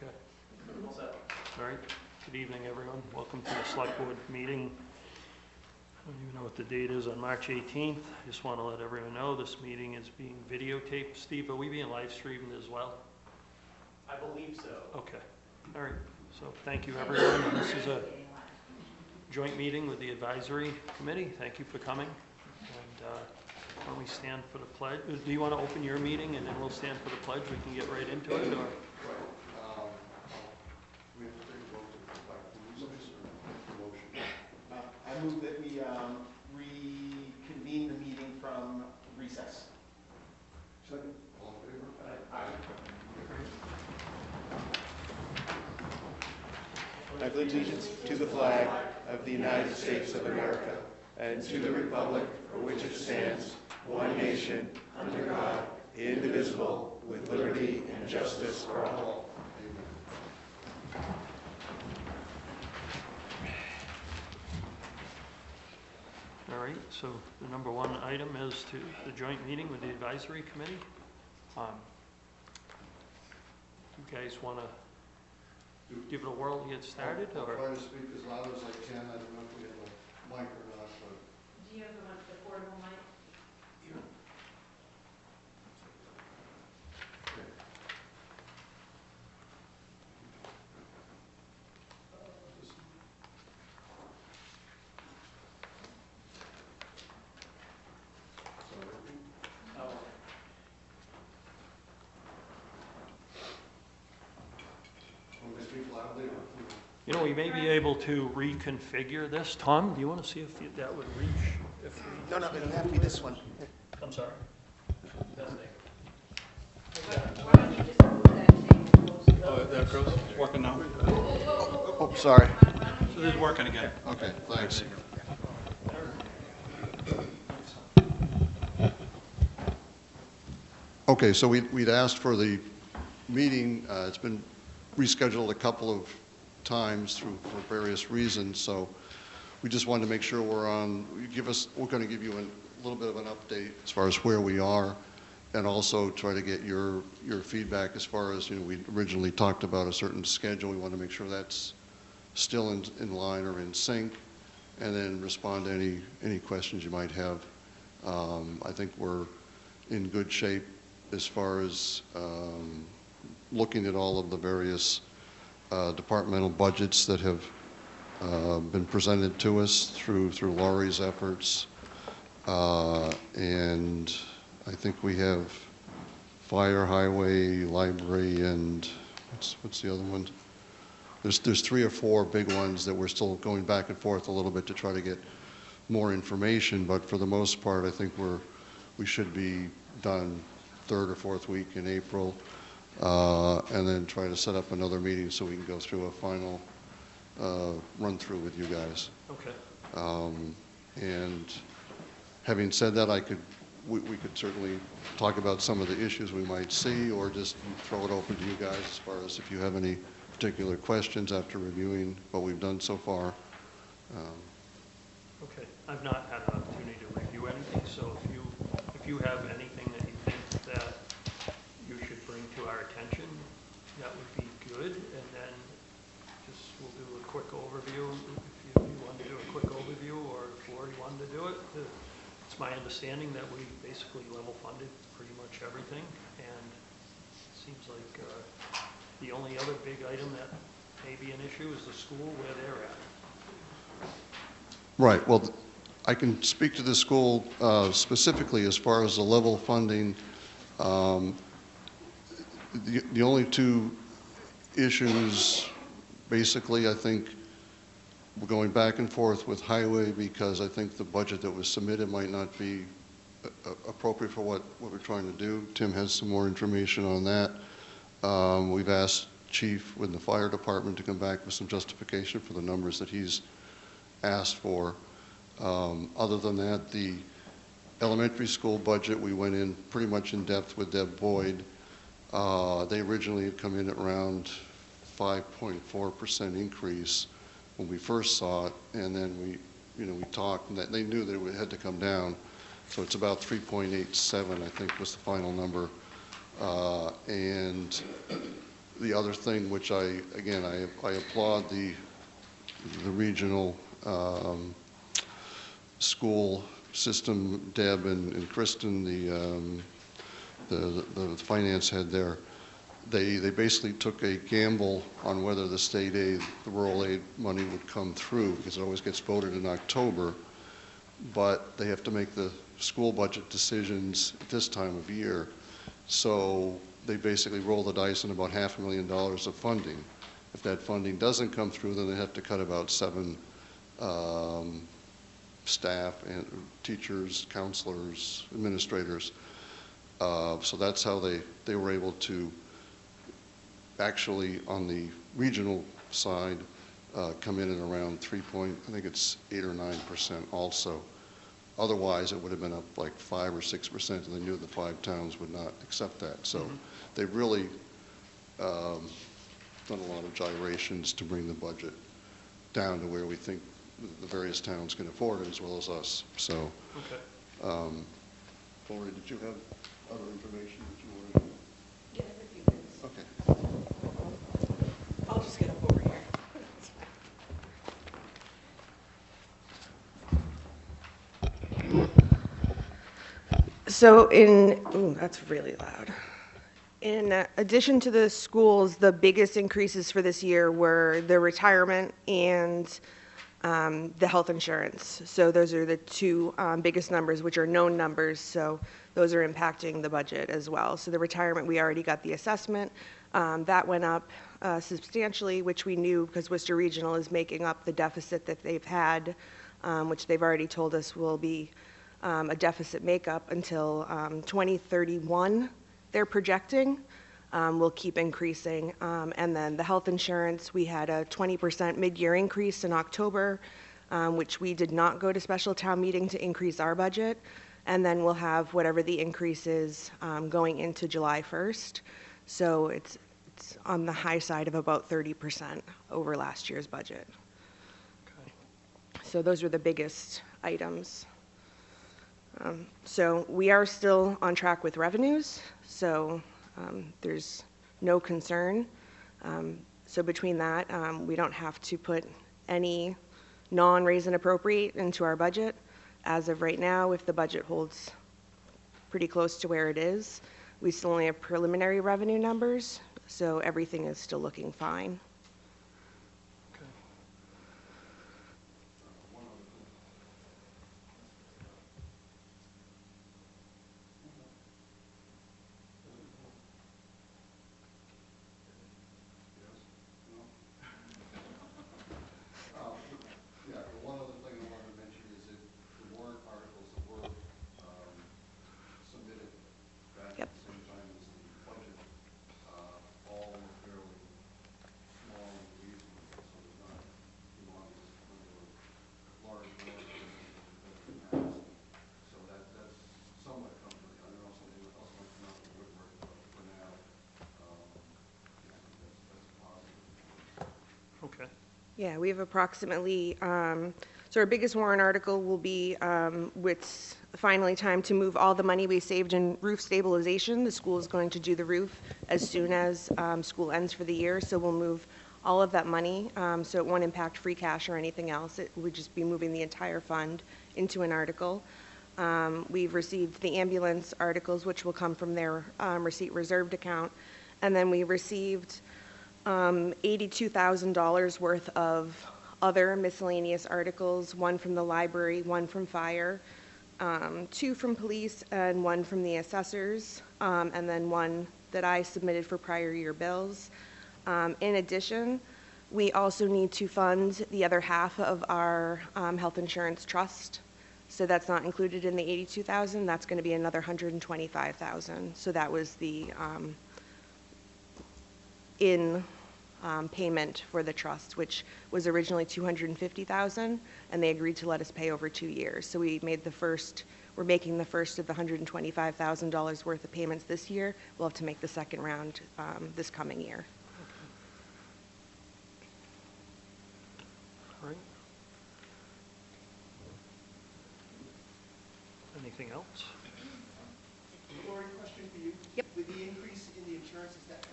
Okay. All right. Good evening, everyone. Welcome to the Select Board meeting. I don't even know what the date is, on March 18th. I just want to let everyone know this meeting is being videotaped. Steve, are we being live streamed as well? I believe so. Okay. All right. So thank you, everyone. And this is a joint meeting with the advisory committee. Thank you for coming. And why don't we stand for the pledge? Do you want to open your meeting and then we'll stand for the pledge? We can get right into it, or? I move that we reconvene the meeting from recess. Second. All in favor? Aye. I pledge allegiance to the flag of the United States of America and to the republic for which it stands, one nation, under God, indivisible, with liberty and justice for all. All right, so the number one item is to the joint meeting with the advisory committee. You guys want to give it a whirl to get started? I'll Or? try to speak as loud as I can. I don't know if we have a mic or not, but... Do you have the portable mic? You know, we may be able to reconfigure this. Tom, do you want to see if that would reach? No, it'll have to be this one. I'm sorry. Why don't you just move that table closer? Oh, that goes, working now? Oh, sorry. So this is working again. Okay, thanks. Okay, so we'd asked for the meeting. It's been rescheduled a couple of times for various reasons, so we just wanted to make sure we're going to give you a little bit of an update as far as where we are, and also try to get your feedback as far as, we originally talked about a certain schedule. We want to make sure that's still in line or in sync, and then respond to any questions you might have. I think we're in good shape as far as looking at all of the various departmental budgets that have been presented to us through Laurie's efforts, and I think we have fire, highway, library, and what's the other one? There's 3 or 4 big ones that we're still going back and forth a little bit to try to get more information, but for the most part, I think we should be done 3rd or 4th week in April. And then try to set up another meeting so we can go through a final run through with you guys. Okay. And having said that, we could certainly talk about some of the issues we might see, or just throw it open to you guys as far as if you have any particular questions after reviewing what we've done so far. Okay. I've not had an opportunity to review anything, so if you have anything that you think that you should bring to our attention, that would be good. And then we'll do a quick overview. If you want to do a quick overview, or if Lori wanted to do it. It's my understanding that we basically level funded pretty much everything, and it seems like the only other big item that may be an issue is the school, where they're at. Right. Well, I can speak to the school specifically as far as the level funding. The only 2 issues, basically, I think we're going back and forth with highway, because I think the budget that was submitted might not be appropriate for what we're trying to do. Tim has some more information on that. We've asked Chief with the fire department to come back with some justification for the numbers that he's asked for. Other than that, the elementary school budget, we went in pretty much in depth with Deb Boyd. They originally had come in at around 5.4% increase when we first saw it, and then we talked, and they knew that it had to come down. So it's about 3.87, I think, was the final number. And the other thing, which I applaud the regional school system, Deb and Kristen, the finance head there. They basically took a gamble on whether the state aid, the rural aid money would come through, because it always gets voted in October, but they have to make the school budget decisions at this time of year. So they basically roll the dice on about $500,000 of funding. If that funding doesn't come through, then they have to cut about 7 staff and teachers, counselors, administrators. So that's how they were able to actually, on the regional side, come in at around 8 or 9% also. Otherwise, it would have been up like 5 or 6%, and they knew the 5 towns would not accept that. So they've really done a lot of gyrations to bring the budget down to where we think the various towns can afford it, as well as us. So, Lori, did you have other information that you wanted to? Yeah, a few things. Okay. I'll just get up over here. So that's really loud. In addition to the schools, the biggest increases for this year were the retirement and the health insurance. So those are the two biggest numbers, which are known numbers. So those are impacting the budget as well. So the retirement, we already got the assessment. That went up substantially, which we knew because Worcester Regional is making up the deficit that they've had, which they've already told us will be a deficit makeup until 2031. They're projecting will keep increasing. And then the health insurance, we had a 20% mid-year increase in October, which we did not go to special town meeting to increase our budget. And then we'll have whatever the increase is going into July 1st. So it's on the high side of about 30% over last year's budget. Okay. So those are the biggest items. So we are still on track with revenues, so there's no concern. So between that, we don't have to put any non-raise and appropriate into our budget. As of right now, if the budget holds pretty close to where it is, we still only have preliminary revenue numbers, so everything is still looking fine. Okay. Yeah, we have approximately, so our biggest warrant article will be it's finally time to move all the money we saved in roof stabilization. The school is going to do the roof as soon as school ends for the year, so we'll move all of that money, so it won't impact free cash or anything else. It would just be moving the entire fund into an article. We've received the ambulance articles, which will come from their receipt reserved account, and then we received $82,000 worth of other miscellaneous articles, one from the library, one from fire, 2 from police, and 1 from the assessors, and then 1 that I submitted for prior year bills. In addition, we also need to fund the other half of our health insurance trust. So that's not included in the $82,000. That's going to be another $125,000. So that was the payment for the trust, which was originally $250,000, and they agreed to let us pay over 2 years. So we're making the first of the $125,000 worth of payments this year. We'll have to make the second round this coming year. All right. Anything else? Lori, question for you. Yep. With the increase in the insurance, is that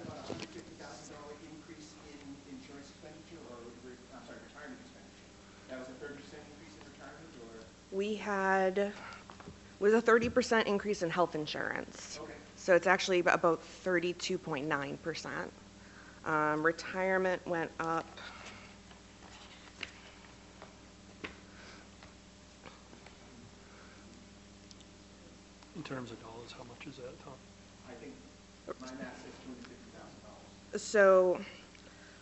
about we had, was a 30% increase in health insurance. Okay. So it's actually about 32.9%. Retirement went up. In terms of dollars, how much is that, Tom? I think my math says $250,000. So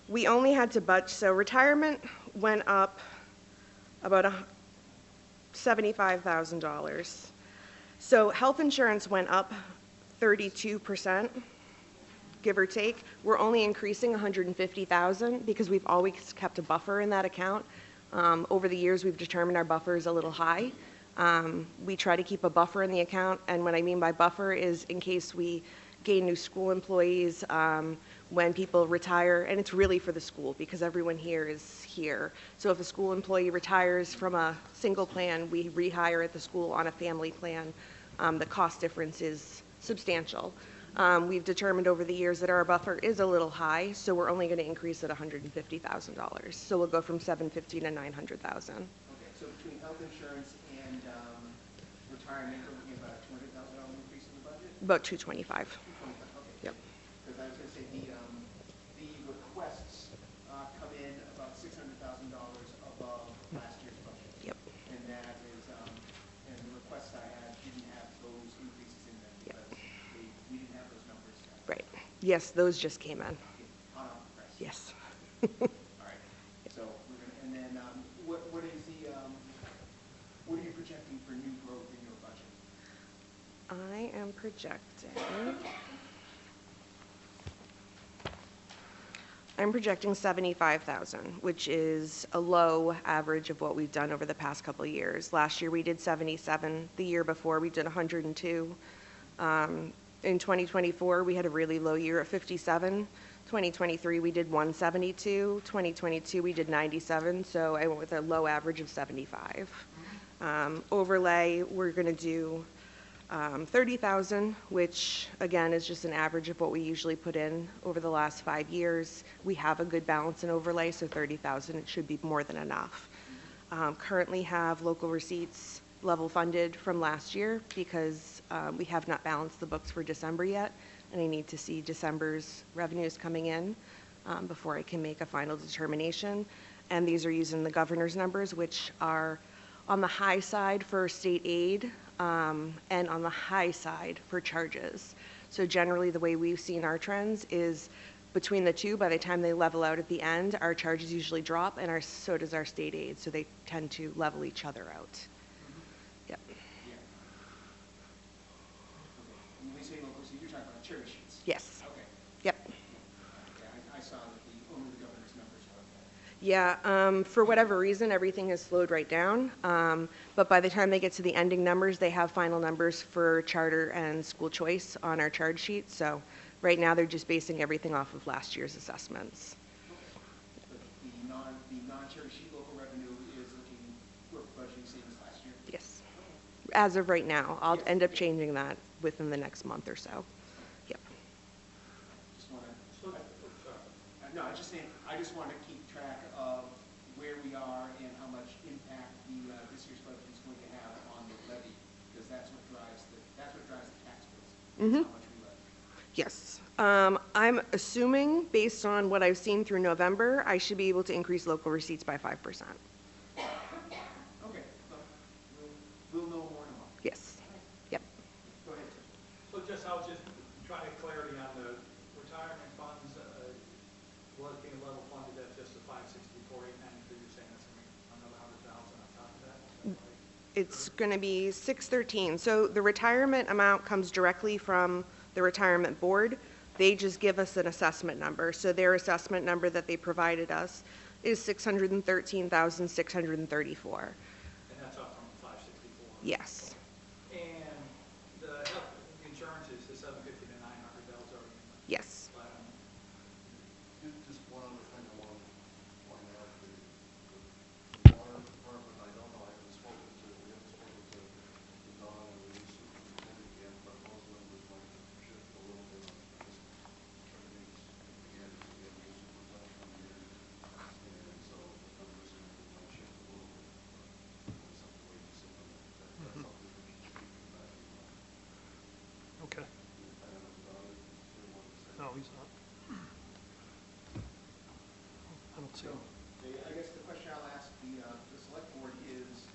we only had to budget, so retirement went up about $75,000. So health insurance went up 32%, give or take. We're only increasing $150,000 because we've always kept a buffer in that account. Over the years, we've determined our buffer is a little high. We try to keep a buffer in the account, and what I mean by buffer is in case we gain new school employees, when people retire, and it's really for the school because everyone here is here. So if a school employee retires from a single plan, we rehire at the school on a family plan. The cost difference is substantial. We've determined over the years that our buffer is a little high, so we're only going to increase it $150,000. So we'll go from $750,000 to $900,000. Okay, so between health insurance and retirement, we're looking at about a $200,000 increase in the budget? About $225,000. $225,000, okay. Yep. Because I was going to say, the requests come in about $600,000 above last year's budget. Yep. And that is, and the requests I had didn't have those increases in them Yep. because we didn't have those numbers Right. Yes, those just came in. hot off the press. Yes. All right. So we're going to, and then what is the, what are you projecting for new growth in your budget? I am projecting. I'm projecting 75,000, which is a low average of what we've done over the past couple of years. Last year we did 77. The year before we did 102. In 2024 we had a really low year at 57. 2023 we did 172. 2022 we did 97. So I went with a low average of 75. Overlay we're going to do 30,000, which again is just an average of what we usually put in over the last 5 years. We have a good balance in overlay, so 30,000 it should be more than enough. Currently have local receipts level funded from last year because we have not balanced the books for December yet, and I need to see December's revenues coming in before I can make a final determination. And these are using the governor's numbers, which are on the high side for state aid and on the high side for charges. So generally the way we've seen our trends is between the two, by the time they level out at the end, our charges usually drop and so does our state aid. So they tend to level each other out. Yep. Yeah. Okay. When we say local, so you're talking about cherry sheets? Yes. Okay. Yep. Yeah, I saw that only the governor's numbers were okay. Yeah, for whatever reason, everything has slowed right down. But by the time they get to the ending numbers, they have final numbers for charter and school choice on our charge sheet. So right now, they're just basing everything off of last year's assessments. But the non-cherry sheet local revenue is looking, we're budgeting same as last year? Yes. As of right now, I'll end up changing that within the next month or so. Yep. Just want to, no, I was just saying, I just want to keep track of where we are and how much impact this year's budget is going to have on the levy, because that's what drives the tax bills. That's how much we levy. Yes. I'm assuming, based on what I've seen through November, I should be able to increase local receipts by 5%. Okay, well, we'll know more in a month. Yes. Yep. Go ahead. So I was just trying to get clarity on the retirement funds, was being level funded at just the 564, 893, you're saying that's another 100,000 on top of that? Is that right? It's going to be 613. So the retirement amount comes directly from the retirement board. They just give us an assessment number. So their assessment number that they provided us is $613,634. And that's up from 564? Yes. And the health insurance is the 750 to 900, that was already in the Yes. plan. Just one other thing I want to point out. The water department, I don't know, we haven't spoken to Don and Louise yet, but those numbers might shift a little bit on this. Everything's again, this is protection year. And so the numbers might shift a little bit. But we'll have to wait and see on that. he's not. I don't see So, him. I guess the question I'll ask the select board is,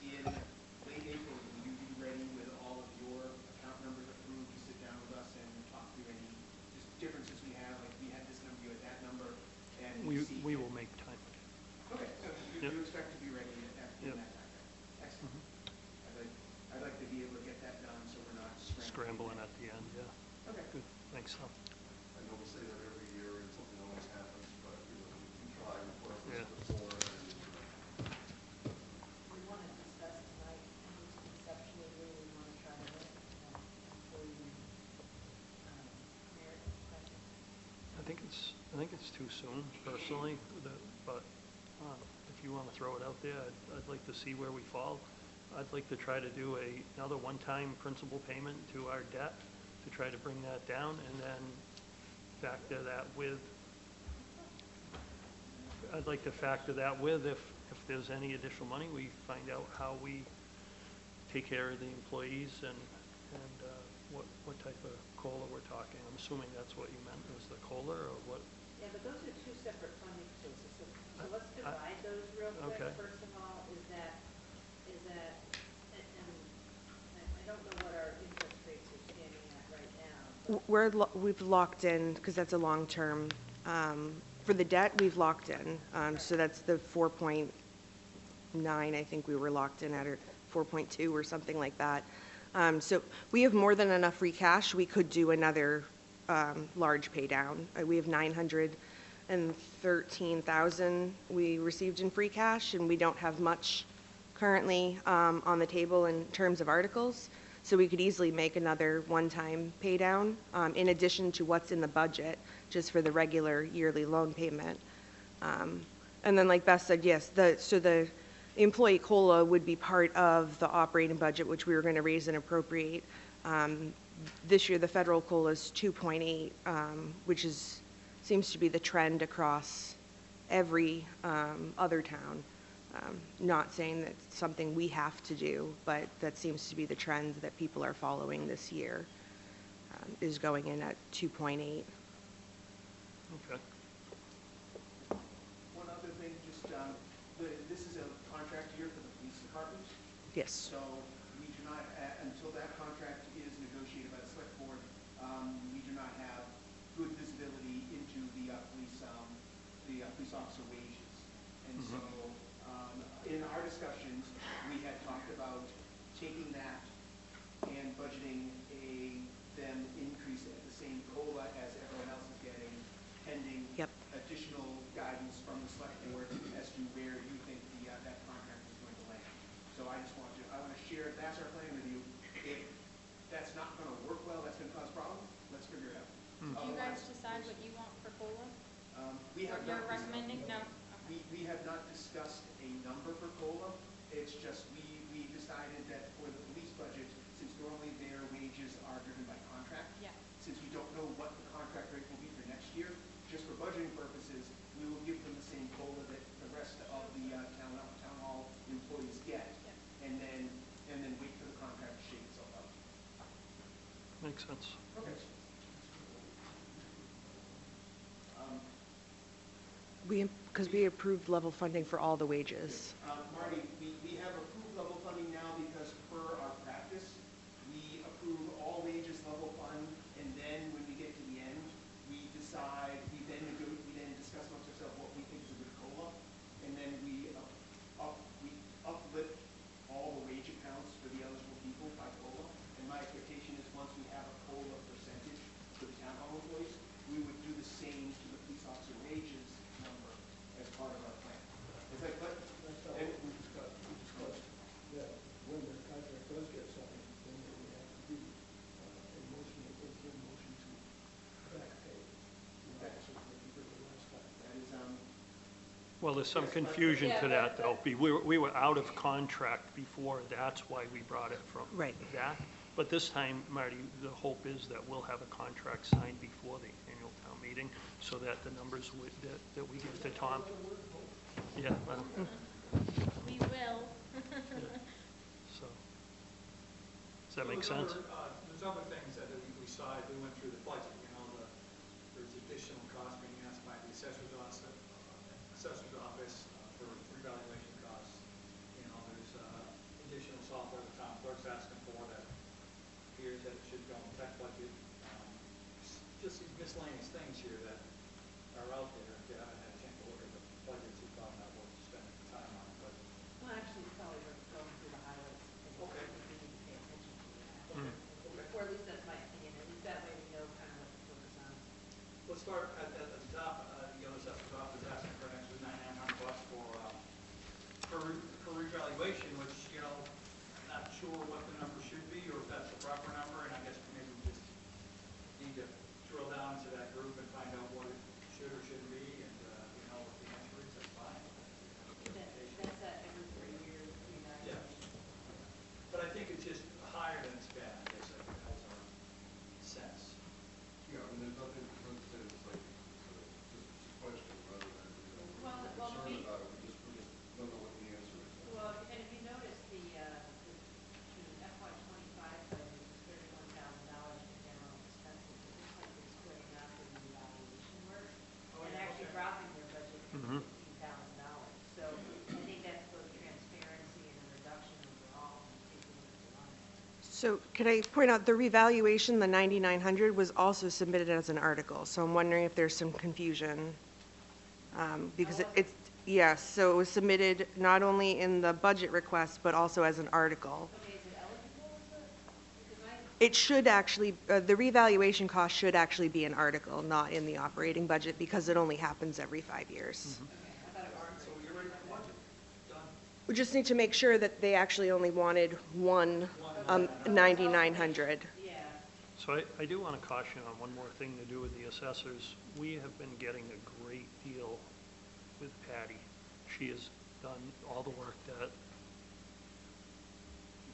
in late April, will you be ready with all of your account numbers approved to sit down with us and talk through any just differences we have, like we had this number, you had that number, and see. We will make time. Okay, so Yep. you expect to be ready in Yep. that time frame. Excellent. I'd like to be able to get that done so we're not Scrambling at the end, yeah. Okay. Good, thanks, Tom. I know we say that every year and something always happens, but we try to work Yeah. this before. We want to discuss tonight, and just conceptually, where we want to try to look at employee merit. I think it's too soon personally, but if you want to throw it out there, I'd like to see where we fall. I'd like to try to do another one-time principal payment to our debt to try to bring that down, and then factor that with, I'd like to factor that with if there's any additional money, we find out how we take care of the employees and what type of COLA we're talking. I'm assuming that's what you meant, was the COLA or what? Yeah, but those are two separate funding sources, so let's divide those real quick. Okay. First of all, is that, and I don't know what our interest rates are standing at right now, but We've locked in, because that's a long-term, for the debt, we've locked in. So that's the 4.9, I think we were locked in at, or 4.2 or something like that. So we have more than enough free cash. We could do another large pay down. We have 913,000 we received in free cash, and we don't have much currently on the table in terms of articles. So we could easily make another one-time pay down in addition to what's in the budget, just for the regular yearly loan payment. And then, like Beth said, yes, so the employee COLA would be part of the operating budget, which we were going to raise and appropriate. This year, the federal COLA is 2.8, which seems to be the trend across every other town. Not saying that it's something we have to do, but that seems to be the trend that people are following this year, is going in at 2.8. Okay. One other thing, just, this is a contract year for the police department. Yes. So we do not, until that contract is negotiated by the select board, we do not have good visibility into the police officer wages. And so, in our discussions, we had talked about taking that and budgeting them increase at the same COLA as everyone else is getting, pending additional guidance from the select board as to where you think that contract is going to land. So I want to share, that's our plan with you. If that's not going to work well, that's going to cause problems, let's figure it out. Do you guys decide what you want for COLA? We have What you're not recommending? No? We have not discussed a number for COLA. It's just we decided that for the police budget, since normally their wages are driven by contract, Yeah. since we don't know what the contract rate will be for next year, just for budgeting purposes, we will give them the same COLA that the rest of the town hall employees get, and then wait for the contract to shake itself out. Makes sense. Okay. Because we approved level funding for all the wages. Marty, we have approved level funding now because per our practice, we approve all wages level fund, and then when we get to the end, we decide, we then discuss amongst ourselves what we think is a good COLA, and then we uplift all the wage accounts for the eligible people by COLA. And my expectation is once we have a COLA percentage for the town hall employees, we would do the same to the police officer wages number as part of our plan. It's like, but, and We discussed that when the contract does get signed, then there would have to be a motion to back pay. Okay. So like we did the last time. that is, Well, there's some confusion to that, though. We were out of contract before, that's why we brought it from Right. that. But this time, Marty, the hope is that we'll have a contract signed before the annual town meeting, so that the numbers that we give to Tom. Yeah, well, We will. so, does that make sense? There's other things that we saw, we went through the budget, just these miscellaneous things here that are out there. If you haven't had a chance to look at the budgets, you probably not worth spending the time on, but. Well, actually, it's probably worth going through the highlights, because Okay. we need to pay attention to that. Okay. Or at least that's my opinion, at least that way we know kind of what to focus on. Let's start at the top. The assessor's office is asking for an extra $9,900 for revaluation, which, you know, I'm not sure what the number should be or if that's the proper number, and I guess maybe we just need to drill down into that group and find out what it should or shouldn't be, and you know what the answer is. That's fine. That's that every 3 years reevaluation. But I think it's just higher than it's been, I guess, that's our sense. Yeah, I mean, there's nothing, it's like, just a question rather than, you know, Well, we're well, concerned we- about it, we just don't know what the answer is. Well, and if you notice, the FY '25 budget is $31,000 for general expenses. It looks like they're splitting out the revaluation work Oh, and yeah, actually okay. dropping their budget to $15,000. So I think that's both transparency and a reduction overall when you take a look at the line. So could I point out, the revaluation, the 9,900, was also submitted as an article, so I'm wondering if there's some confusion. Because it's, yes, so it was submitted not only in the budget request, but also as an article. Okay, is it eligible as a, because I, It should actually, the revaluation cost should actually be an article, not in the operating budget, because it only happens every 5 years. okay, I thought it All was. right, so you're ready for the budget? Done. We just need to make sure that they actually only wanted one 9,900. Yeah. So I do want to caution on one more thing to do with the assessors. We have been getting a great deal with Patty. She has done all the work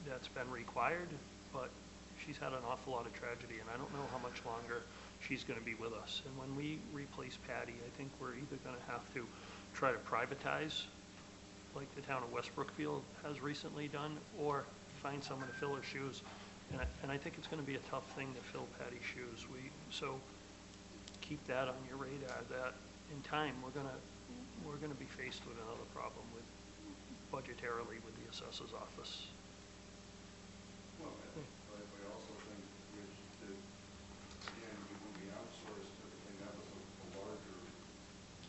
that's been required, but she's had an awful lot of tragedy, and I don't know how much longer she's going to be with us. And when we replace Patty, I think we're either going to have to try to privatize, like the town of West Brookfield has recently done, or find someone to fill her shoes. And I think it's going to be a tough thing to fill Patty's shoes. So keep that on your radar, that in time, we're going to be faced with another problem with budgetarily with the assessor's office. Well, but I also think, Rich, that, again, when we outsourced everything, that was a larger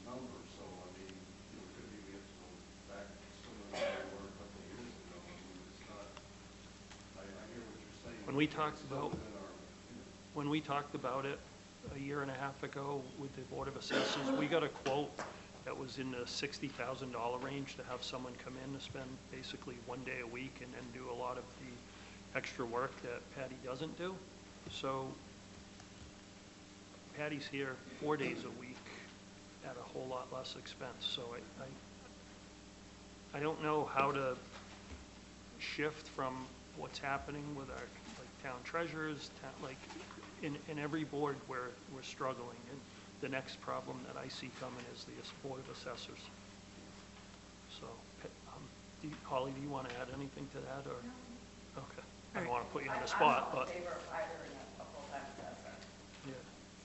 number, so, I mean, you know, it could be we have to go back similar to where we were a couple of years ago. I mean, it's not, I hear what you're saying. When we talked It's still about- within our, When we talked about it a year and a half ago with the Board of Assessors, we got a quote that was in the $60,000 range to have someone come in to spend basically 1 day a week and then do a lot of the extra work that Patty doesn't do. So Patty's here 4 days a week at a whole lot less expense. So I don't know how to shift from what's happening with our like town treasurers, like in every board where we're struggling. And the next problem that I see coming is the Board of Assessors. So, Holly, do you want to add anything to that, or? Okay. I don't want to put you on the spot, but, I'm not in favor of hiring a full-time assessor, yeah.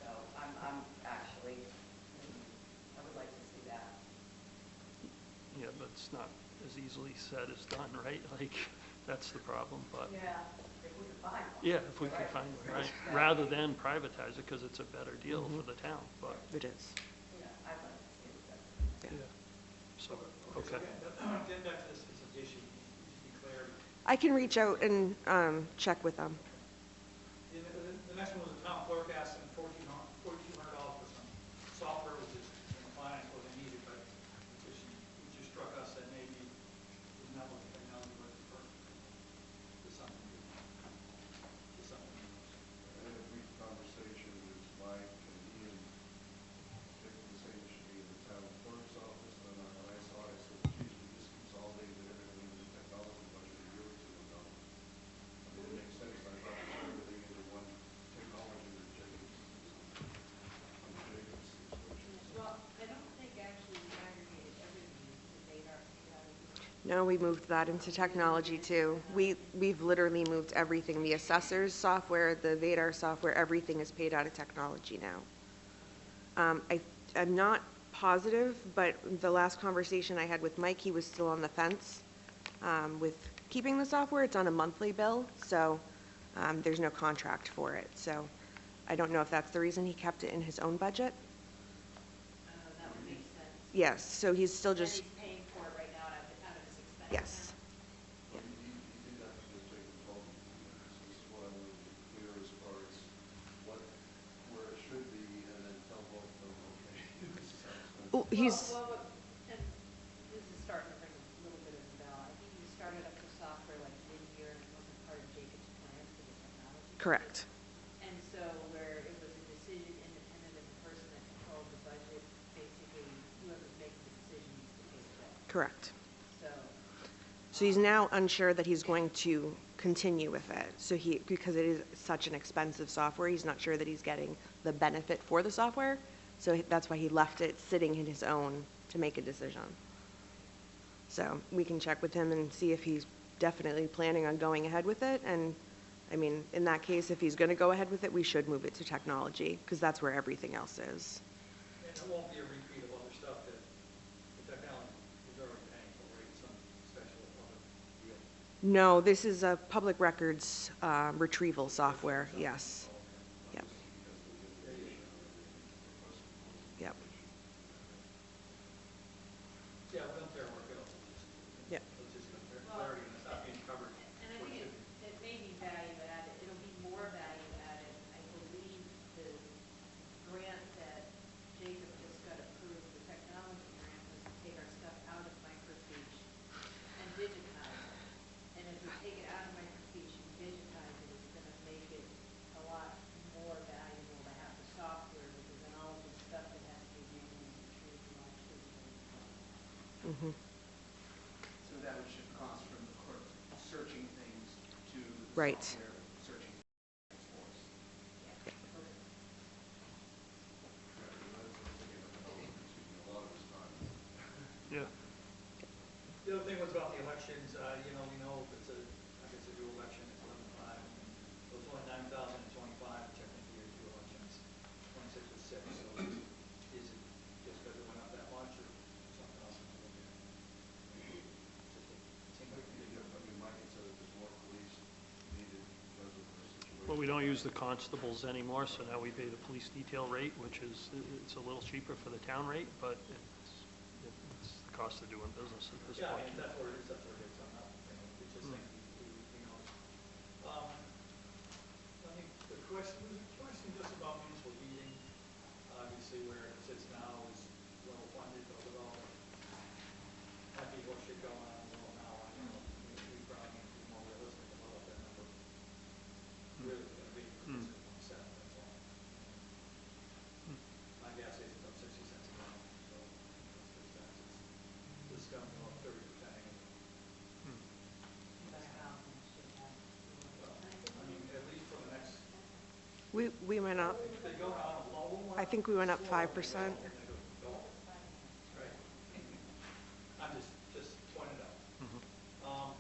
so I'm actually, I would like to see that. Yeah, but it's not as easily said as done, right? Like, that's the problem, but, Yeah, if we could find one. yeah, if we can find one, right? Rather than privatize it, because it's a better deal for the town, but, It is. Yeah, I'd like to see that. yeah. So, So okay. getting back to this issue, just be clear. I can reach out and check with them. The next one was the town clerk asking $4,200 for some software, which is, fine, I suppose they need it, but it just struck us that maybe it's not what the technology was for something new. I had a brief conversation with Mike, and he and Dick were saying it should be in the town clerk's office, and when I saw it, I said, geez, we just consolidated everything into the technology budget a year or two ago. I mean, it makes sense, I thought we put everything into one technology that Jacobs is using. Well, I don't think actually we aggregated everything into Vadar technology. No, we moved that into technology too. We've literally moved everything. The assessor's software, the Vadar software, everything is paid out of technology now. I'm not positive, but the last conversation I had with Mike, he was still on the fence with keeping the software. It's on a monthly bill, so there's no contract for it. So I don't know if that's the reason he kept it in his own budget. That would make sense. Yes, so he's still And just, he's paying for it right now out of his expense yes. But he did actually take the total. This is what I wanted to be clear as far as where it should be, and then tell both of them, okay, this is how it's going to Oh, be. he's, And this is starting to ring a little bit of a bell. I think you started up the software like mid-year and it wasn't part of Jacob's plans for the technology. correct, And so where it was a decision independent of the person that controlled the budget, basically whoever's making the decision needs to pay the bill. correct. So, So he's now unsure that he's going to continue with it. So because it is such an expensive software, he's not sure that he's getting the benefit for the software. So that's why he left it sitting in his own to make a decision. So we can check with him and see if he's definitely planning on going ahead with it. And I mean, in that case, if he's going to go ahead with it, we should move it to technology because that's where everything else is. And it won't be a repeat of other stuff that the technology is already paying for, right? Some special other deal. No, this is a public records retrieval software, yes. Yep. Yep. Yeah, we don't care where it goes. Yep. Let's just get clarity and it's not being covered. and I think it may be value added, it'll be more value added. I believe the grant that Jacob just got approved, the technology grant, was to take our stuff out of microfiche and digitize it. And if we take it out of microfiche and digitize it, it's gonna make it a lot more valuable to have the software, because then all of the stuff that has to be manually retrieved will actually be Mhm. So that would shift costs from the court searching things to the Right. software searching things for us. Yeah. The other thing was about the elections, you know, we know if it's a, I guess a new election, it's 11/5. It was only 9,025, which I think the year's two elections, 26 was 6. So is it just because it went up that much or something else? Seems like a big difference. Mike had said that there's more police needed because of the situation. Well, we don't use the constables anymore, so now we pay the police detail rate, which is, it's a little cheaper for the town rate, but it's the cost of doing business at this Yeah, I point. mean, that's where it is, that's where it is. I'm not, you know, it's just things we know. I think the question, was a question just about municipal heating, obviously where it sits now is level funded, but with all the happy horse shit going on in the world now, I know we probably need to be more realistic about what that number really is gonna be, because it's 1 cent, that's all. My gas station's up 60 cents a gallon, so it's 6 cents. This is gonna go up 30% anyway. But our housing should have, Well, I mean, at least for the next, We went up, if they go down a low one. I think we went up 5%. Right. I'm just pointing it out.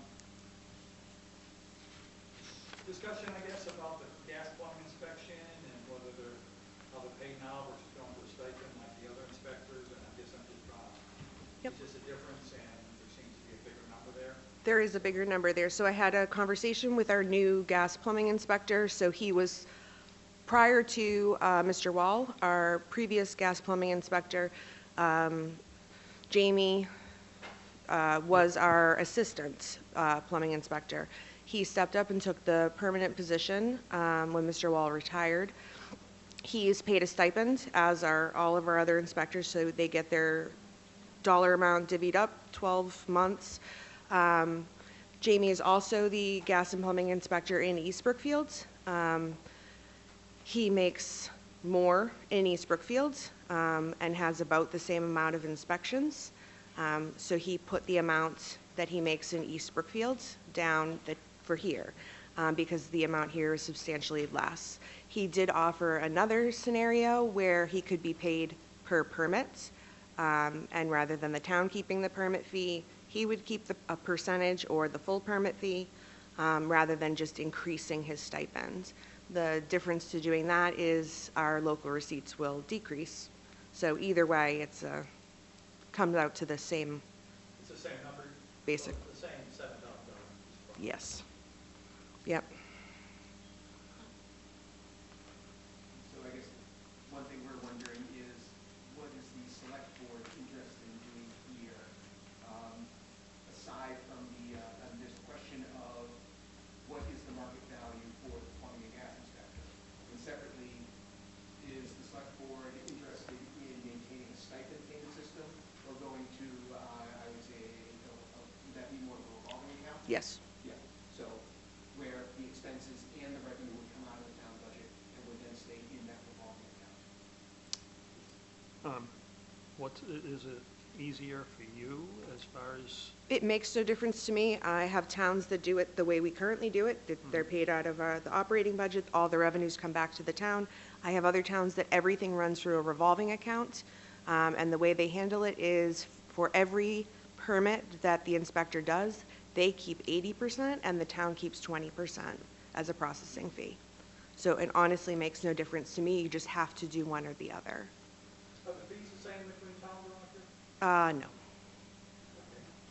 Discussion, I guess, about the gas plumbing inspection and whether they're, how they're paid now versus going to a stipend like the other inspectors, and I guess I'm just trying to, Yep. it's just a difference and there seems to be a bigger number there. There is a bigger number there. So I had a conversation with our new gas plumbing inspector. So he was, prior to Mr. Wall, our previous gas plumbing inspector, Jamie was our assistant plumbing inspector. He stepped up and took the permanent position when Mr. Wall retired. He is paid a stipend, as are all of our other inspectors, so they get their dollar amount divvied up, 12 months. Jamie is also the gas and plumbing inspector in East Brookfield. He makes more in East Brookfield and has about the same amount of inspections. So he put the amount that he makes in East Brookfield down for here because the amount here is substantially less. He did offer another scenario where he could be paid per permit, and rather than the town keeping the permit fee, he would keep a percentage or the full permit fee rather than just increasing his stipend. The difference to doing that is our local receipts will decrease. So either way, it's comes out to the same It's the same number? basic. The same $7,000. Yes. Yep. Yes. Yeah, so where the expenses and the revenue would come out of the town budget and would then stay in that revolving account. Is it easier for you as far as, It makes no difference to me. I have towns that do it the way we currently do it. That They're paid out of the operating budget. All the revenues come back to the town. I have other towns that everything runs through a revolving account. And the way they handle it is for every permit that the inspector does, they keep 80% and the town keeps 20% as a processing fee. So it honestly makes no difference to me. You just have to do one or the other. Are the fees the same between towns around here? No, Okay,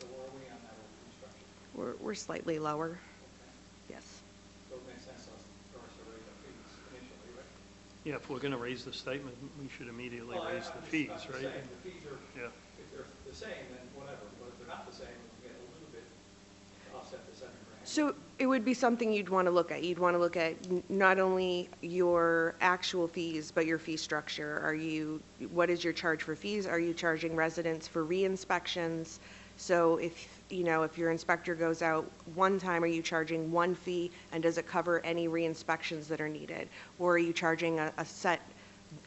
so where are we on that old fee structure? we're slightly lower. Okay, Yes. so it makes sense for us to raise our fees initially, right? yeah, if we're going to raise the stipend, we should immediately Well, raise I'm the just- fees, I'm just right? saying, the fees are, Yeah. if they're the same, then whatever, but if they're not the same, we can get a little bit to offset the 7 grand. So it would be something you'd want to look at. You'd want to look at not only your actual fees, but your fee structure. What is your charge for fees? Are you charging residents for re-inspections? So if your inspector goes out one time, are you charging one fee and does it cover any re-inspections that are needed? Or are you charging a set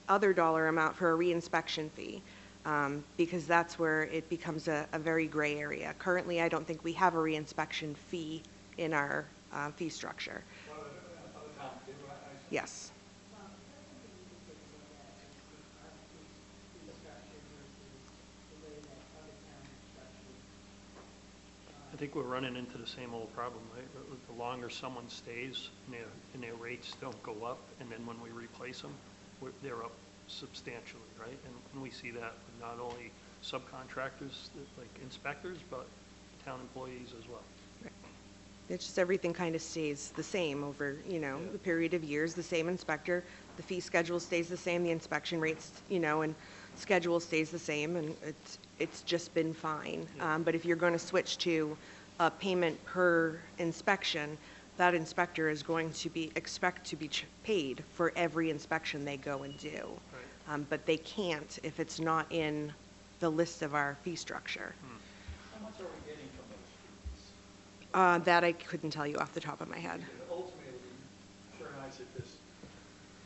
other dollar amount for a re-inspection fee? Because that's where it becomes a very gray area. Currently, I don't think we have a re-inspection fee in our fee structure. Well, other towns do, I assume. Yes. That's something we could take a look at, is our fee structure versus the way that other towns are structured. I think we're running into the same old problem, right? The longer someone stays and their rates don't go up, and then when we replace them, they're up substantially, right? And we see that with not only subcontractors, like inspectors, but town employees as well. It's just everything kind of stays the same over, the period of years, the same inspector, the fee schedule stays the same, the inspection rates, and schedule stays the same, and it's just been fine. But if you're going to switch to a payment per inspection, that inspector is going to expect to be paid for every inspection they go and do. Right. But they can't if it's not in the list of our fee structure. How much are we getting from those fees? That I couldn't tell you off the top of my head. Because ultimately, it would be sure nice if this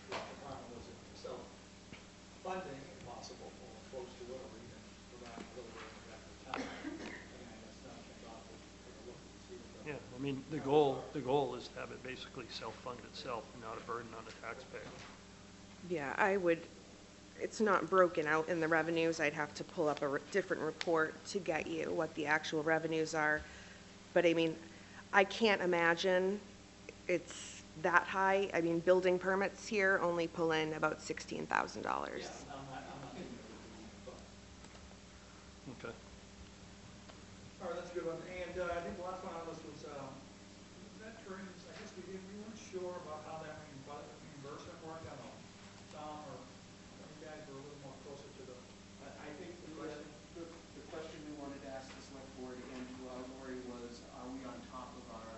department was self-funding, if possible, or close to it, or even providing a little bit of that for town. Again, that's not something I'll have to take a look and see what the. Yeah, I mean, the goal is to have it basically self-fund itself and not a burden on the taxpayer. Yeah, it's not broken out in the revenues. I'd have to pull up a different report to get you what the actual revenues are. But I mean, I can't imagine it's that high. I mean, building permits here only pull in about $16,000. Yeah, I'm not in there but. Okay. All right, that's a good one. And I think the last one on the list was veterans. I guess we weren't sure about how that reimbursement worked. I don't know, Tom or you guys were a little more closer to the. I think the question we wanted to ask the select board and Lori was, are we on top of our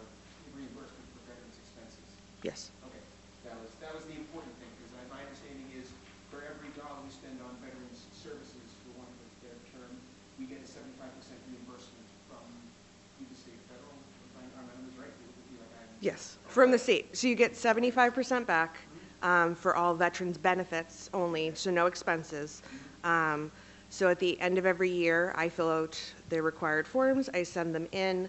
reimbursement for veterans' expenses? Yes. Okay, that was the important thing, because my understanding is for every dollar we spend on veterans' services, for one of their term, we get a 75% reimbursement from either state or federal. If my numbers right, it would be like Yes, from the state. So you get 75% back for all veterans' benefits only, so no expenses. So at the end of every year, I fill out the required forms, I send them in.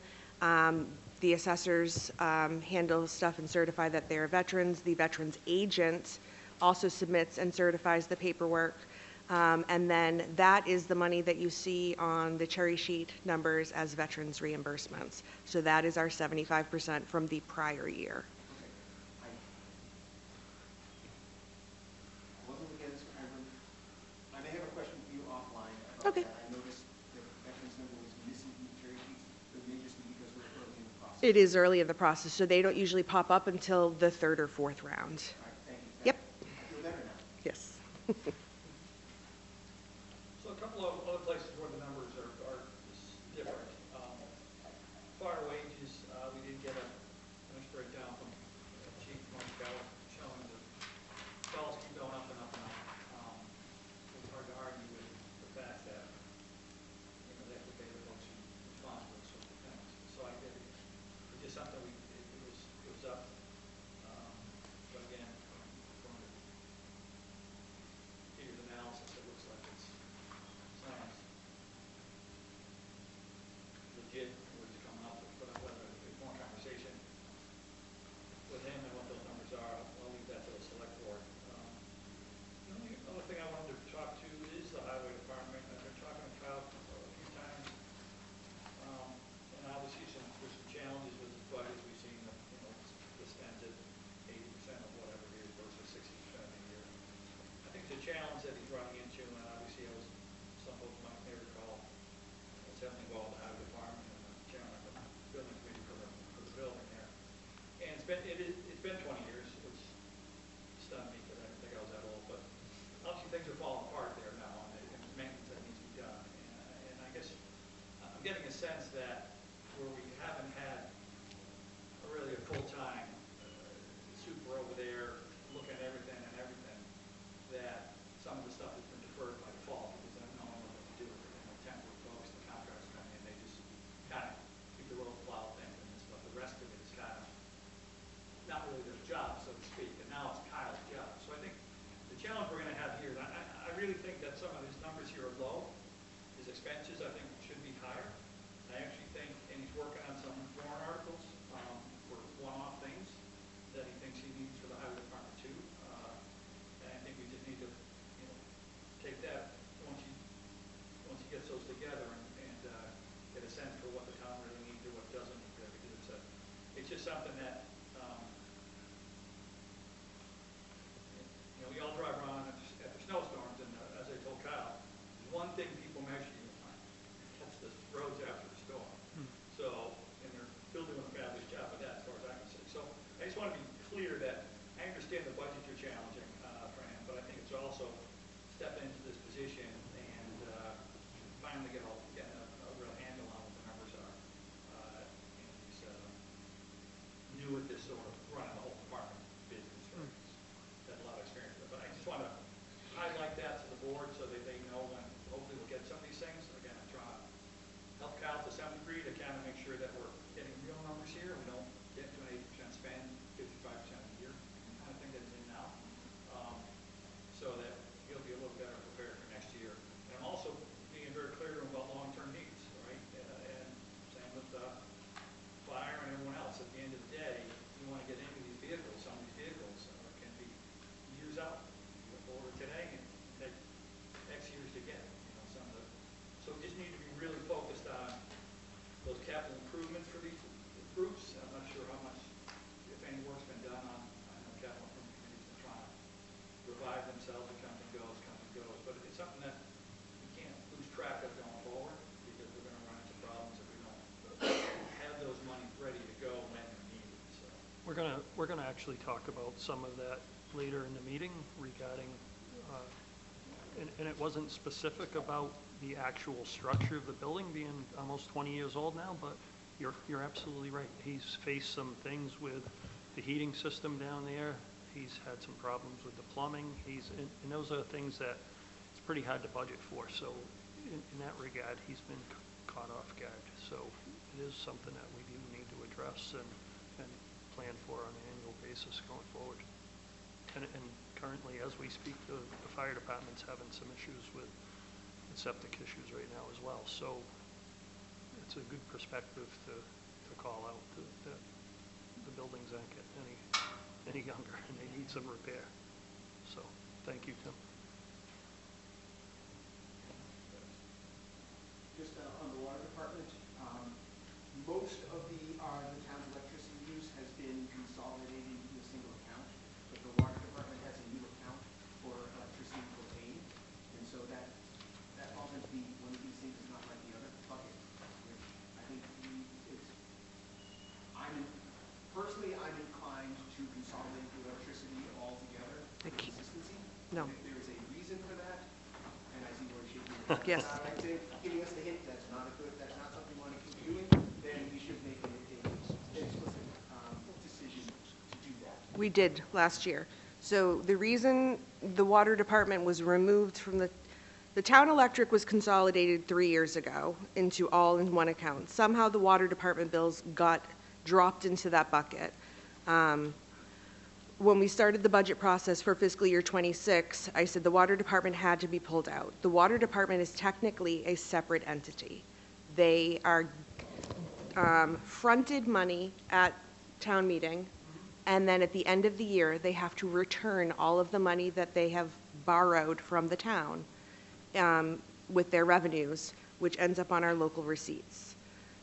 The assessors handle stuff and certify that they're veterans. The veterans agent also submits and certifies the paperwork. And then that is the money that you see on the cherry sheet numbers as veterans reimbursements. So that is our 75% from the prior year. I wasn't looking at this, I may have a question for you offline about Okay. that. I noticed that veterans number was missing from the cherry sheets, but it may just be because we're early in the process. It is early in the process, so they don't usually pop up until the third or fourth round. All right, thank you. Yep. I feel better now. Yes. So a couple of other places where the numbers are different. Fire wages, we did get a nice breakdown from Chief Markel showing the calls keep going up and up and up. It's hard to argue with the fact that, they have to pay the folks who are responsible for certain things. So I did running into, and obviously some folks may recall, I was heavily involved in the highway department and the chairman of the building committee for the building there. And it's been 20 years, which stunned me because I didn't think I was that old, but obviously things are falling apart there now, and there's maintenance that needs to be done. And I guess I'm getting a sense that where we haven't had really a full-time super over there looking at everything, that some of the stuff has been deferred by default because they don't know what to do with it. And the temporary folks, the contractors come in, they just kind of keep the road plow things and this, but the rest of it is kind of not really their job, so to speak. And now it's Kyle's job. So I think the challenge we're going to have here, and I really think that some of these numbers here are low. His expenses, I think, should be higher. I actually think, and he's working on some warrant articles for one-off things that he thinks he needs for the highway department too. And I think we just need to, take that once he gets those together and get a sense for what the town really needs or what doesn't need there, because it's just something that we all drive around after snowstorms, and as I told Kyle, there's one thing people measure you on. That's the roads after the storm. So, and they're still doing a fabulous job of that, as far as I can see. So I just want to be clear that I understand the budget you're challenging, Fran, but I think it's also step into this position and finally get a real handle on what the numbers are. And he's new at this sort of running the whole department business, right? He's had a lot of experience with it. But I just want to highlight that to the board so that they know when hopefully we'll get some of these things. Again, I'm trying to help Kyle to some degree to kind of make sure that we're getting real numbers here. We don't get to an 80% spend, 55% a year kind of thing that is in now, so that he'll be a little better prepared for next year. And I'm also being very clear to him about long-term needs, right? And same with fire and everyone else. At the end of the day, you want to get into these vehicles. Some of these vehicles can be years out. You order today and take X years to get. So we just need to be really focused on those capital improvements for these groups. I'm not sure how much, if any work's been done on, I know capital improvement committees are trying to revive themselves and come and goes, but it's something that we can't lose track of going forward, because we're going to run into problems if we don't have those monies ready to go when they're needed. So We're gonna actually talk about some of that later in the meeting regarding, and it wasn't specific about the actual structure of the building being almost 20 years old now, but you're absolutely right. He's faced some things with the heating system down there. He's had some problems with the plumbing. And those are things that it's pretty hard to budget for. So in that regard, he's been caught off guard. So it is something that we do need to address and plan for on an annual basis going forward. And currently, as we speak, the fire department's having some issues with septic issues right now as well. So it's a good perspective to call out that the buildings aren't getting any younger and they need some repair. So thank you, Tim. Just on the water department, most of the town's electricity use has been consolidated into a single account, but the water department has a new account for electricity and propane, and so that falls into one of these things is not like the other bucket, which I think personally, I'm inclined to consolidate the electricity all together for consistency. No. If there is a reason for that, and I see Lori shaking her head. Yes. I'd say giving us the hint that's not something we want to keep doing, then we should make an explicit decision to do that. We did last year. So the reason the water department was removed from the town electric was consolidated 3 years ago into all in one account. Somehow the water department bills got dropped into that bucket. When we started the budget process for fiscal year 26, I said the water department had to be pulled out. The water department is technically a separate entity. They are fronted money at town meeting, and then at the end of the year, they have to return all of the money that they have borrowed from the town with their revenues, which ends up on our local receipts.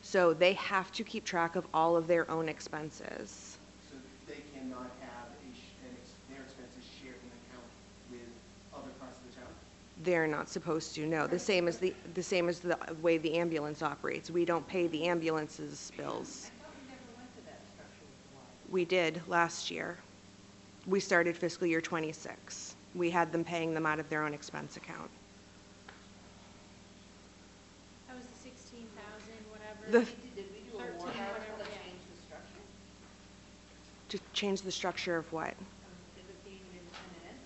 So they have to keep track of all of their own expenses. So they cannot have their expenses shared in an account with other parts of the town? They're not supposed to, no. The same as the way the ambulance operates. We don't pay the ambulance's bills. I thought we never went to that structure with the water. We did last year. We started fiscal year '26. We had them paying them out of their own expense account. That was the 16,000, whatever. The- Did we do a 13, warrant article whatever, to yeah. change the structure To change the structure of what? of it being an independent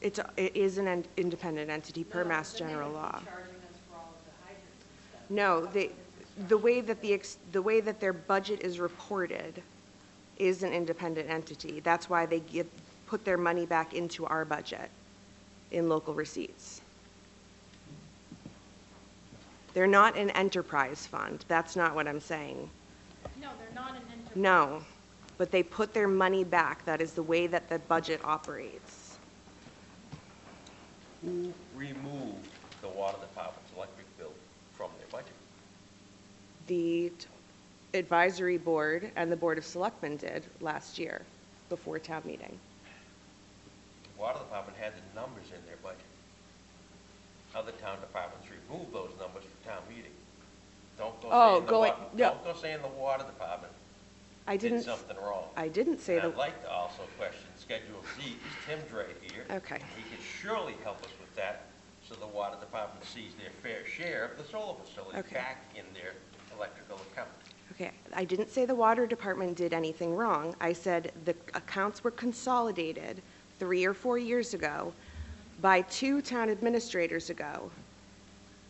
entity? It is an independent entity per No, Mass then they General would be Law. charging us for all of the hydrants and stuff. No, That's a different the way structure. that the way that their budget is reported is an independent entity. That's why they put their money back into our budget in local receipts. They're not an enterprise fund. That's not what I'm saying. No, they're not an enterprise. No, but they put their money back. That is the way that the budget operates. Who removed the water department's electric bill from their budget? The advisory board and the Board of Selectmen did last year before town meeting. The water department had the numbers in their budget. Other town departments removed those numbers for town meeting. Don't go Oh, saying the going- wa- no. Don't go saying the water department I did didn't, something wrong. I didn't say And that. I'd like to also question Schedule Z, because Tim's right here. Okay. He could surely help us with that, so the water department sees their fair share of the solar facility Okay. back in their electrical account. Okay, I didn't say the water department did anything wrong. I said the accounts were consolidated 3 or 4 years ago by 2 town administrators ago.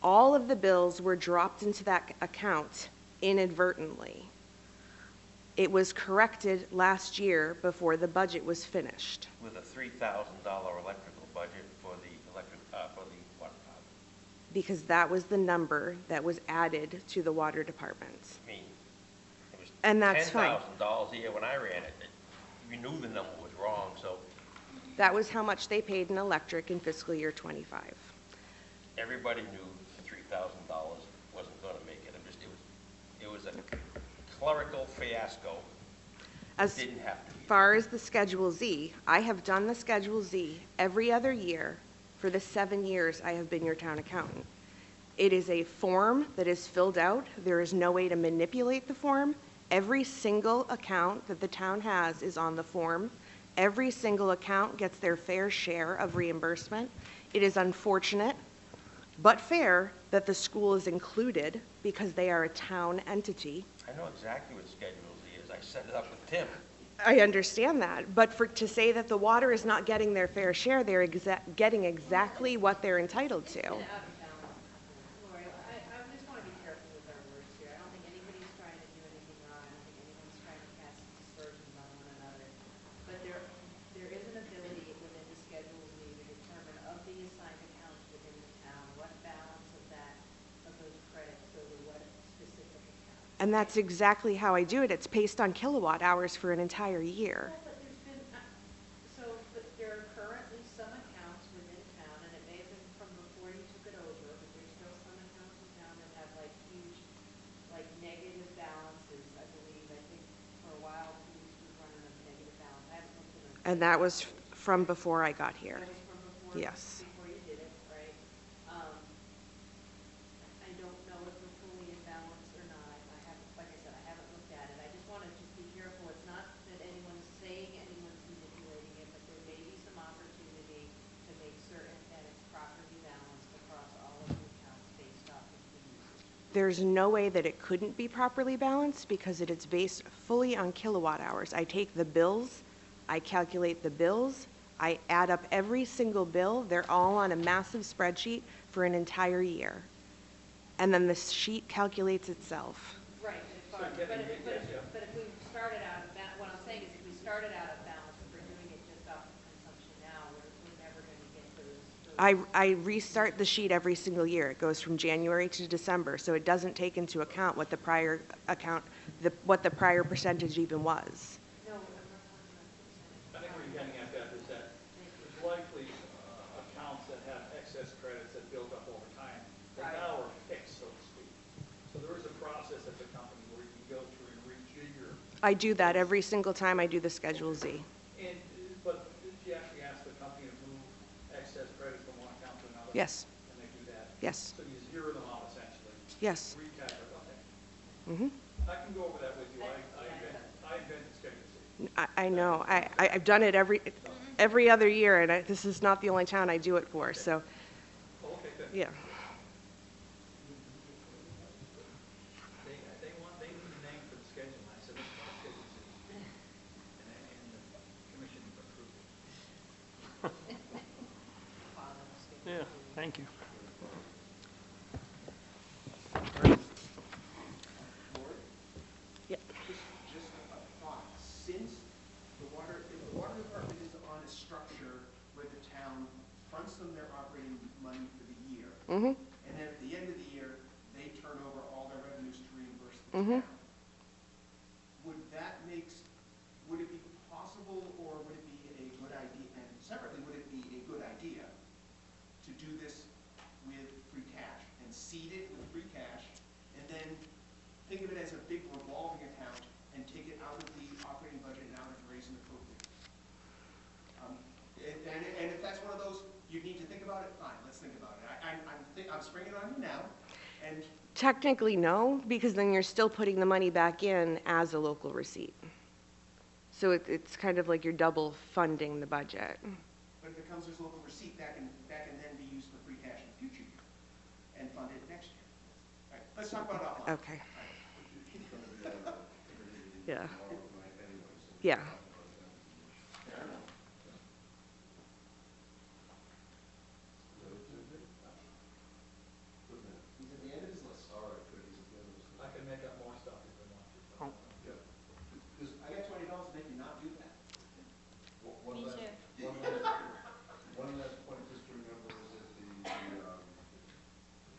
All of the bills were dropped into that account inadvertently. It was corrected last year before the budget was finished. With a $3,000 electrical budget for the for the water department. Because that was the number that was added to the water department. I mean, it was And that's fine. $10,000 a year when I ran it. We knew the number was wrong, so That was how much they paid in electric in fiscal year '25. everybody knew $3,000 wasn't going to make it. It was a clerical fiasco. As Didn't have to be. far as the Schedule Z, I have done the Schedule Z every other year for the 7 years I have been your town accountant. It is a form that is filled out. There is no way to manipulate the form. Every single account that the town has is on the form. Every single account gets their fair share of reimbursement. It is unfortunate, but fair, that the school is included because they are a town entity. I know exactly what Schedule Z is. I set it up with Tim. I understand that, but to say that the water is not getting their fair share, they're getting exactly what they're entitled to. Been out of balance. Lori, I just want to be careful with our words here. I don't think anybody's trying to do anything wrong. I don't think anyone's trying to cast aspersions on one another. But there is an ability within the Schedule Z to determine of the assigned accounts within the town, what balance of those credits go to what specific account. And that's exactly how I do it. It's based on kilowatt hours for an entire year. Well, but there's been, but there are currently some accounts within town, and it may have been from before you took it over, but there's still some accounts in town that have like huge, like negative balances, I believe. I think for a while, police was running a negative balance. I haven't looked at them. And that was from before I got here. That was from before. Yes. Before you did it, right? I don't know if we're fully in balance or not. I haven't, like I said, I haven't looked at it. I just want to just be careful. It's not that anyone's saying anyone's manipulating it, but there may be some opportunity to make certain that it's properly balanced across all of the accounts based off of the usage. There's no way that it couldn't be properly balanced because it is based fully on kilowatt hours. I take the bills, I calculate the bills, I add up every single bill. They're all on a massive spreadsheet for an entire year. And then the sheet calculates itself. Right, So but getting- if we started out of what I'm saying is if we started out of balance, if we're doing it just off of consumption now, we're never going to get those. I restart the sheet every single year. It goes from January to December, so it doesn't take into account what the prior what the prior percentage even was. No, I'm not talking about I think what you're getting at that is that there's likely accounts that have excess credits that build up over time, that Right. now are fixed, so to speak. So there is a process at the company where you can go through and rejigger. I do that every single time I do the Schedule Z. And, but did you actually ask the company to move excess credits from one account to another? Yes, and they do that. yes, So you zero them out essentially. yes. Recalculate, okay. Mm-hmm. I can go over that with you. I invented schedule C. I know. I've done it every other year, and this is not the only town I do it for, so, Oh, okay, good. yeah. They need a name for the schedule. I said, let's call it schedule C. And the commission approved it. Yeah, thank you. Lord, Yep. just a thought, since if the water department is on a structure where the town fronts them their operating money for the year, Mm-hmm. and then at the end of the year, they turn over all their revenues to reimburse the Mm-hmm. town, would it be possible, or would it be a good idea, and separately, would it be a good idea to do this with free cash, and seed it with free cash, and then think of it as a big revolving account, and take it out of the operating budget and out of raise and appropriate? And if that's one of those, you need to think about it, fine, let's think about it. I'm springing it on you now, and Technically, no, because then you're still putting the money back in as a local receipt. So it's kind of like you're double funding the budget. but if it comes as local receipt, that can then be used for free cash in the future year, and fund it next year. All right, let's talk about it offline. Okay. All right. Yeah. Yeah. Fair enough. He's at the end of his list. All right, good, he's at the end of his list. I can make up more stuff if we want to. Oh. Good. Because I got $20 to make you not do that. Me too. One last point just to remember is that the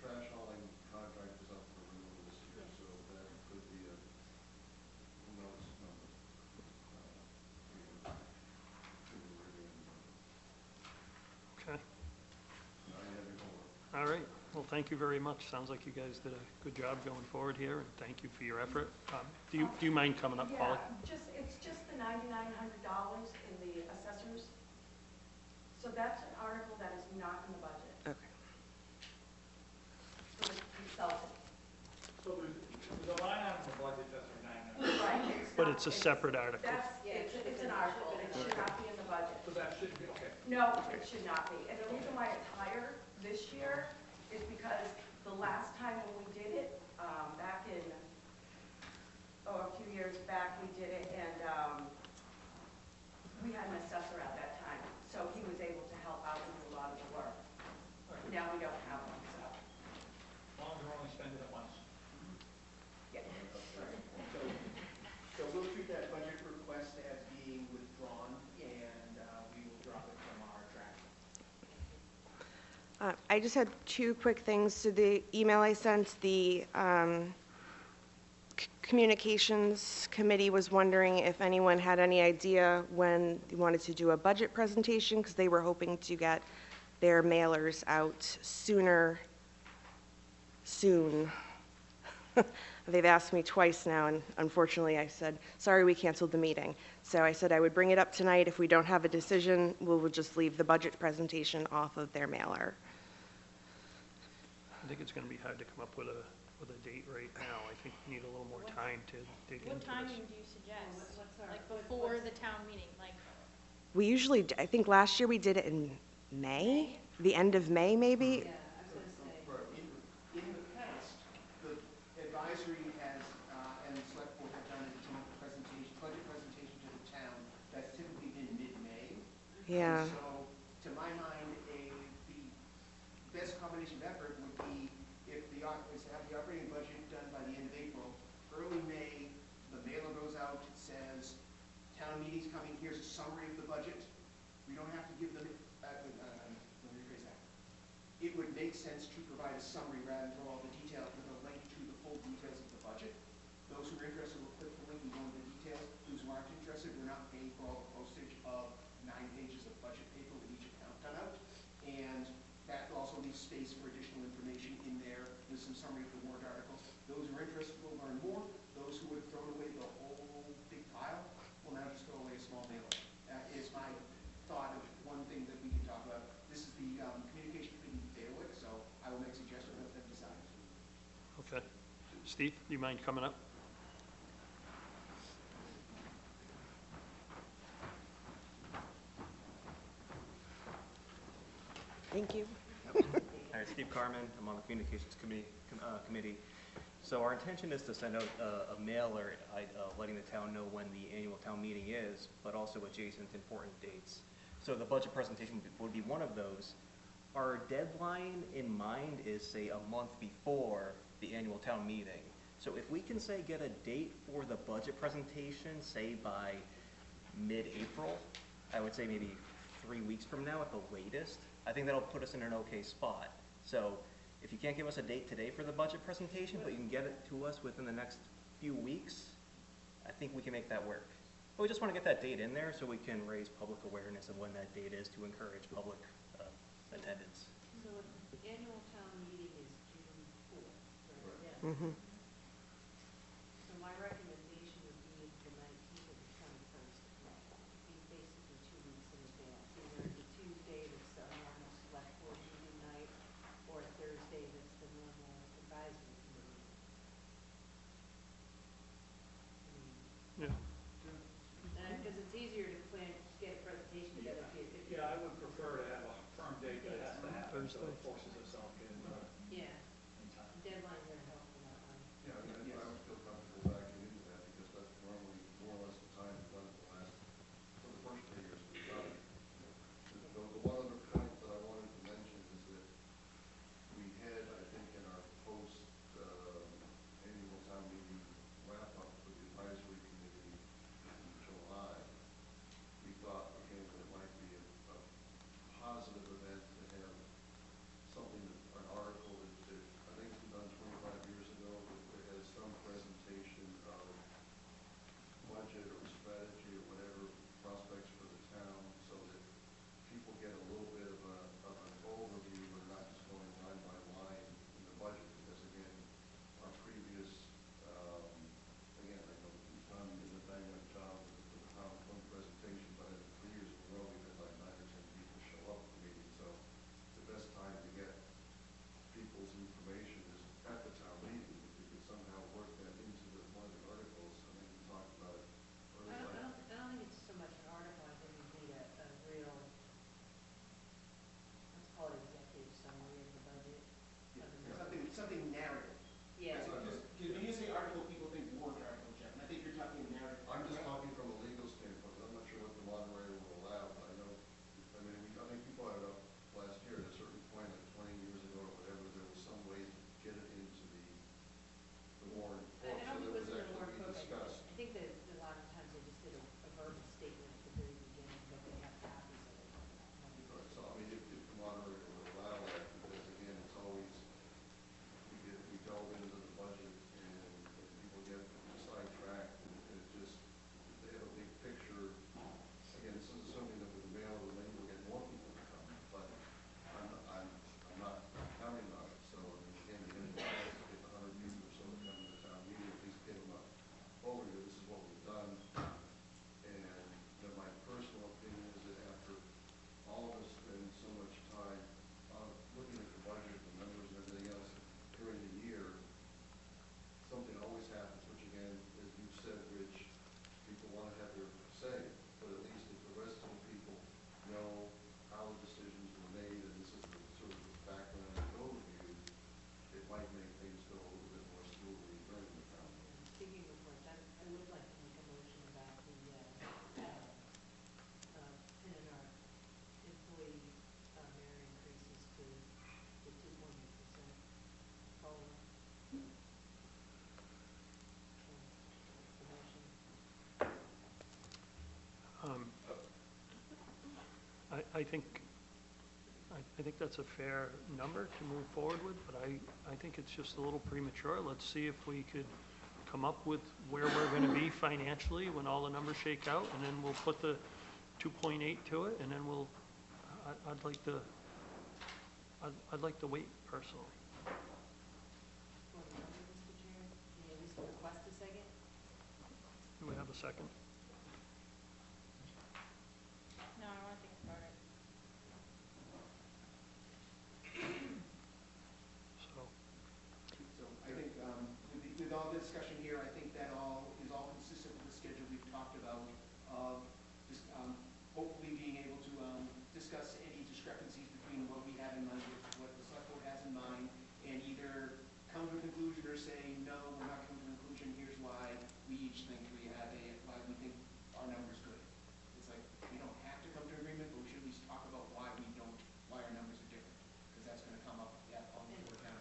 trash hauling contract is up for renewal this year, so that could be a, who knows, number. Okay, Now you have your homework. all right. Well, thank you very much. Sounds like you guys did a good job going forward here, and thank you for your effort. Do you mind coming up, Polly? It's just the $9,900 in the assessors. So that's an article that is not in the budget. Okay. So it's consulting. So there's a line item in the budget just for 900. Right. But it's a separate article. It's an article, and it should not be in the budget. So that should be, okay. No, it should not be. And the reason why it's higher this year is because the last time when we did it, back in, a few years back, we did it, and we had an assessor at that time. So he was able to help out and do a lot of the work. Now we don't have one, so, As long as we're only spending it once. yeah. So we'll treat that budget request as being withdrawn, and we will drop it from our track. I just had two quick things. So the email I sent, the communications committee was wondering if anyone had any idea when they wanted to do a budget presentation, because they were hoping to get their mailers out soon. They've asked me twice now, and unfortunately I said, sorry, we canceled the meeting. So I said I would bring it up tonight. If we don't have a decision, we'll just leave the budget presentation off of their mailer. I think it's going to be hard to come up with a date right now. I think we need a little more time to dig into What this. timing do you suggest? What's our- Like before the town meeting, like, We usually, I think last year we did it in May, the end of May maybe. Yeah, I was gonna say. In the past, the advisory has, and the select board have done a joint presentation, budget presentation to the town, that's typically been mid-May. Yeah. And so, to my mind, the best combination of effort would be if is to have the operating budget done by the end of April. Early May, the mailer goes out, says, town meeting's coming, here's a summary of the budget. We don't have to give them, let me rephrase that. It would make sense to provide a summary rather than throw all the detail with a link to the full details of the budget. Those who are interested will click the link and go into the details. Those who aren't interested, we're not paying for all the postage of 9 pages of budget paper with each account done out. And that also leaves space for additional information in there with some summary of the warrant articles. Those who are interested will learn more. Those who would throw away the whole big pile will now just throw away a small mailer. That is my thought of one thing that we can talk about. This is the communication committee bill Steve, do you mind coming up? Thank you. Hi, Steve Carmen. I'm on the Communications Committee. So our intention is to send out a mailer letting the town know when the annual town meeting is, but also adjacent important dates. So the budget presentation would be one of those. Our deadline in mind is, say, a month before the annual town meeting. So if we can, say, get a date for the budget presentation, say by mid-April, I would say maybe 3 weeks from now at the latest, I think that'll put us in an okay spot. So if you can't give us a date today for the budget presentation, but you can get it to us within the next few weeks, I think we can make that work. But we just want to get that date in there so we can raise public awareness of when that date is to encourage public attendance. So the annual town meeting is June 4th, right? Right. Yeah. Mm-hmm. So my recommendation would be the 19th or the 21st of May. It'd be basically 2 weeks in advance. Either the Tuesday that's the normal select board meeting night, or Thursday that's the normal advisory committee. Yeah. Because it's easier to plan, get a presentation together if you. Yeah, I would prefer to have a firm date that has to happen, so Thursday. it forces us all in Yeah, time. deadlines are helpful that way. Yeah, I would feel comfortable backing into that because that's normally more or less the time we've done it for the first 3 years we've done it. The one other point that I wanted to mention is that we had, I think, in our post annual town meeting wrap up for the advisory committee in July, we thought, again, that it might be a positive event to have something, an article that I think it's been done 25 years ago, that has some presentation of budget or strategy or whatever prospects for the town, so that people get a little bit of an overview. We're not just going line by line in the budget, because again, our previous, again, I know Tom did a bang up job with the PowerPoint presentation, but in 3 years in a row, we've had like 9 or 10 people show up at the meeting. So the best time to get people's information is at the town meeting. If we could somehow work that into one of the articles, I think we talked about it I earlier. don't think it's so much an article, I think we need a real, let's call it executive summary of the budget. Of the numbers. Something narrative. Yeah. Because when you say article, people think warrant article, Jeff, and I think you're talking narrative. I'm just talking from a legal standpoint, 'cause I'm not sure what the moderator will allow, but I know, I mean, I think we brought it up last year at a certain point, like 20 years ago or whatever, there was some way to get it into the warrant I book, so don't think that it was was in the actually warrant being book. discussed. I think that a lot of times they just did a verbal statement at the very beginning, but they have copies of it. Right, so I mean, if the moderator will allow that, because again, it's always, we delve into the budget and people get sidetracked and it just, they have a big picture. Again, this is assuming that with the mail, the maybe we'll get more people to come, but I'm not counting on it. So, I mean, again, you get 100 people or so that come to the town meeting, at least give them a overview, this is what we've done. And then my personal opinion is that after all of us spend so much time looking at the budget, the numbers and everything else during the year, something always happens, which again, as you said, Rich, people want to have their say, but at least if the rest of the people know how the decisions were made, and this is the sort of background overview, it might make things go a little bit more smoothly during the town meeting. Speaking of which, I would like to make a motion about the, pinning our employee merit increases to the 2.8% COLA. The motion. I think that's a fair number to move forward with, but I think it's just a little premature. Let's see if we could come up with where we're going to be financially when all the numbers shake out, and then we'll put the 2.8 to it, and then I'd like to wait personally. For the number, Mr. Chair, can you at least request a second? Do we have a second? No, I want to think about it. So, So I think with discussion here, I think that is all consistent with the schedule we've talked about of just, hopefully being able to discuss any discrepancies between what we have in mind with what the select board has in mind, and either come to a conclusion or say, no, we're not coming to a conclusion, here's why we each think why we think our number's good. It's like, we don't have to come to agreement, but we should at least talk about why our numbers are different, because that's gonna come up on the board town.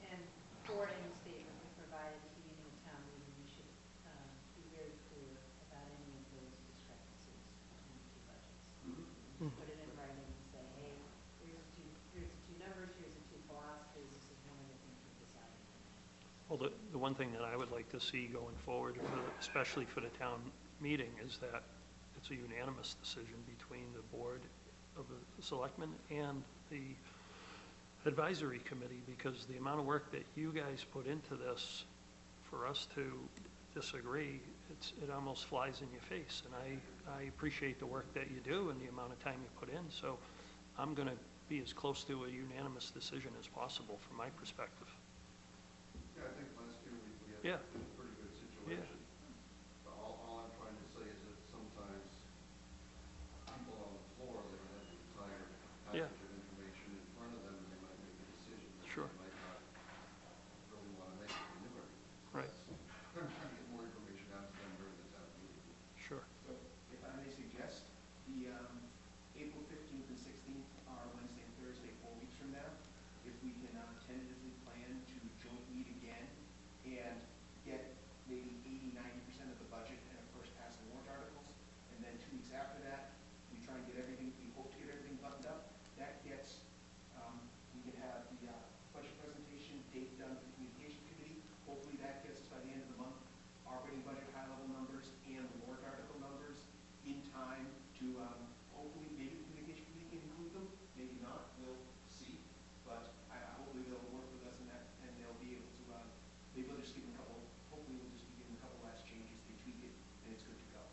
And forwarding the statement we provided at the beginning of town meeting, we should be very clear about any of those discrepancies between the two budgets. Put it in writing and say, hey, here's the two numbers, here's the two philosophies, this is one of the things we're deciding. Well, the one thing that I would like to see going forward, especially for the town meeting, is that it's a unanimous decision between the board of the selectmen and the advisory committee, because the amount of work that you guys put into this, for us to disagree, it almost flies in your face. And I appreciate the work that you do and the amount of time you put in. So I'm going to be as close to a unanimous decision as possible from my perspective. Yeah, I think last year we had Yeah. a pretty good situation. But all I'm trying to say is that sometimes people on the floor, they don't have the entire Yeah. package of information in front of them, and they might make a decision that Sure. they might not really want to make it deliberate. Right. I'm trying to get more information out to them during the town meeting. Sure. So if I may suggest, the April 15th and 16th are Wednesday and Thursday, 4 weeks from now. If we can tentatively plan to joint meet again and get maybe 80–90% of the budget and of course pass the warrant articles, and then 2 weeks after that, we try and get everything, we hope to get everything buttoned up. That gets, we can have the budget presentation date done for the communication committee. Hopefully that gets us by the end of the month, operating budget high-level numbers and the warrant article numbers in time to, hopefully, maybe the communication committee can include them, maybe not, we'll see. But hopefully they'll work with us in that, and they'll be able to, maybe we'll just give them a couple, hopefully we'll just be giving a couple last changes, they tweak it, and it's good to go.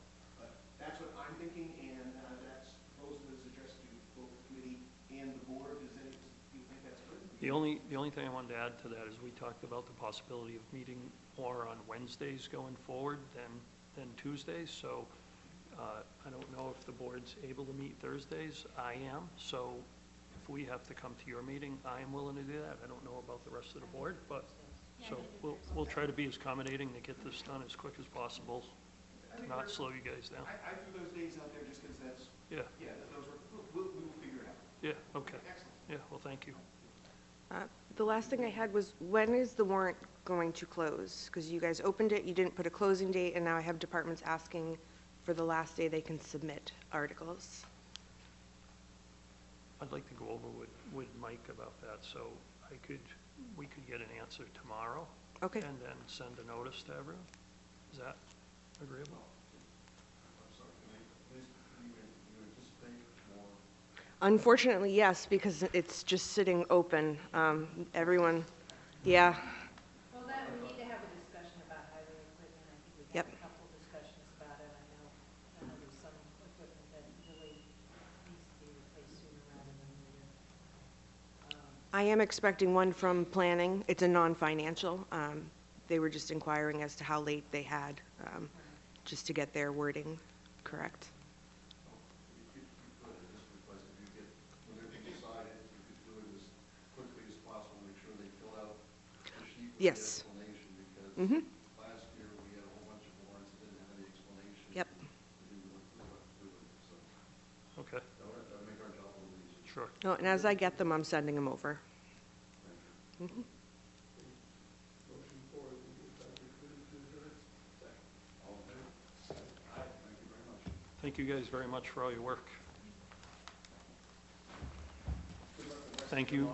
But that's what I'm thinking, and that's proposal is addressed to both the committee and the board. Do you think that's good? The only thing I wanted to add to that is we talked about the possibility of meeting more on Wednesdays going forward than Tuesdays. So I don't know if the board's able to meet Thursdays. I am. So if we have to come to your meeting, I am willing to do that. I don't know about the rest of the board, but so we'll try to be as accommodating to get this done as quick as possible, to not slow you guys down. I threw those days out there just because that's, Yeah. those were, we will figure it out. Yeah. Okay. Excellent. Yeah. Well, thank you. The last thing I had was, when is the warrant going to close? Because you guys opened it, you didn't put a closing date, and now I have departments asking for the last day they can submit articles. I'd like to go over with Mike about that, so we could get an answer tomorrow. Okay. And then send a notice to everyone. Is that agreeable? I'm sorry, you anticipate more? Unfortunately, yes, because it's just sitting open. Everyone, yeah. Well, then we need to have a discussion about highway equipment. I think we've Yep. had a couple discussions about it. I know there's some equipment that really needs to be replaced sooner rather than later. I am expecting one from planning. It's a non-financial. They were just inquiring as to how late they had, just to get their wording correct. You could, at this request, if you get, when everything decided, if you could do it as quickly as possible, make sure they fill out the sheet with the Yes. explanation, because last year we had a whole bunch of warrants that didn't have any explanation. Yep. We didn't know what to do with it, so Okay. that would make our job a little easier. Sure. Oh, and as I get them, I'm sending them over. Thank you. Motion for the advisory committee to adjourn. Second. All in favor? Aye. Thank you very much. Thank you guys very much for all your work. Thank you,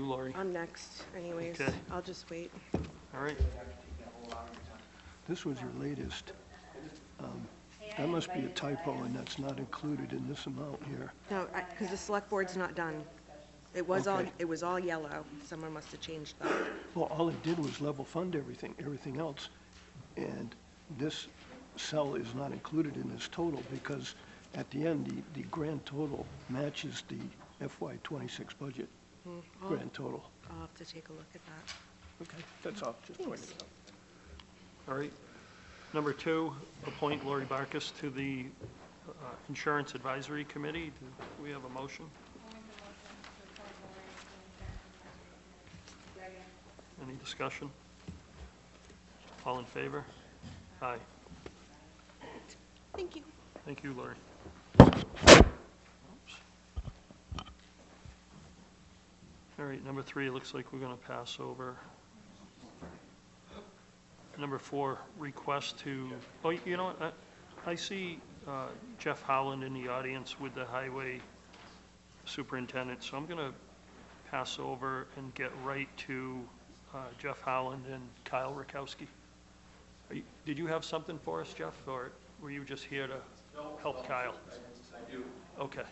Lori. I'm next anyways. Okay. I'll just wait. All right. This was your latest. That must be a typo, and that's not included in this amount here. No, because the select board's not done. It was Okay. it was all yellow. Someone must have changed that. Well, all it did was level fund everything else. And this cell is not included in this total because at the end, the grand total matches the FY26 budget, grand total. I'll have to take a look at that. Okay, that's all, just pointing it out. All right. Number 2, appoint Lori Barkus to the Insurance Advisory Committee. Do we have a motion? I'll make a motion to appoint Lori to the insurance advisory committee. Any discussion? All in favor? Aye. Thank you. Thank you, Lori. Oops. All right, number 3, it looks like we're going to pass over. Number 4, request to, oh, you know what? I see Jeff Howland in the audience with the highway superintendent, so I'm going to pass over and get right to Jeff Howland and Kyle Rakowski. Did you have something for us, Jeff, or were you just here to help Kyle? I do. Okay.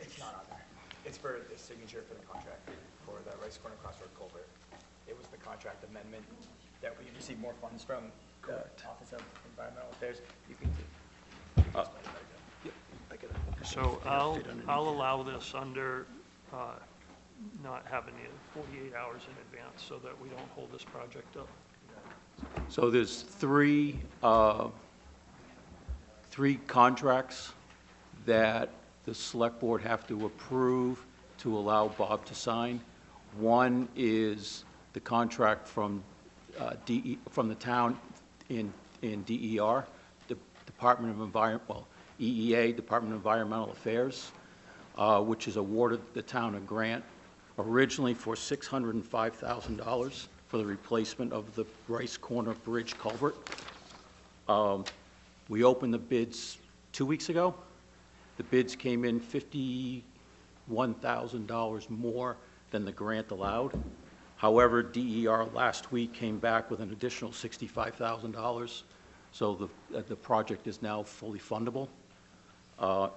It's not on there. It's for the signature for the contract for the Rice Corner Crossroad Culvert. It was the contract amendment that we received more funds from the Office of Environmental Affairs. You can do. So I'll allow this under not having it 48 hours in advance so that we don't hold this project up. So there's three contracts that the select board have to approve to allow Bob to sign. One is the contract from from the town in DER, the Department of Environment, well, EEA, Department of Environmental Affairs, which has awarded the town a grant originally for $605,000 for the replacement of the Rice Corner Bridge culvert. We opened the bids 2 weeks ago. The bids came in $51,000 more than the grant allowed. However, DER last week came back with an additional $65,000, so the project is now fully fundable.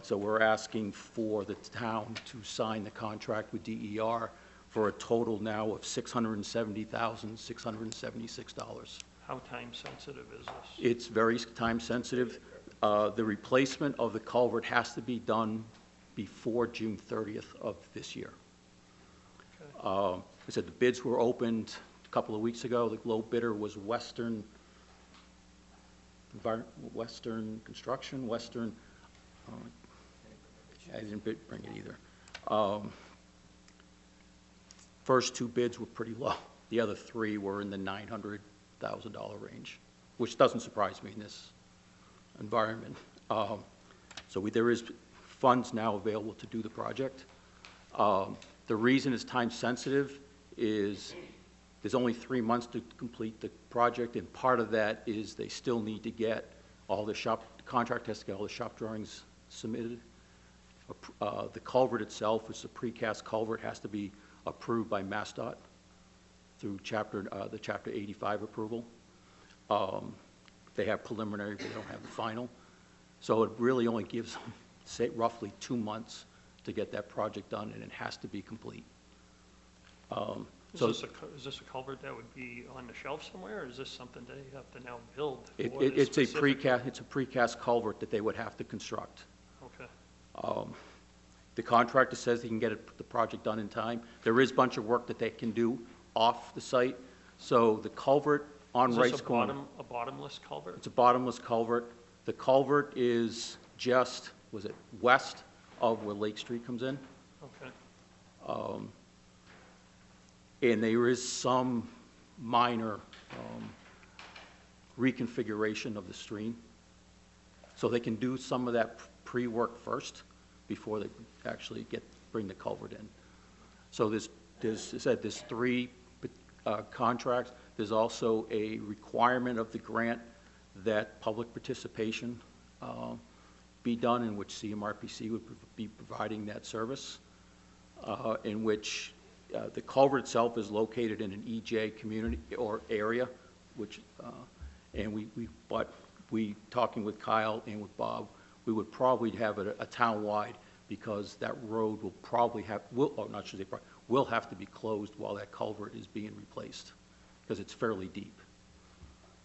So we're asking for the town to sign the contract with DER for a total now of $670,676. How time sensitive is this? It's very time sensitive. The replacement of the culvert has to be done before June 30th of this year. Okay. I said the bids were opened a couple of weeks ago. The low bidder was Western Construction, I didn't bring it either. First 2 bids were pretty low. The other 3 were in the $900,000 range, which doesn't surprise me in this environment. There is funds now available to do the project. The reason it's time sensitive is there's only 3 months to complete the project, and part of that is they still need to get all the contract has to get all the shop drawings submitted. The culvert itself, which is a precast culvert, has to be approved by MassDOT through the Chapter 85 approval. They have preliminary, but they don't have the final. So it really only gives them, say, roughly 2 months to get that project done, and it has to be complete. Is this a culvert that would be on the shelf somewhere, or is this something they have to now build? It's a precast culvert that they would have to construct. Okay. The contractor says he can get the project done in time. There is a bunch of work that they can do off the site. So the culvert on Rice Corner. Is this a bottomless culvert? It's a bottomless culvert. The culvert is just, west of where Lake Street comes in. Okay. And there is some minor reconfiguration of the stream. So they can do some of that pre-work first before they actually bring the culvert in. So there's 3 contracts. There's also a requirement of the grant that public participation be done, in which CMRPC would be providing that service, in which the culvert itself is located in an EJ community or area, which, but talking with Kyle and with Bob, we would probably have a town-wide, because that road will probably will have to be closed while that culvert is being replaced, because it's fairly deep.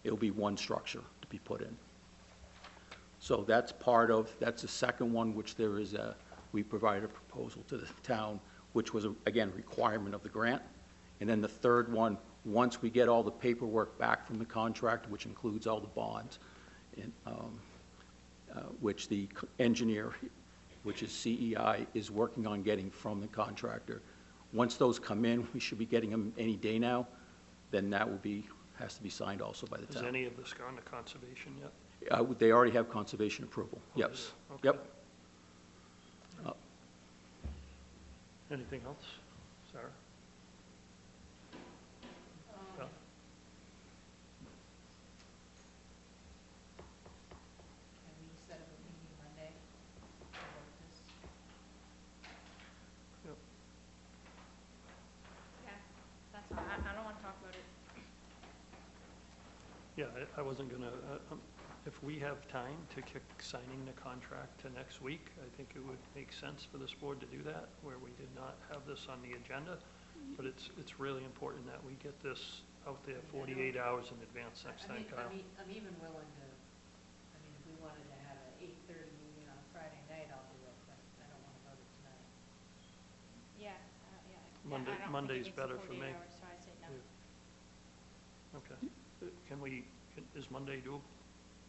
It'll be one structure to be put in. So that's the second one, which there is we provided a proposal to the town, which was, again, requirement of the grant. And then the third one, once we get all the paperwork back from the contractor, which includes all the bonds, and, which the engineer, which is CEI, is working on getting from the contractor. Once those come in, we should be getting them any day now, then that will be, has to be signed also by the Has town. any of this gone to conservation yet? They already have conservation approval, yes. Okay. Yep. Anything else, Sarah? Yeah. Can we set up a meeting Monday about this? Yep. Yeah, that's fine. I don't want to talk about it. Yeah, I wasn't gonna, if we have time to kick signing the contract to next week, I think it would make sense for this board to do that, where we did not have this on the agenda. But it's really important that we get this out there 48 hours in advance next time, Kyle. I'm even willing to, I mean, if we wanted to have an 8:30 meeting on Friday night, I'll do it, but I don't want to vote it tonight. Yeah, Monday's better for me. So I say no. Yeah. Okay. Is Monday doable?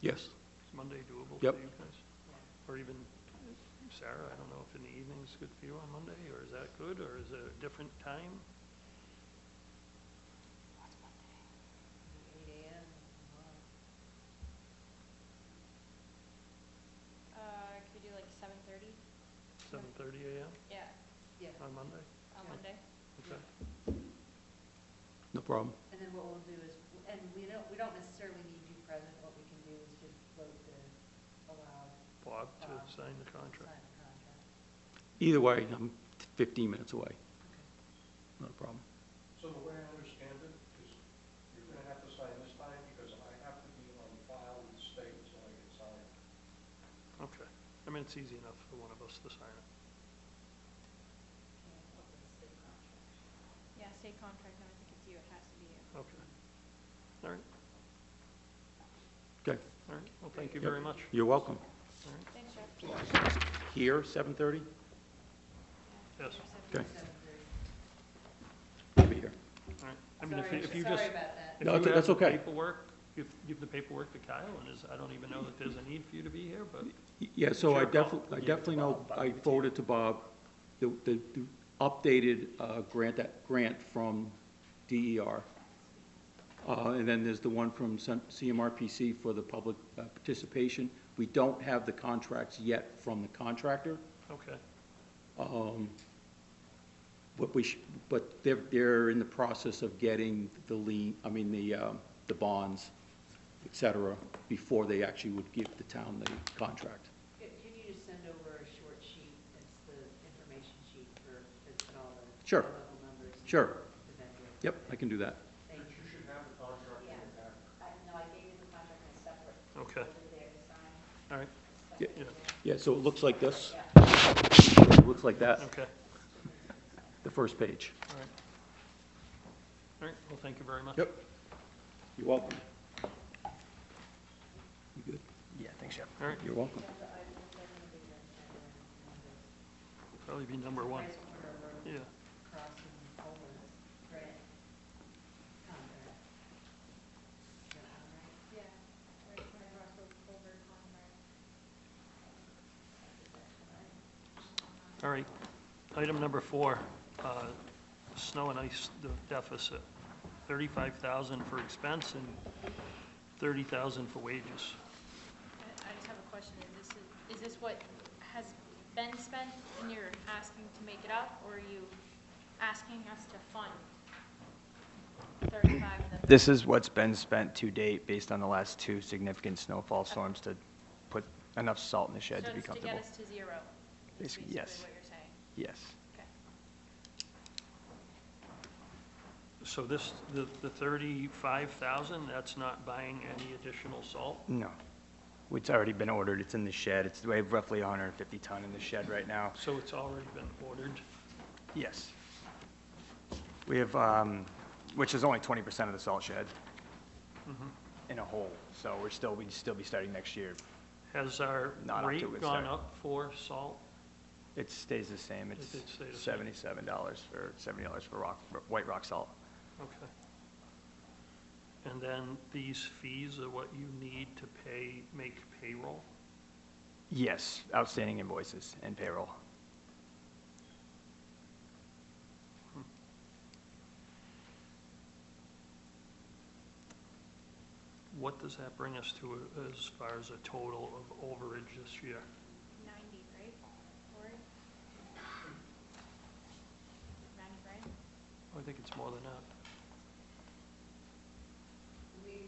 Yes. Is Monday doable Yep. for you guys? Or even Sarah, I don't know if in the evening's good for you on Monday, or is that good, or is it a different time? What's Monday? 8 a.m. tomorrow. Could we do like 7:30? 7:30 a.m. Yeah, Yeah. on Monday? on Monday. Okay. No problem. And then what we'll do is, and we don't necessarily need you present, what we can do is just vote to allow Bob to Bob sign the to contract. sign the contract. Either way, I'm 15 minutes away. Okay. Not a problem. So the way I understand it is you're going to have to sign this time because I have to be on file with the state until I get signed. Okay. I mean, it's easy enough for one of us to sign it. Can't open the state contract. Yeah, state contract, no, I think it's you, it has to be you. Okay. All right. Okay. All right. Well, thank you Yep. very much. You're welcome. All right. Thanks, Jeff. Here, 7:30? Yes. Okay. 7:30. I'll be here. All right. I mean, Sorry, if you sorry just, about that. if No, you that's have the okay. paperwork, give the paperwork to Kyle, and I don't even know that there's a need for you to be here, but Yeah, so I Sure, Paul. definitely know, I forwarded to Bob the updated grant from DER. And then there's the one from CMRPC for the public participation. We don't have the contracts yet from the contractor. okay. But they're in the process of getting the the bonds, et cetera, before they actually would give the town the contract. Can you just send over a short sheet, it's the information sheet for, that's got all the Sure. level numbers? and Sure. the vendor. Yep, I can do that. Thank But you. you should have the contract in Yeah. your packet. No, I gave you the contract in separate. Okay. Over there to sign. All right. Yeah. Separate. Yeah, so it looks like this. Yeah. It looks like that, Okay. the first page. All right. All right. Well, thank you very much. Yep. You're welcome. You good? Yeah, thanks, Jeff. All right. You're welcome. Probably be number one. Price Corner Road Yeah. Crossing Culvert grant contract. Is that all right? Yeah, right, when I cross over culvert contract. All right. Item number 4, snow and ice deficit. 35,000 for expense and 30,000 for wages. I just have a question, is this what has been spent and you're asking to make it up, or are you asking us to fund 35 and then? This is what's been spent to date based on the last 2 significant snowfall storms to put enough salt in the shed to be So it's to comfortable. get us to zero, is Basically, basically yes. what you're saying? Yes. Okay. So this, the 35,000, that's not buying any additional salt? No. It's already been ordered. It's in the shed. We have roughly 150 ton in the shed right now. So it's already been ordered? Yes. We have, which is only 20% of the salt shed in a whole. So we'd still be starting next year. Has our Not up to rate it gone start. up for salt? It stays the same. It's It stay the same. $77 or $70 for white rock salt. Okay. And then these fees are what you need to pay, make payroll? Yes, outstanding invoices and payroll. What does that bring us to as far as a total of overage this year? 90, right? Or 90 grand? I think it's more than that. We,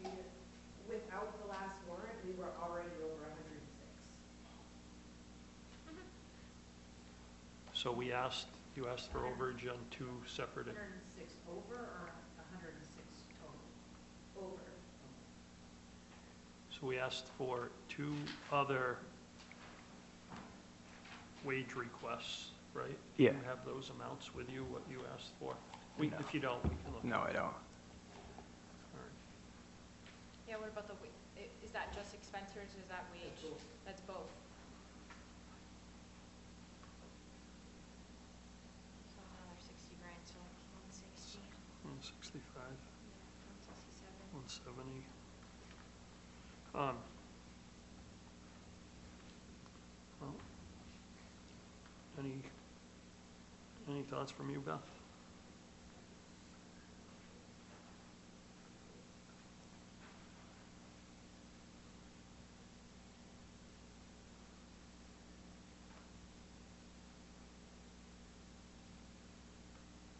without the last warrant, we were already over 106. So you asked for overage on two separate, 106 over or 106 total? Over. so we asked for two other wage requests, right? Yeah. Do you have those amounts with you, what you asked for? No. If you don't, we can look. No, I don't. All right. Yeah, what about the, is that just expense or is that wage? That's both. So another 60 grand, so 160. 165, Yeah, 167. 170. Well, any thoughts from you, Beth?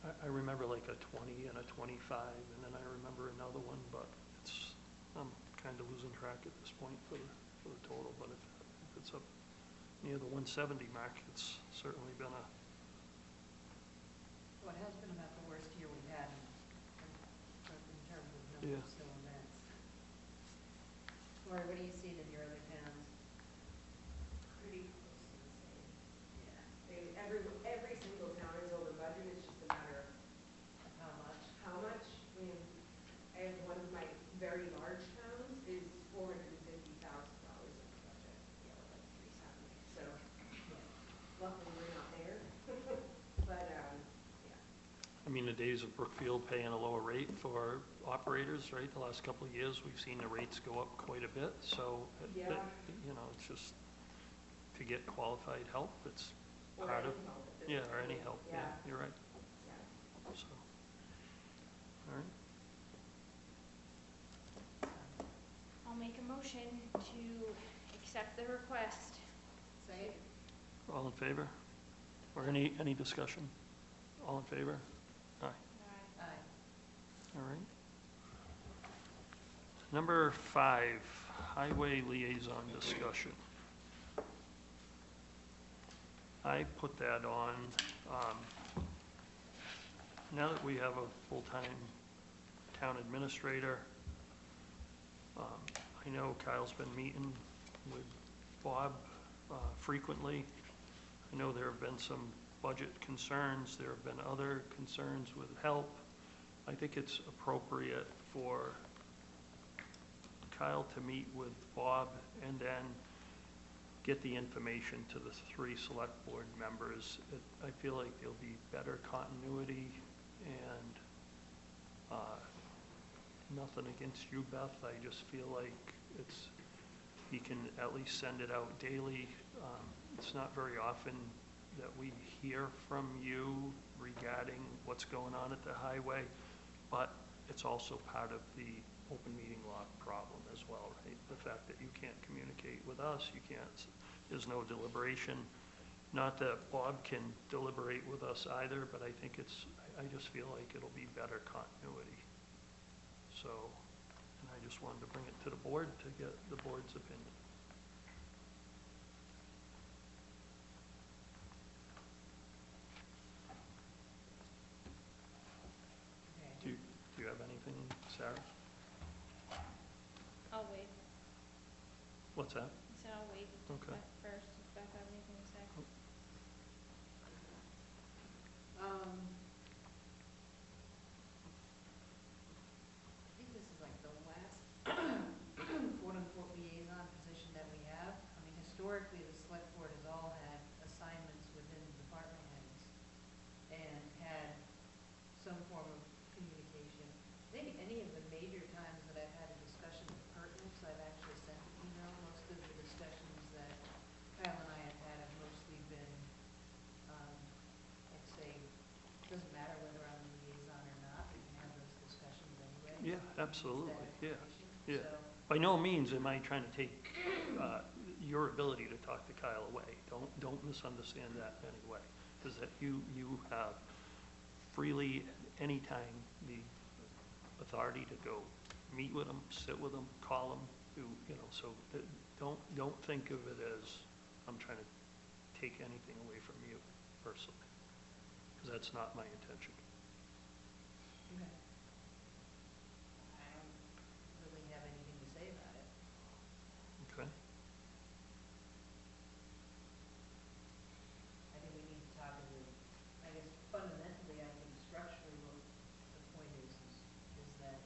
I remember like a 20 and a 25, and then I remember another one, but I'm kind of losing track at this point for the total, but if it's up near the 170 mark, it's certainly been Well, it has been about the worst year we've had in terms of Yeah. numbers, so events. Lori, what do you see in your other towns? Pretty close to the same. Yeah. Every single town is over budget, it's just a matter Of how much? of how much. I mean, I have one of my very large towns is $450,000 over budget. Yeah, we're like 370. So Yeah. luckily we're not there. But, yeah. I mean, the days of Brookfield paying a lower rate for operators, right? The last couple of years, we've seen the rates go up quite a bit, so, Yeah. it's just to get qualified help, it's Or part any of, help at this yeah, or point. any help, yeah, you're right, Yeah. so. All right, I'll make a motion to accept the request. Say, all in favor? Or any discussion? All in favor? Aye. aye. All right. Number 5, highway liaison discussion. I put that on, now that we have a full-time town administrator, I know Kyle's been meeting with Bob frequently. I know there have been some budget concerns, there have been other concerns with help. I think it's appropriate for Kyle to meet with Bob and then get the information to the 3 select board members. I feel like there'll be better continuity and nothing against you, Beth. I just feel like he can at least send it out daily. It's not very often that we hear from you regarding what's going on at the highway, but it's also part of the open meeting law problem as well, right? The fact that you can't communicate with us, there's no deliberation. Not that Bob can deliberate with us either, but I think I just feel like it'll be better continuity. So, and I just wanted to bring it to the board to get the board's opinion. Okay. Do you have anything, Sarah? I'll wait. What's that? I said I'll wait Okay. Beth first, if Beth has anything to say. I think this is like the last quote-unquote liaison position that we have. I mean, historically, the select board has all had assignments within some form of communication. I think any of the major times that I've had a discussion with pertinence, I've actually sent an email. Most of the discussions that Kyle and I have had have mostly been, I'd say, doesn't matter whether I'm a liaison or not, we can have those discussions anyway. Yeah, absolutely, That yeah, information. yeah. So, By no means am I trying to take your ability to talk to Kyle away. Don't misunderstand that in any way. Because that you have freely, at any time, the authority to go meet with him, sit with him, call him, so don't think of it as I'm trying to take anything away from you personally. Because that's not my intention. okay. I don't really have anything to say about it. Okay? I think we need to talk as a, I guess fundamentally, I think structurally what the point is that,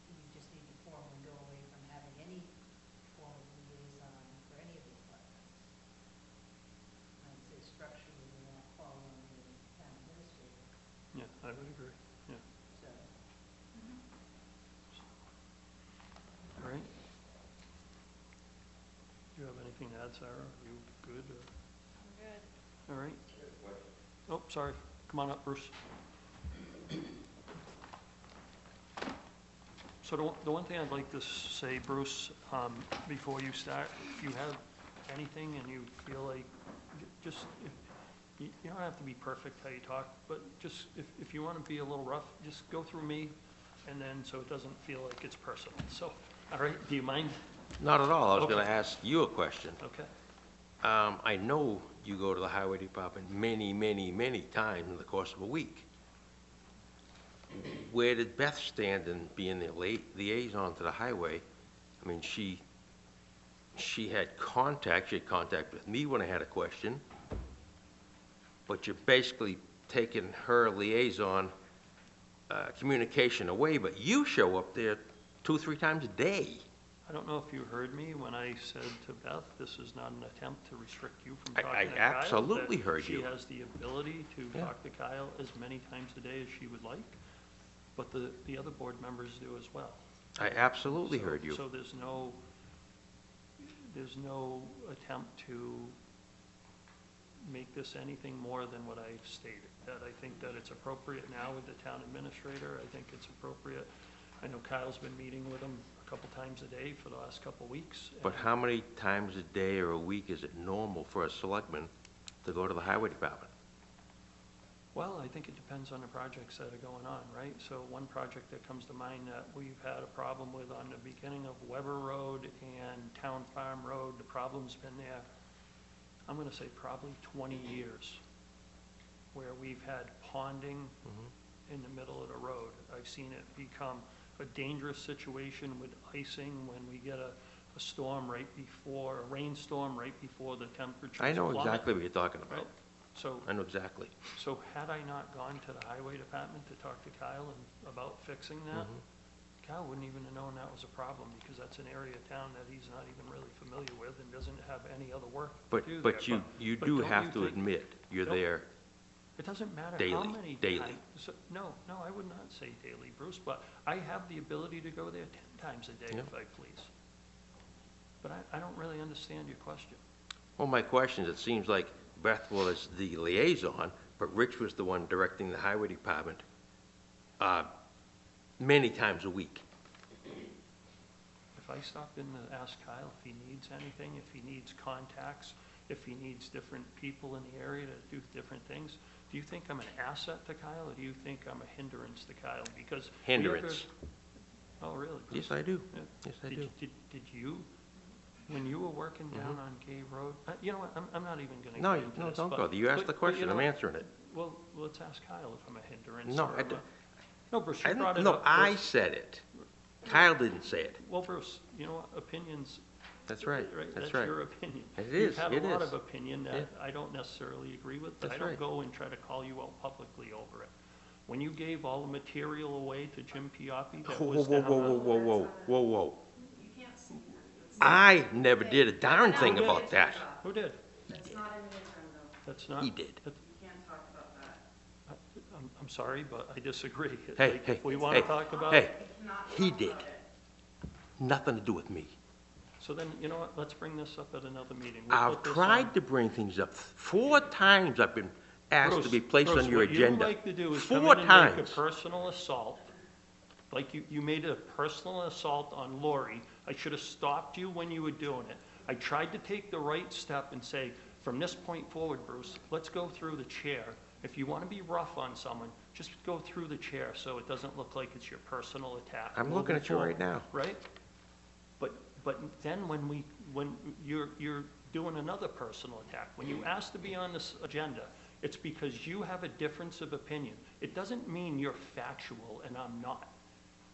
you just need to formally go away from having any form of liaison for any of the departments. I'd say structurally, we not fall under the town administrator, Yeah, I would agree, yeah. so. All right. Do you have anything to add, Sarah? Are you good? I'm good. All right. Oh, sorry. Come on up, Bruce. So the one thing I'd like to say, Bruce, before you start, if you have anything and you feel like, just, you don't have to be perfect how you talk, but just, if you want to be a little rough, just go through me, and then, so it doesn't feel like it's personal. So, all right, do you mind? Not at all. I was Okay. going to ask you a question. Okay. I know you go to the highway department many, many, many times in the course of a week. Where did Beth stand in being the liaison to the highway? I mean, she had contact with me when I had a question, but you're basically taking her liaison communication away, but you show up there 2-3 times a day. I don't know if you heard me when I said to Beth, this is not an attempt to restrict you from I talking to Kyle. absolutely that heard you. She has the ability to Yeah. talk to Kyle as many times a day as she would like, but the other board members do as well. I absolutely So- heard you. So there's no attempt to make this anything more than what I've stated. That I think that it's appropriate now with the town administrator. I think it's appropriate. I know Kyle's been meeting with him a couple times a day for the last couple weeks. But and- how many times a day or a week is it normal for a selectman to go to the highway department? Well, I think it depends on the projects that are going on, right? So one project that comes to mind that we've had a problem with on the beginning of Weber Road and Town Farm Road, the problem's been there, I'm gonna say probably 20 years, where we've had ponding in the middle of the road. I've seen it become a dangerous situation with icing when we get a storm right before, a rainstorm right before the temperatures I know plummet. exactly what you're talking about. Right. So, I know exactly. so had I not gone to the highway department to talk to Kyle about fixing that, Kyle wouldn't even have known that was a problem, because that's an area of town that he's not even really familiar with and doesn't have any other work to do there. But you but do don't have you to think- admit, you're don't- there. It doesn't matter how Daily, many daily. times. So, no, I would not say daily, Bruce, but I have the ability to go there 10 times a day Yeah. if I please. But I don't really understand your question. Well, my question is, it seems like Beth was the liaison, but Rich was the one directing the highway department many times a week. If I stopped in to ask Kyle if he needs anything, if he needs contacts, if he needs different people in the area to do different things, do you think I'm an asset to Kyle, or do you think I'm a hindrance to Kyle? Because we have Hindrance. Oh, really? Yes, I do. Yeah. Yes, I do. Did you, when you were working down on Cave Road, you know what, I'm not even gonna No, get into no, this, don't but- go. You asked but- the but question, know I'm what? answering it. Well, let's ask Kyle if I'm a hindrance. No, or I d- No, Bruce, I you brought didn't, it no, up. I Bruce. said it. Kyle didn't say it. Well, Bruce, you know what, opinions. That's right, that's That's right. your opinion. It You've is, had it a lot is. of opinion that Yeah. I don't necessarily agree with, but I That's don't right. go and try to call you out publicly over it. When you gave all the material away to Jim Pioppi that Whoa, was whoa, down whoa, on. whoa, whoa, whoa, whoa. You can't see that. I never did a darn thing about that. Who did? That's not in the interim, though. That's not. He did. that's- Can't talk about that. I'm sorry, but I disagree. Hey, Like, hey, if we want to hey, talk about hey, it, he did. Nothing to do with me. so then, you know what, let's bring this up at another meeting. We'll I've put this tried on- to bring things up. 4 times I've been asked to be placed Bruce, on your agenda. what you like to do is come 4 in and make a times. personal assault, like you made a personal assault on Lori. I should have stopped you when you were doing it. I tried to take the right step and say, from this point forward, Bruce, let's go through the chair. If you want to be rough on someone, just go through the chair so it doesn't look like it's your personal attack. I'm looking at you right now. Right? But then when you're doing another personal attack, when you ask to be on this agenda, it's because you have a difference of opinion. It doesn't mean you're factual and I'm not.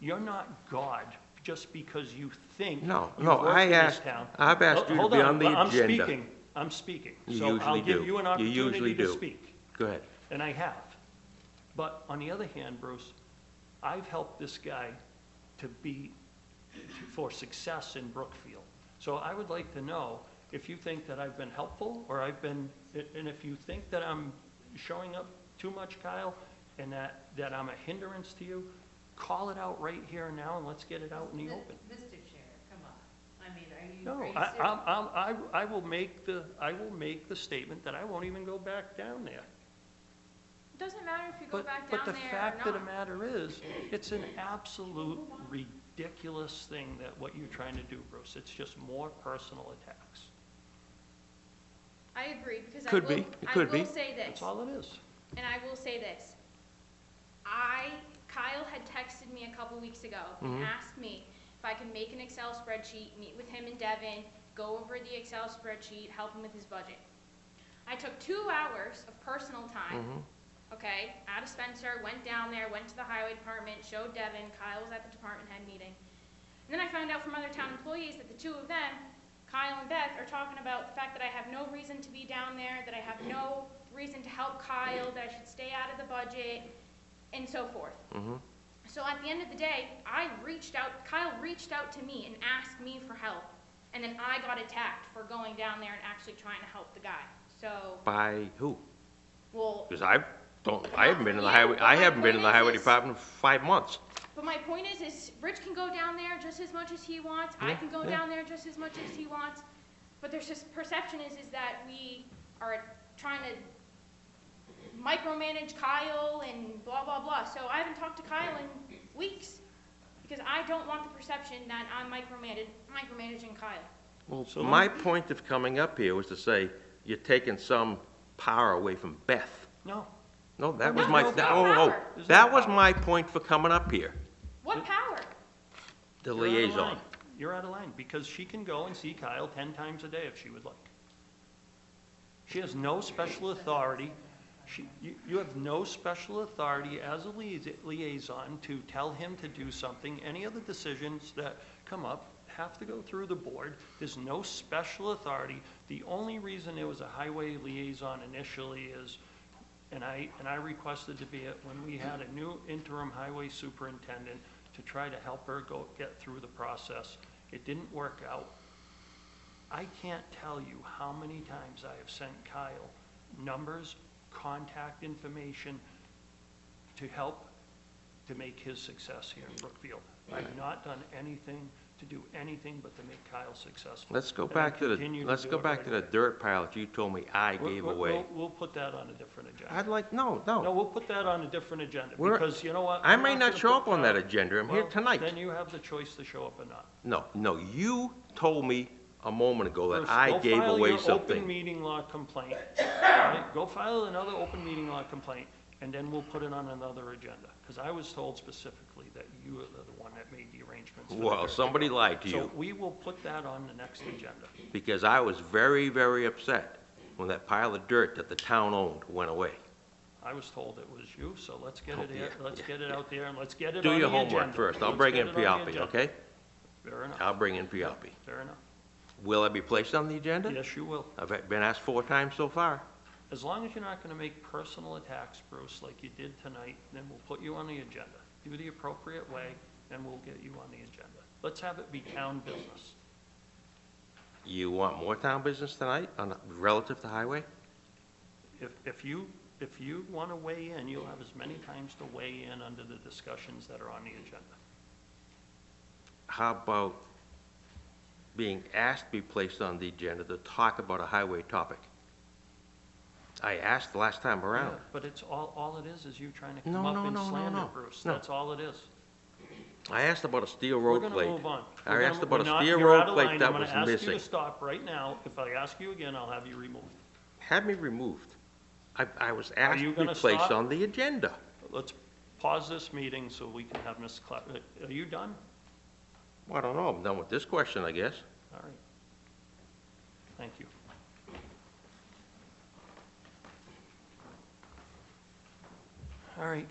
You're not God just because you think No, you no, work I in this asked, town. I've asked you to Hold be on, on the I'm agenda. I'm speaking. You So I'll usually give do. you an You opportunity usually to do. speak. Go ahead. And I have. But on the other hand, Bruce, I've helped this guy for success in Brookfield. So I would like to know if you think that I've been helpful or and if you think that I'm showing up too much, Kyle, and that I'm a hindrance to you, call it out right here and now and let's get it out in the open. Mr. Chair, come on. I mean, are you No, serious? I will make the statement that I won't even go back down there. It doesn't matter if you go back But down the there or fact of the not. matter is, it's an absolute ridiculous thing that what you're trying to do, Bruce. It's just more personal attacks. I agree, because Could be. It could be. I will say this. That's all it is. And I will say this. Kyle had texted me a couple weeks ago and asked me if I could make an Excel spreadsheet, meet with him and Devin, go over the Excel spreadsheet, help him with his budget. I took 2 hours of personal time, okay, out of Spencer, went down there, went to the highway department, showed Devin, Kyle was at the department head meeting. And then I found out from other town employees that the 2 of them, Kyle and Beth, are talking about the fact that I have no reason to be down there, that I have no reason to help Kyle, that I should stay out of the budget, and so forth. So at the end of the day, Kyle reached out to me and asked me for help, and then I got attacked for going down there and actually trying to help the guy. So, By who? well, Because I haven't been in the highway, I haven't been in the highway department for 5 months. but my point is Rich can go down there just as much as he wants, I can go down there just as much as he wants, but there's just perception is that we are trying to micromanage Kyle and blah, blah, blah. So I haven't talked to Kyle in weeks, because I don't want the perception that I'm micromanaging Kyle. Well, So my point of coming up here was to say, you're taking some power away from Beth. No. No, that was No, my, there's no power. that was my point for coming up here, What power? the You're out of liaison. line. You're out of line, because she can go and see Kyle 10 times a day if she would like. She has no special authority. You have no special authority as a liaison to tell him to do something. Any of the decisions that come up have to go through the board. There's no special authority. The only reason there was a highway liaison initially is, and I requested to be it when we had a new interim highway superintendent to try to help her get through the process. It didn't work out. I can't tell you how many times I have sent Kyle numbers, contact information to help to make his success here in Brookfield. I've not done anything to do anything but to make Kyle successful. Let's go And I back to continue let's do go it back right to the away. dirt pile that you told me I gave away. We'll put that on a different agenda. I'd like, no. No, we'll put that on a different agenda, We're- because you know what? I I'm may not gonna show put up on that Kyle- agenda. I'm here Well, tonight. Then you have the choice to show up or not. No, you told me a moment ago that Bruce, I go gave file away your open something. meeting law complaint. Right? Go file another open meeting law complaint, and then we'll put it on another agenda. Because I was told specifically that you are the one that made the arrangements. for the Well, dirt somebody to go. lied to So you, we will put that on the next agenda. because I was very, very upset when that pile of dirt that the town owned went away. I was told it was you, so let's get Oh, it here, yeah, let's yeah, get it out there, and let's get it on Do the your agenda. homework first. I'll Let's bring get in it on the Piapi, agenda. okay? Fair enough, I'll bring in Piapi. fair enough. Will I be placed on the agenda? Yes, you will. I've been asked 4 times so far. As long as you're not gonna make personal attacks, Bruce, like you did tonight, then we'll put you on the agenda. Do the appropriate way, and we'll get you on the agenda. Let's have it be town business. You want more town business tonight relative to highway? if you want to weigh in, you'll have as many times to weigh in under the discussions that are on the agenda. How about being asked to be placed on the agenda to talk about a highway topic? I asked the last time around. Yeah, but it's all it is you trying to come No, up no, and no, no, slander no. Bruce. No. That's all it is. I asked about a steel We're road gonna plate. move on. I asked about a steel You're out road of plate line. that I'm was gonna ask you to missing. stop right now. If I ask you again, I'll have you removed. Had me removed. I was Are asked you to be gonna placed stop? on the agenda. Let's pause this meeting so we can have Ms. Are you done? Well, I don't know, I'm done with this question, I guess. All right. Thank you. All right.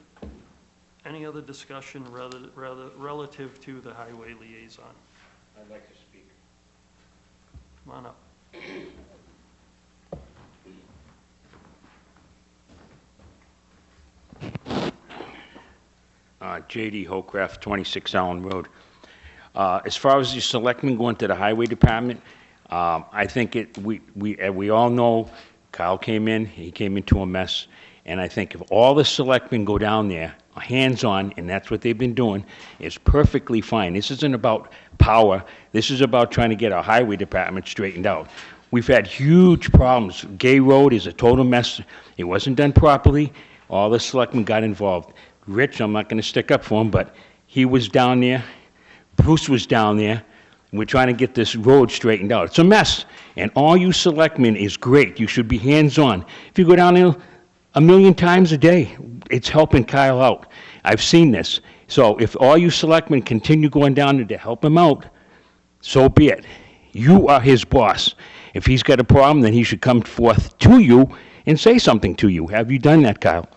Any other discussion relative to the highway liaison? I'd like to speak. Come on up. J.D. Holcraft, 26 Allen Road. As far as the selectmen going to the highway department, I think we all know Kyle came in, he came into a mess, and I think if all the selectmen go down there, hands-on, and that's what they've been doing, is perfectly fine. This isn't about power, this is about trying to get our highway department straightened out. We've had huge problems. Gay Road is a total mess. It wasn't done properly. All the selectmen got involved. Rich, I'm not going to stick up for him, but he was down there. Bruce was down there. And we're trying to get this road straightened out. It's a mess. And all you selectmen is great. You should be hands-on. If you go down there 1,000,000 times a day, it's helping Kyle out. I've seen this. So if all you selectmen continue going down there to help him out, so be it. You are his boss. If he's got a problem, then he should come forth to you and say something to you. Have you done that, Kyle?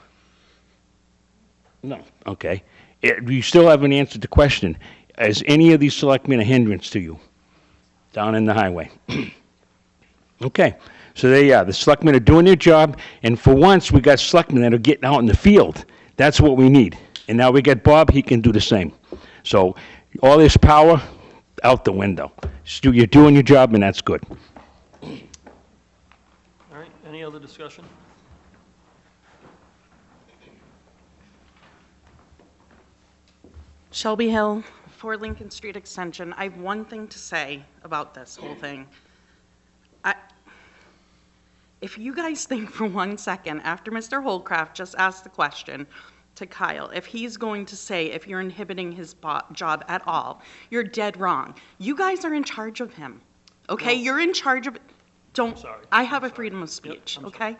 No. Okay. You still haven't answered the question. Is any of these selectmen a hindrance to you down in the highway? Okay. So there you are. The selectmen are doing their job, and for once, we got selectmen that are getting out in the field. That's what we need. And now we got Bob, he can do the same. So all this power, out the window. You're doing your job, and that's good. All right, any other discussion? Shelby Hill, 4 Lincoln Street Extension. I have one thing to say about this whole thing. If you guys think for 1 second, after Mr. Holcraft just asked the question to Kyle, if he's going to say if you're inhibiting his job at all, you're dead wrong. You guys are in charge of him, okay? No. You're in charge of, Sorry. I have a freedom of speech, okay?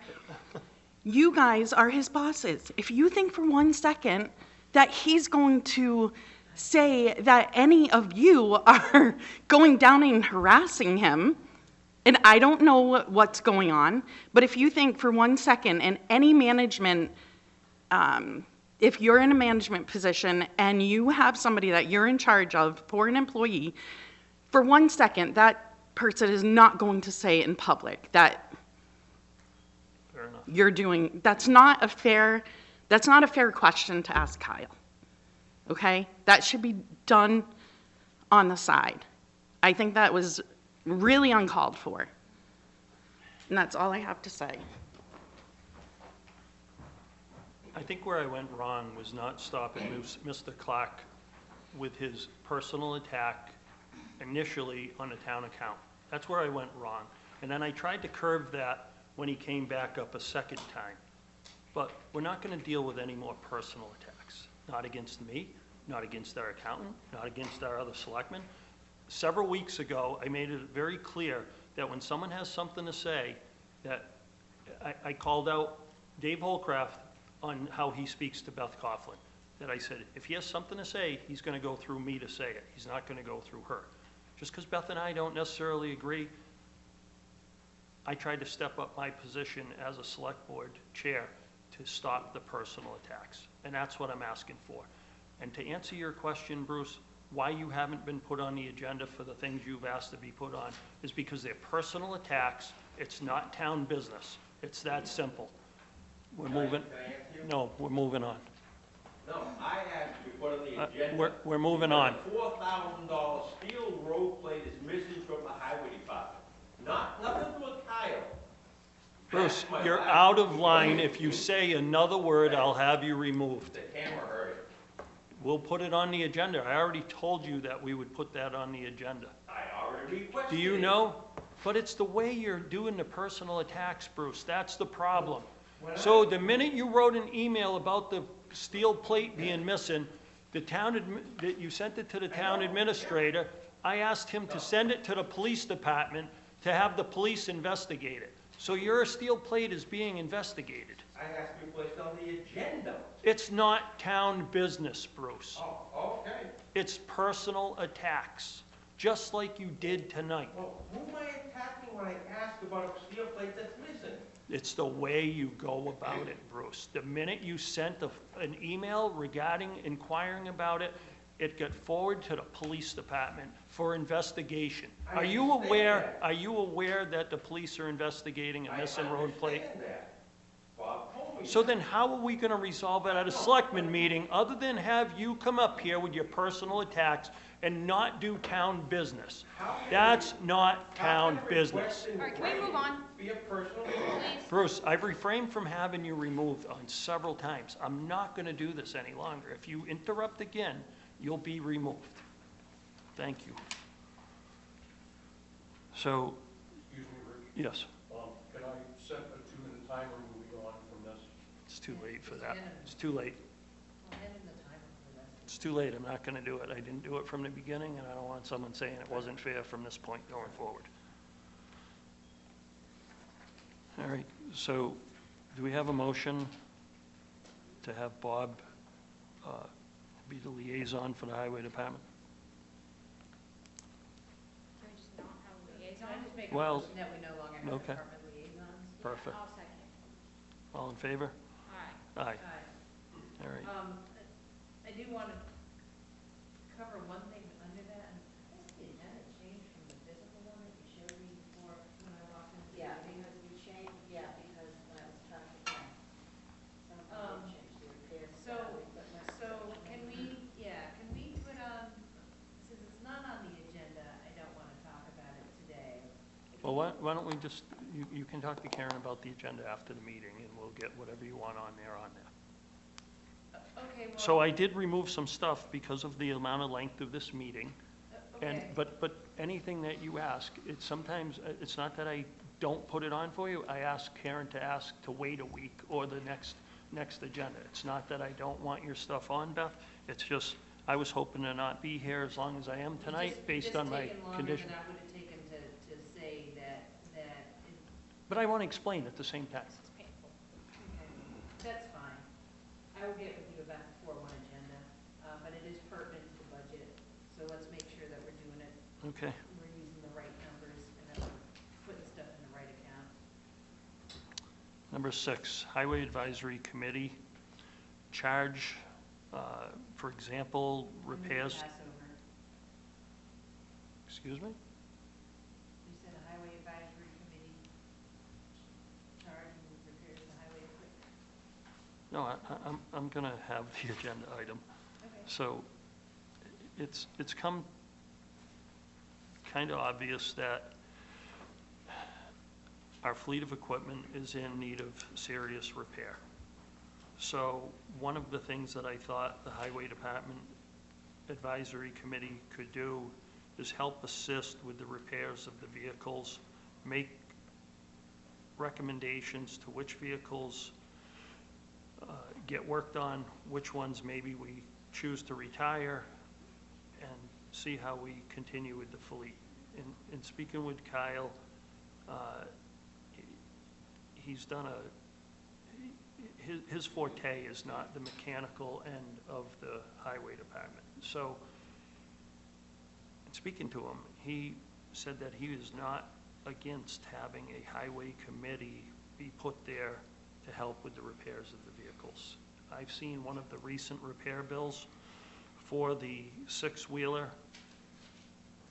You guys are his bosses. If you think for 1 second that he's going to say that any of you are going down and harassing him, and I don't know what's going on, but if you think for 1 second in any management, if you're in a management position and you have somebody that you're in charge of for an employee, for 1 second, that person is not going to say in public that Fair enough. you're doing, that's not a fair question to ask Kyle, okay? That should be done on the side. I think that was really uncalled for. And that's all I have to say. I think where I went wrong was not stopping Mr. Clark with his personal attack initially on a town account. That's where I went wrong. And then I tried to curb that when he came back up a second time. But we're not going to deal with any more personal attacks. Not against me, not against our accountant, not against our other selectmen. Several weeks ago, I made it very clear that when someone has something to say, that I called out Dave Holcraft on how he speaks to Beth Coughlin. That I said, if he has something to say, he's going to go through me to say it. He's not going to go through her. Just because Beth and I don't necessarily agree, I tried to step up my position as a select board chair to stop the personal attacks. And that's what I'm asking for. And to answer your question, Bruce, why you haven't been put on the agenda for the things you've asked to be put on is because they're personal attacks. It's not town business. It's that simple. We're moving. No, we're moving on. No, I asked to be put on the agenda. We're moving on. A $4,000 steel road plate is missing from the highway department. Nothing to do with Kyle. Bruce, you're out of line. If you say another word, I'll have you removed. The camera heard it. We'll put it on the agenda. I already told you that we would put that on the agenda. I already requested Do you it. know? But it's the way you're doing the personal attacks, Bruce. That's the problem. So the minute you wrote an email about the steel plate being missing, that you sent it to the town administrator, I asked him to send it to the police department to have the police investigate it. So your steel plate is being investigated. I asked you to put it on the agenda. It's not town business, Bruce. Oh, okay. It's personal attacks, just like you did tonight. Well, who am I attacking when I ask about a steel plate that's missing? It's the way you go about it, Bruce. The minute you sent an email regarding inquiring about it, it got forwarded to the police department for investigation. Are you aware that the police are investigating a missing road plate? I understand that. Bob told me. So then how are we gonna resolve it at a selectmen meeting, other than have you come up here with your personal attacks and not do town business? That's not town business. All right, can we move on? Be a personal. Please. Bruce, I've refrained from having you removed on several times. I'm not gonna do this any longer. If you interrupt again, you'll be removed. Thank you. So, Excuse me, Rich. yes, Can I set a 2-minute timer moving on from this? it's too late for that. It's too late. Well, hand him the timer for the rest. It's too late. I'm not gonna do it. I didn't do it from the beginning, and I don't want someone saying it wasn't fair from this point going forward. All right, so do we have a motion to have Bob be the liaison for the highway department? Can we just not have a Can liaison? I just make a Well, motion that we no longer have okay. department liaisons? Perfect. I'll second. All in favor? Aye. Aye. Aye. All right. I do want to cover one thing under that, and I think the agenda changed from the physical one that you showed me before when I walked into the Yeah, meeting. because we changed, yeah, because when I was talking to them, something changed the repairs. So, can we put on, since it's not on the agenda, I don't want to talk about it today. Well, why don't we just, you can talk to Karen about the agenda after the meeting, and we'll get whatever you want on there. Okay, well. So I did remove some stuff because of the amount of length of this meeting. And, Okay. but anything that you ask, it's sometimes, it's not that I don't put it on for you. I ask Karen to wait a week or the next agenda. It's not that I don't want your stuff on, Beth. It's just, I was hoping to not be here as long as I am tonight, based on my condition. Just taken longer than I would have taken to say that, But I want to explain at the same time. This is painful. okay, that's fine. I will get with you about the 4-1 agenda, but it is pertinent to the budget, so let's make sure that we're doing it, Okay. we're using the right numbers, and that we're putting stuff in the right account. Number 6, Highway Advisory Committee, charge, for example, repairs. Passover. Excuse me? You said a highway advisory committee charge and repairs the highway equipment. No, I'm going to have the agenda item. Okay. So it's come kind of obvious that our fleet of equipment is in need of serious repair. So one of the things that I thought the Highway Department Advisory Committee could do is help assist with the repairs of the vehicles, make recommendations to which vehicles get worked on, which ones maybe we choose to retire, and see how we continue with the fleet. In speaking with Kyle, he's done his forte is not the mechanical end of the highway department. So, in speaking to him, he said that he is not against having a highway committee be put there to help with the repairs of the vehicles. I've seen one of the recent repair bills for the 6-wheeler,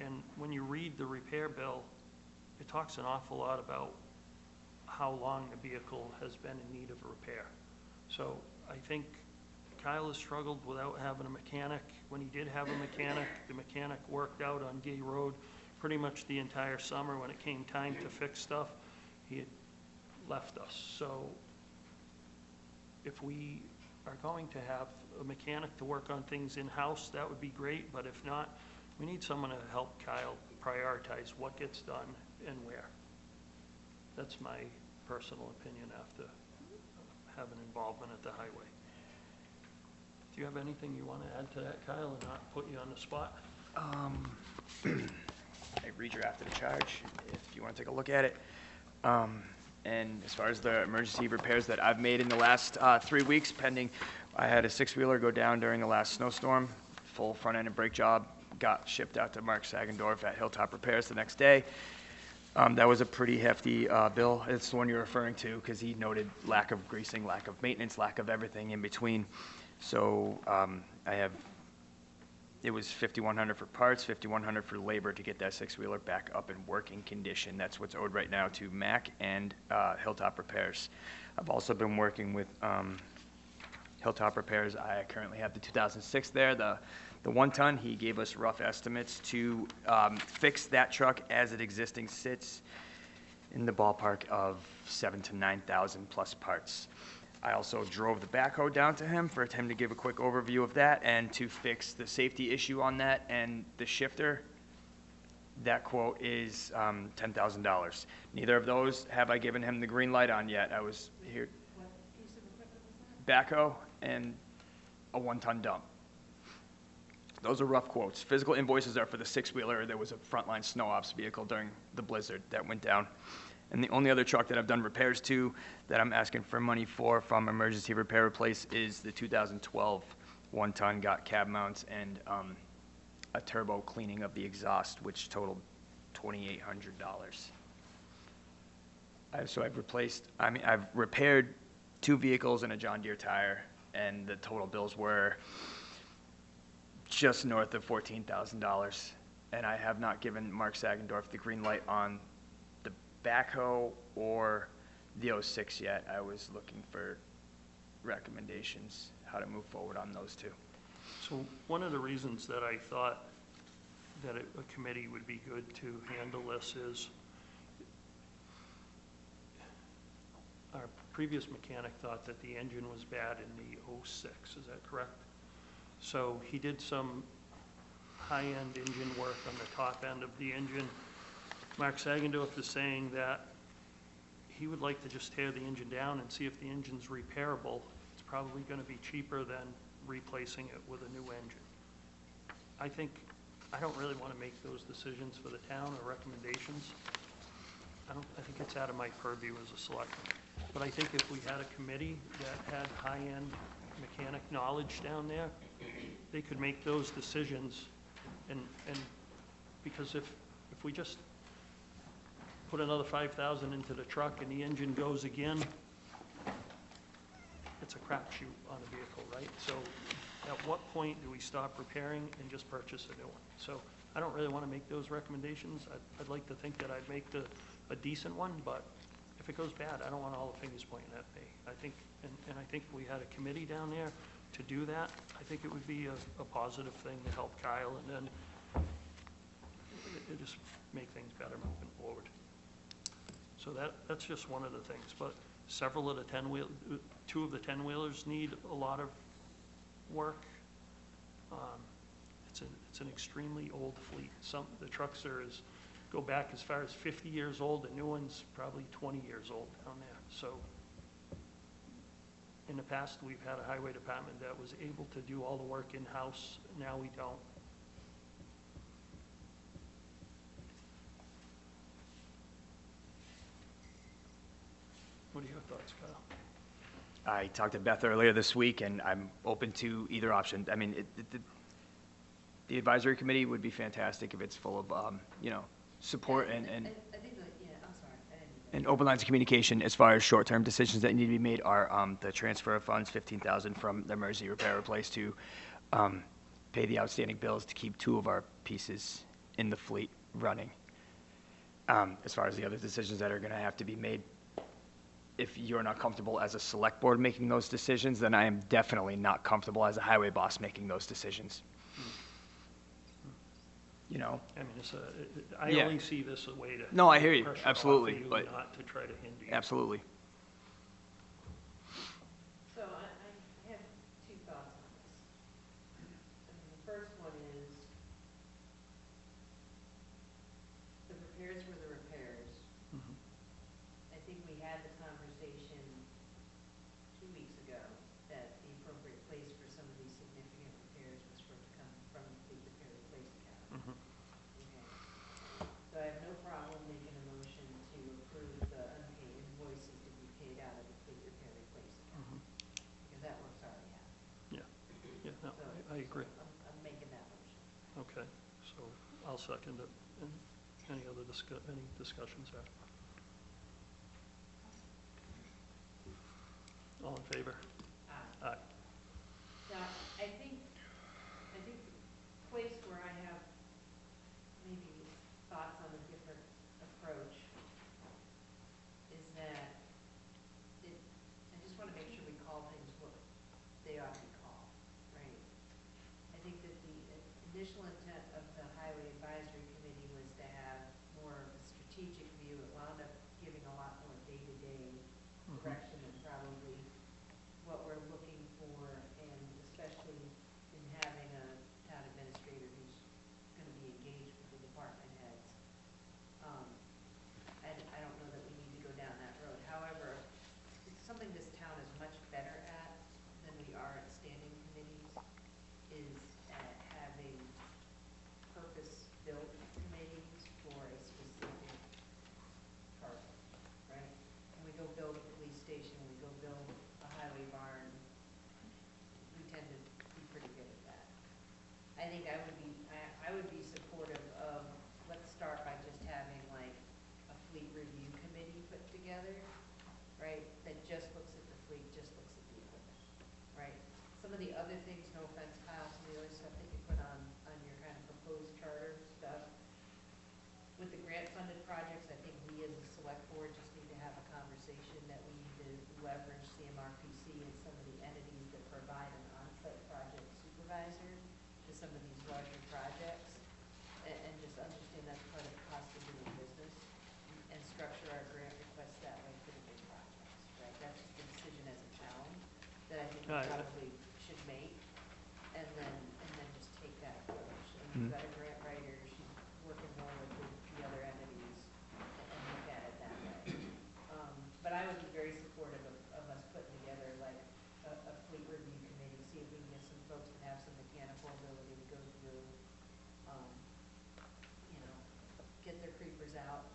and when you read the repair bill, it talks an awful lot about how long the vehicle has been in need of a repair. So I think Kyle has struggled without having a mechanic. When he did have a mechanic, the mechanic worked out on Gay Road pretty much the entire summer. When it came time to fix stuff, he had left us. So if we are going to have a mechanic to work on things in-house, that would be great, but if not, we need someone to help Kyle prioritize what gets done and where. That's my personal opinion after having involvement at the highway. Do you have anything you want to add to that, Kyle, and not put you on the spot? I redrafted a charge if you want to take a look at it. And as far as the emergency repairs that I've made in the last 3 weeks pending, I had a 6-wheeler go down during the last snowstorm, full front end and brake job, got shipped out to Mark Sagendorf at Hilltop Repairs the next day. That was a pretty hefty bill. It's the one you're referring to because he noted lack of greasing, lack of maintenance, lack of everything in between. So it was $5,100 for parts, $5,100 for labor to get that 6-wheeler back up in working condition. That's what's owed right now to Mac and Hilltop Repairs. I've also been working with Hilltop Repairs. I currently have the 2006 there, the 1-ton. He gave us rough estimates to fix that truck as it existing sits in the ballpark of 7,000 to 9,000 plus parts. I also drove the backhoe down to him for him to give a quick overview of that and to fix the safety issue on that and the shifter. That quote is $10,000. Neither of those have I given him the green light on yet. I was here. What piece of equipment was that? Backhoe and a 1-ton dump. Those are rough quotes. Physical invoices are for the 6-wheeler. There was a frontline snow ops vehicle during the blizzard that went down. And the only other truck that I've done repairs to that I'm asking for money for from Emergency Repair Replace is the 2012 1-ton, got cab mounts and a turbo cleaning of the exhaust, which totaled $2,800. I've repaired 2 vehicles and a John Deere tire, and the total bills were just north of $14,000. And I have not given Mark Sagendorf the green light on the backhoe or the 06 yet. I was looking for recommendations, how to move forward on those 2. So one of the reasons that I thought that a committee would be good to handle this is our previous mechanic thought that the engine was bad in the 06, is that correct? So he did some high-end engine work on the top end of the engine. Mark Sagendorf is saying that he would like to just tear the engine down and see if the engine's repairable. It's probably going to be cheaper than replacing it with a new engine. I don't really want to make those decisions for the town or recommendations. I think it's out of my purview as a selectman. But I think if we had a committee that had high-end mechanic knowledge down there, they could make those decisions. And because if we just put another $5,000 into the truck and the engine goes again, it's a crapshoot on a vehicle, right? So at what point do we stop repairing and just purchase a new one? So I don't really want to make those recommendations. I'd like to think that I'd make a decent one, but if it goes bad, I don't want all the fingers pointing at me. I think, and I think if we had a committee down there to do that, I think it would be a positive thing to help Kyle, and then it just make things better moving forward. So that's just one of the things, but several of the 2 of the 10-wheelers need a lot of work. It's an extremely old fleet. The trucks go back as far as 50 years old. The new one's probably 20 years old down there. So in the past, we've had a highway department that was able to do all the work in-house. Now we don't. What are your thoughts, Kyle? I talked to Beth earlier this week, and I'm open to either option. I mean, the advisory committee would be fantastic if it's full of, support and I think that, yeah, I'm sorry. and open lines of communication. As far as short-term decisions that need to be made are the transfer of funds, $15,000 from the emergency repair replace to pay the outstanding bills to keep 2 of our pieces in the fleet running. As far as the other decisions that are going to have to be made, if you're not comfortable as a select board making those decisions, then I am definitely not comfortable as a highway boss making those decisions. I mean, I only see this a way to. No, I hear you, pressure off absolutely, of you, but not to try to hinder you. Absolutely. problem making a motion to approve the unpaid invoices to be paid out of the fleet repair replace account. Because that work's already happened. Yeah, no, So- I agree. so I'm making that motion. Okay, so I'll second it. And any other any discussions there? All in favor? Aye. Now, I think the place where I have maybe thoughts on a different approach is that I just want to make sure we call things what they ought to be called, right? I think that the initial intent of the Highway Advisory Committee was to have more of a strategic view. It wound up giving a lot more day-to-day direction and probably what we're looking for, and especially in having a town administrator who's going to be engaged with the department heads. I don't know that we need to go down that road. However, it's something this town is much better at than we are at standing committees, is at having purpose-built committees for a specific target, right? And we go build a police station, we go build a highway barn, we tend to be pretty good at that. I think I would be supportive of, let's start by just having like a fleet review committee put together, right? That just looks at the fleet, just looks at the equipment, right? Some of the other things, no offense, Kyle, some of the other stuff that you put on your kind of proposed charter stuff, with the grant-funded projects, I think we as a select board just need to have a conversation that we need to leverage CMRPC and some of the entities that provide an on-site project supervisor to some of these larger projects, and just understand that's part of the cost of doing business, and structure our grant requests that way for the big projects, right? That's just a decision as a town that I think we probably should make, and then just take that approach. And we've got a grant writer, she's working more with the other entities and look at it that way. But I would be very supportive of us putting together like a fleet review committee, see if we can get some folks that have some mechanical ability to go through, get their creepers out,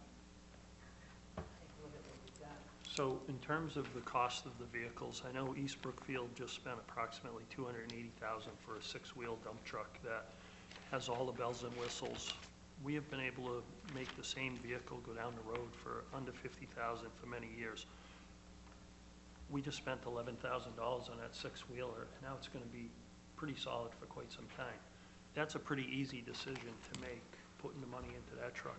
take a look at what we've got. So in terms of the cost of the vehicles, I know East Brookfield just spent approximately $280,000 for a 6-wheel dump truck that has all the bells and whistles. We have been able to make the same vehicle go down the road for under $50,000 for many years. We just spent $11,000 on that 6-wheeler, and now it's going to be pretty solid for quite some time. That's a pretty easy decision to make, putting the money into that truck.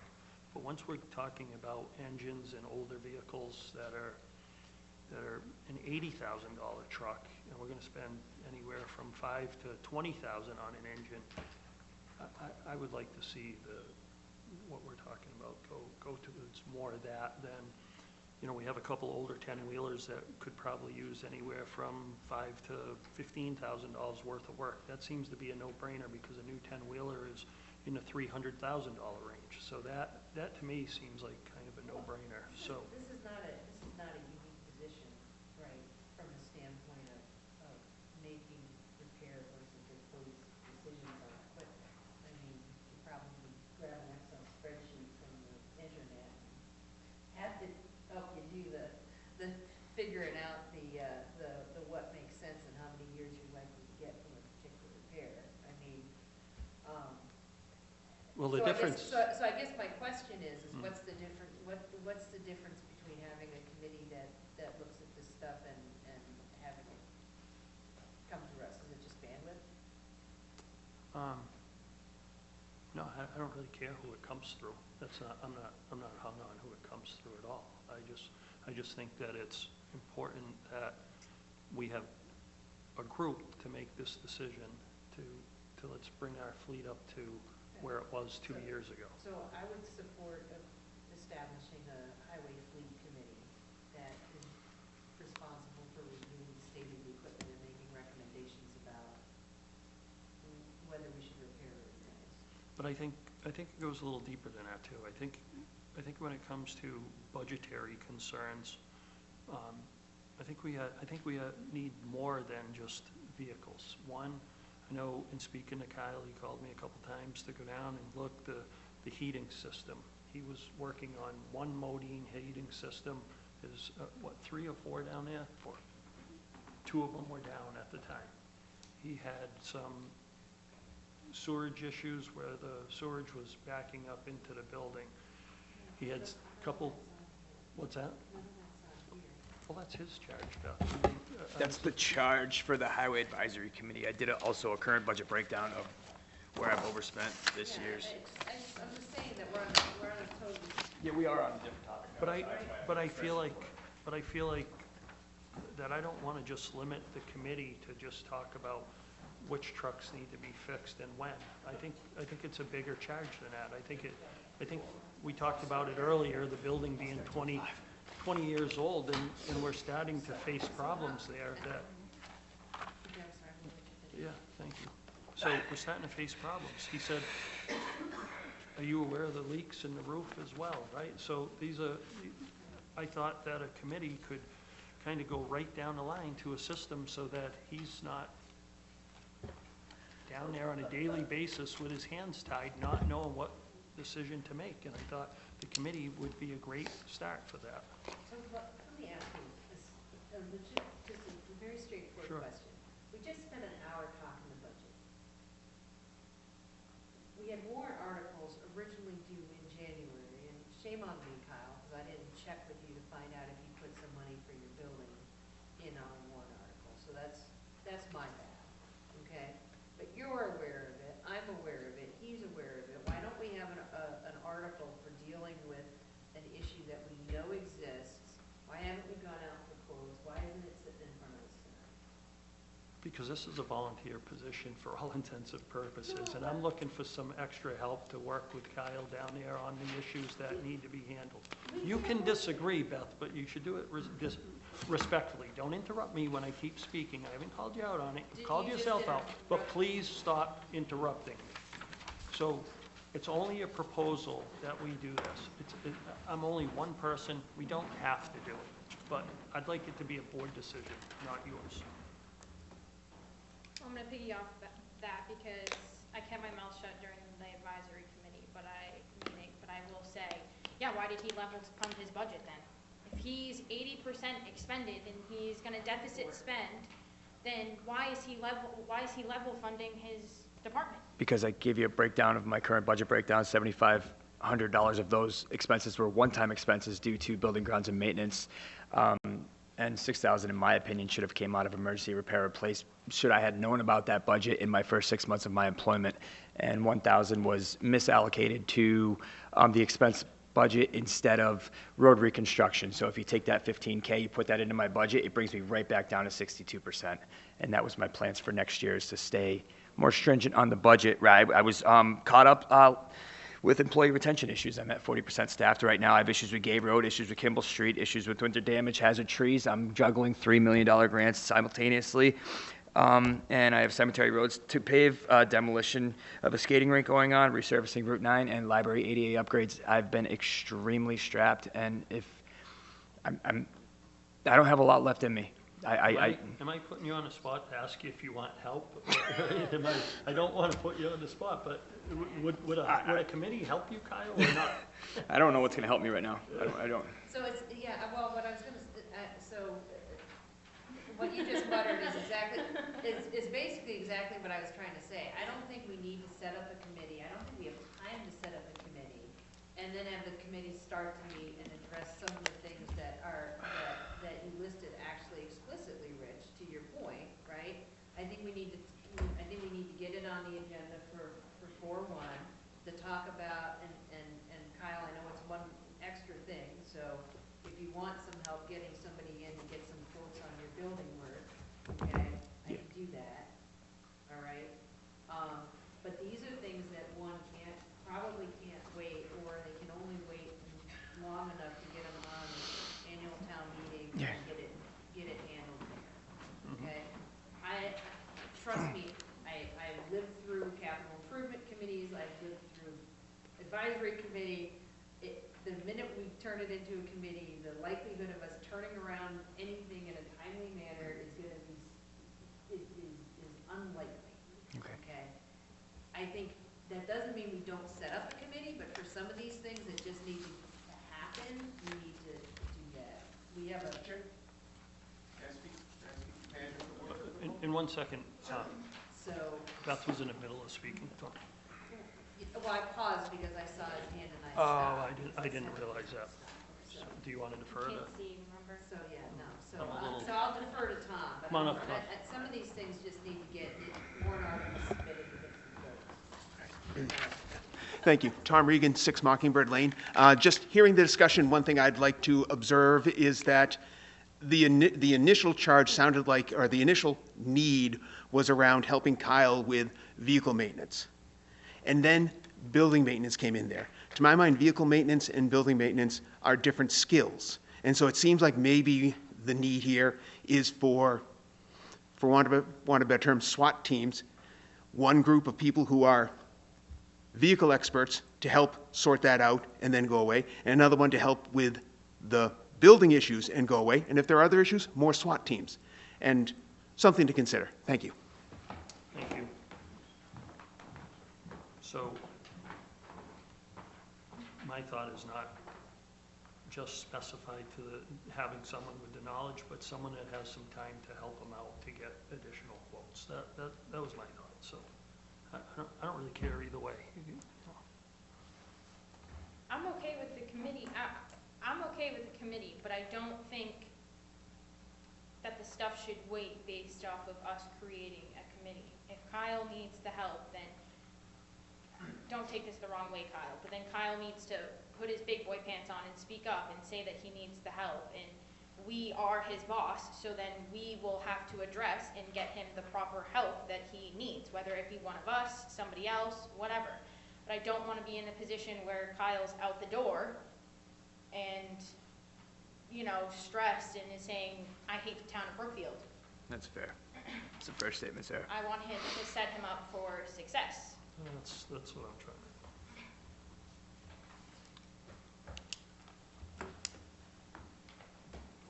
But once we're talking about engines and older vehicles that are an $80,000 truck, and we're going to spend anywhere from $5,000 to $20,000 on an engine, I would like to see what we're talking about go towards more of that than, we have a couple older 10-wheelers that could probably use anywhere from $5,000 to $15,000 worth of work. That seems to be a no-brainer because a new 10-wheeler is in the $300,000 range. So that to me seems like kind of a no-brainer. So This is not a unique position, right, from the standpoint of making repair versus replace decisions on equipment. I mean, you probably grab an Excel spreadsheet from the internet and have it help you do the figuring out the what makes sense and how many years you're likely to get from a particular repair. I mean, well, the difference. So I guess my question is what's the difference between having a committee that looks at this stuff and having it come through us? Is it just bandwidth? No, I don't really care who it comes through. I'm not hung on who it comes through at all. I just think that it's important that we have a group to make this decision to let's bring our fleet up to where it was 2 years ago. So I would support establishing a highway fleet committee that is responsible for reviewing the state of the equipment and making recommendations about whether we should repair or replace. But I think it goes a little deeper than that too. I think when it comes to budgetary concerns, I think we need more than just vehicles. One, I know in speaking to Kyle, he called me a couple times to go down and look the heating system. he was working on one Modine heating system. There's, 3 or 4 down there? 4. 2 of them were down at the time. He had some sewerage issues where the sewerage was backing up into the building. He had a couple, what's that? Well, that's his charge, Beth. I mean, That's the charge for the Highway Advisory Committee. I did also a current budget breakdown of where I've overspent this year's. I'm just saying that we're on a totally. Yeah, we are on a different topic. But I feel like that I don't want to just limit the committee to just talk about which trucks need to be fixed and when. I think it's a bigger charge than that. I think we talked about it earlier, the building being 20 years old, and we're starting to face problems there that, yeah, thank you. So we're starting to face problems. He said, are you aware of the leaks in the roof as well, right? So these are, I thought that a committee could kind of go right down the line to a system so that he's not down there on a daily basis with his hands tied, not knowing what decision to make. And I thought the committee would be a great start for that. So let me ask you just a very straightforward question. We just spent an hour talking the budget. We had warrant articles originally due in January, and shame on me, Kyle, because I didn't check with you to find out if you put some money for your building in on a warrant article. So that's my bad, okay? But you're aware of it, I'm aware of it, he's aware of it. Why don't we have an article for dealing with an issue that we know exists? Why haven't we gone out for quotes? Why isn't it sitting in front of us tonight? Because this is a volunteer position for all intents and purposes, and I'm looking for some extra help to work with Kyle down there on the issues that need to be handled. You can disagree, Beth, but you should do it respectfully. Don't interrupt me when I keep speaking. I haven't called you out on it. You've called yourself out, but please stop interrupting me. So it's only a proposal that we do this. I'm only one person. We don't have to do it, but I'd like it to be a board decision, not yours. I'm gonna piggy off that because I kept my mouth shut during the advisory committee, meeting, but I will say, yeah, why did he level fund his budget then? If he's 80% expended and he's gonna deficit spend, then why is he level funding his department? Because I gave you a breakdown of my current budget breakdown, $7,500 of those expenses were one-time expenses due to building grounds and maintenance. And $6,000, in my opinion, should have came out of emergency repair replace. Should I had known about that budget in my first 6 months of my employment, and $1,000 was misallocated to the expense budget instead of road reconstruction. So if you take that $15K, you put that into my budget, it brings me right back down to 62%. And that was my plans for next year, is to stay more stringent on the budget. Right, I was caught up with employee retention issues. I'm at 40% staffed right now. I have issues with Gay Road, issues with Kimball Street, issues with winter damage, hazard trees. I'm juggling $3 million grants simultaneously. And I have cemetery roads to pave, demolition of a skating rink going on, resurfacing Route 9, and library ADA upgrades. I've been extremely strapped, and if I don't have a lot left in me. Am I putting you on the spot to ask you if you want help? I don't want to put you on the spot, but would a committee help you, Kyle, or not? I don't know what's going to help me right now. I don't. So it's, yeah, well, what I was gonna, so what you just muttered is basically exactly what I was trying to say. I don't think we need to set up a committee. I don't think we have time to set up a committee and then have the committee start to meet and address some of the things that you listed actually explicitly, Rich, to your point, right? I think we need to get it on the agenda for 4/1 to talk about, and Kyle, I know it's one extra thing, so if you want some help getting somebody in to get some quotes on your building work, okay, I can do that, all right? But these are things that probably can't wait, or they can only wait long enough to get them on annual town meeting and get it handled there, okay? Trust me, I've lived through capital improvement committees, I've lived through advisory committee. The minute we turn it into a committee, the likelihood of us turning around anything in a timely manner is gonna be, is unlikely. Okay? I think that doesn't mean we don't set up a committee, but for some of these things that just need to happen, we need to do that. We have a, Can I speak, Manager, for the board? In 1 second, so, Beth was in the middle of speaking. well, I paused because I saw his hand and I Oh, stopped. I didn't realize that. So, do you want to defer Can't that? see, remember? So, yeah, no, so, I'm a little- so I'll defer to Tom. But Come on up, Tom. Some of these things just need to get warrant articles submitted to get some votes. Thank you. Tom Regan, 6 Mockingbird Lane. Just hearing the discussion, one thing I'd like to observe is that the initial charge sounded like, or the initial need was around helping Kyle with vehicle maintenance. And then building maintenance came in there. To my mind, vehicle maintenance and building maintenance are different skills. And so it seems like maybe the need here is for want of a better term, SWAT teams, one group of people who are vehicle experts to help sort that out and then go away, and another one to help with the building issues and go away, and if there are other issues, more SWAT teams. And something to consider. Thank you. Thank you. So, my thought is not just specified to having someone with the knowledge, but someone that has some time to help them out to get additional quotes. That was my thought, so I don't really care either way. I'm okay with the committee, I'm okay with the committee, but I don't think that the stuff should wait based off of us creating a committee. If Kyle needs the help, then, don't take this the wrong way, Kyle, but then Kyle needs to put his big boy pants on and speak up and say that he needs the help, and we are his boss, so then we will have to address and get him the proper help that he needs, whether it be one of us, somebody else, whatever. But I don't want to be in a position where Kyle's out the door and, stressed and is saying, I hate the town of Brookfield. That's fair. It's a fair statement, Sarah. I want him to set him up for success. That's what I'm trying to.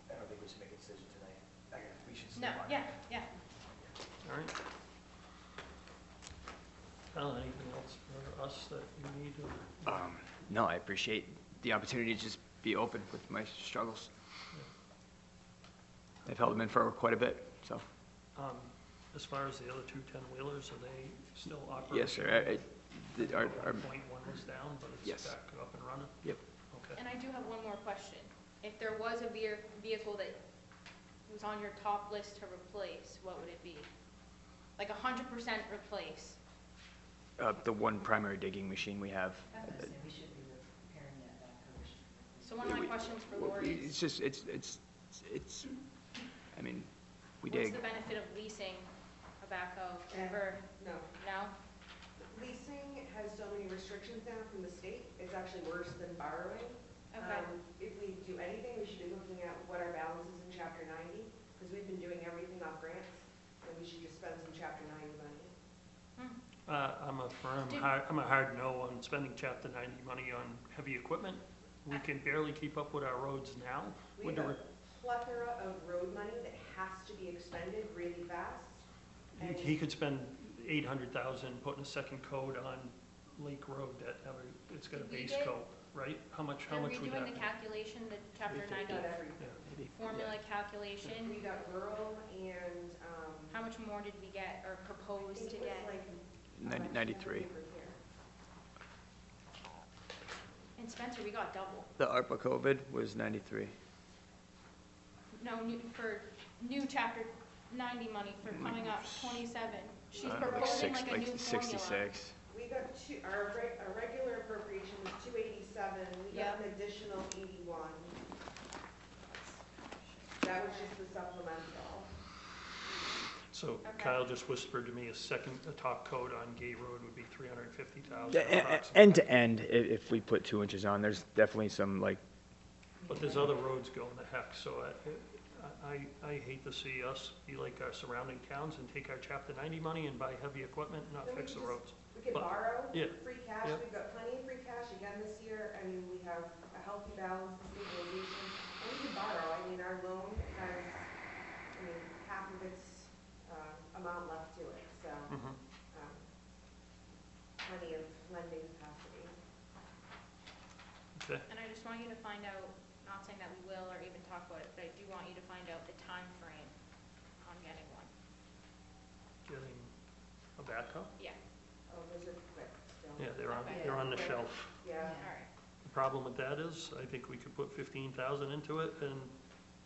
I don't think we should make a decision tonight. We should No, yeah. All right. Kyle, anything else for us that you need? No, I appreciate the opportunity to just be open with my struggles. I've held them in for quite a bit, so. As far as the other 2 10-wheelers, are they still operating? Yes, sir. Our Point 1 was down, but it's Yes. back up and running? Yep. Okay. And I do have one more question. If there was a vehicle that was on your top list to replace, what would it be? Like 100% replace? The one primary digging machine we have. I was gonna say, we should be repairing that backhoe. So one of my questions for Lori is, It's just, it's, I mean, we what's dig. the benefit of leasing a backhoe over, No. no? Leasing has so many restrictions now from the state, it's actually worse than borrowing. Okay. If we do anything, we should be looking at what our balance is in Chapter 90, because we've been doing everything off grants, and we should just spend some Chapter 90 money. I'm a hard no on spending Chapter 90 money on heavy equipment. We can barely keep up with our roads now. We have a plethora of road money that has to be expended really fast. And He could spend $800,000 putting a second coat on Lake Road that it's got a Did we base get- coat, right? How much Are would we that doing the be? calculation, the chapter 90 got everything. Yeah. formula calculation? We got rural and, How much more did we get or I propose think to it was get? like. 93. over here. And Spencer, we got double. The ARPA COVID was 93. No, for new chapter 90 money for coming up 27. She's Like proposing like a new formula. 66. We got our regular appropriation was 287, we got an additional 81. That was just the supplemental. So Kyle just whispered to me a top coat on Gay Road would be $350,000 Yeah, approximately. end to end, if we put 2 inches on, there's definitely some But there's other roads going to heck, so I hate to see us be like our surrounding towns and take our Chapter 90 money and buy heavy equipment and not fix the roads. We could But- borrow yeah, free cash, yeah. we've got plenty of free cash again this year. I mean, we have a healthy balance of stabilization, and we can borrow. I mean, our loan has, half of its amount left to it, so. Mhm. plenty of lending capacity. Okay, And I just want you to find out, not saying that we will or even talk about it, but I do want you to find out the time frame on getting one. getting a backhoe? Yeah. Oh, those are quick still. Yeah, Okay. they're on the shelf. Yeah. All right. The problem with that is, I think we could put 15,000 into it and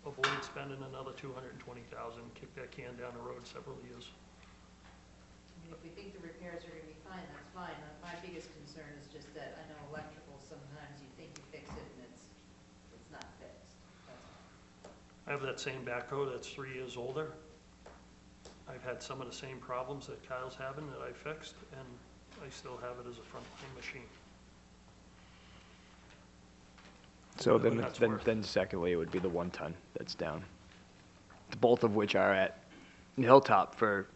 avoid spending another 220,000, kick that can down the road several years. I mean, if we think the repairs are gonna be fine, that's fine. My biggest concern is just that I know electrical, sometimes you think you fix it and it's not fixed. That's all. I have that same backhoe that's 3 years older. I've had some of the same problems that Kyle's having that I fixed, and I still have it as a frontline machine. So Whatever that's worth. then secondly, it would be the 1 ton that's down. Both of which are at Hilltop for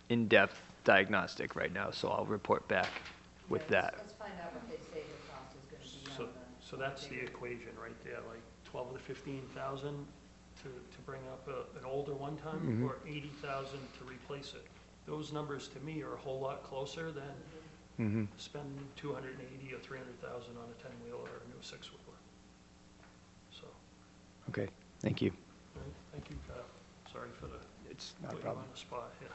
in-depth diagnostic right now, so I'll report back with Yeah, that. Let's find out what they say the cost is gonna be So, on the. so that's the equation right there, like 12 to 15,000 to bring up an older one ton, Mhm. or 80,000 to replace it. Those numbers to me are a whole lot closer than Mm-hmm. spending 280 or 300,000 on a 10-wheeler or a new 6-wheeler. So, Okay, thank you. all right, thank you, Kyle. Sorry for the, It's not a put you problem. on the spot here.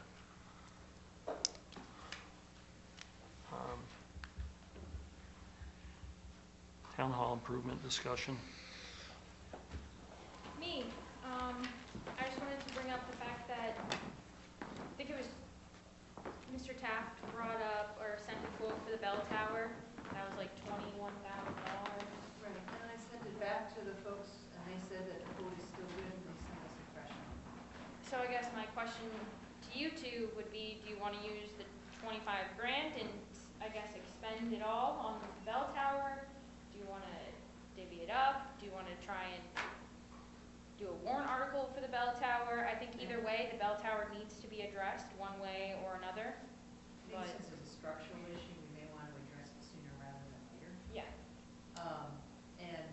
Town hall improvement discussion. Me, I just wanted to bring up the fact that, I think it was Mr. Taft brought up or sent a quote for the bell tower. That was like $21,000. Right, and I sent it back to the folks, and they said that the quote is still good, and they sent us a fresh one. So I guess my question to you two would be, do you want to use the 25 grand and, I guess, expend it all on the bell tower? Do you want to divvy it up? Do you want to try and do a warrant article for the bell tower? I think either way, the bell tower needs to be addressed one way or another. I But, think since it's a structural issue, we may want to address it sooner rather than later. yeah, And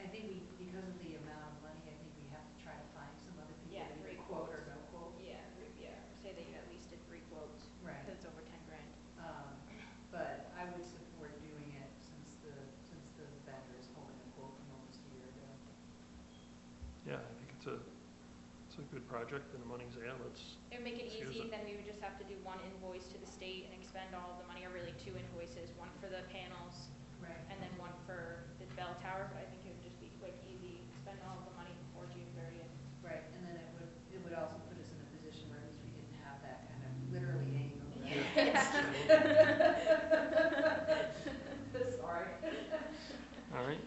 I think we, because of the amount of money, I think we have to try to find some other people Yeah, that 3 either quote or quotes. no quote. yeah, say that you at least did 3 quotes. Right. Because it's over 10 grand. But I would support doing it since the vendor is holding a quote from almost a year ago. Yeah, I think it's a good project, and the money's there, let's, It would make it Let's use easy, it. then we would just have to do 1 invoice to the state and expend all of the money, or really 2 invoices, 1 for the panels Right. and then 1 for the bell tower, but I think it would just be quick, easy, spend all of the money before June 30th. Right, and then it would also put us in a position where at least we didn't have that kind of literally hanging over our heads. Sorry. all right?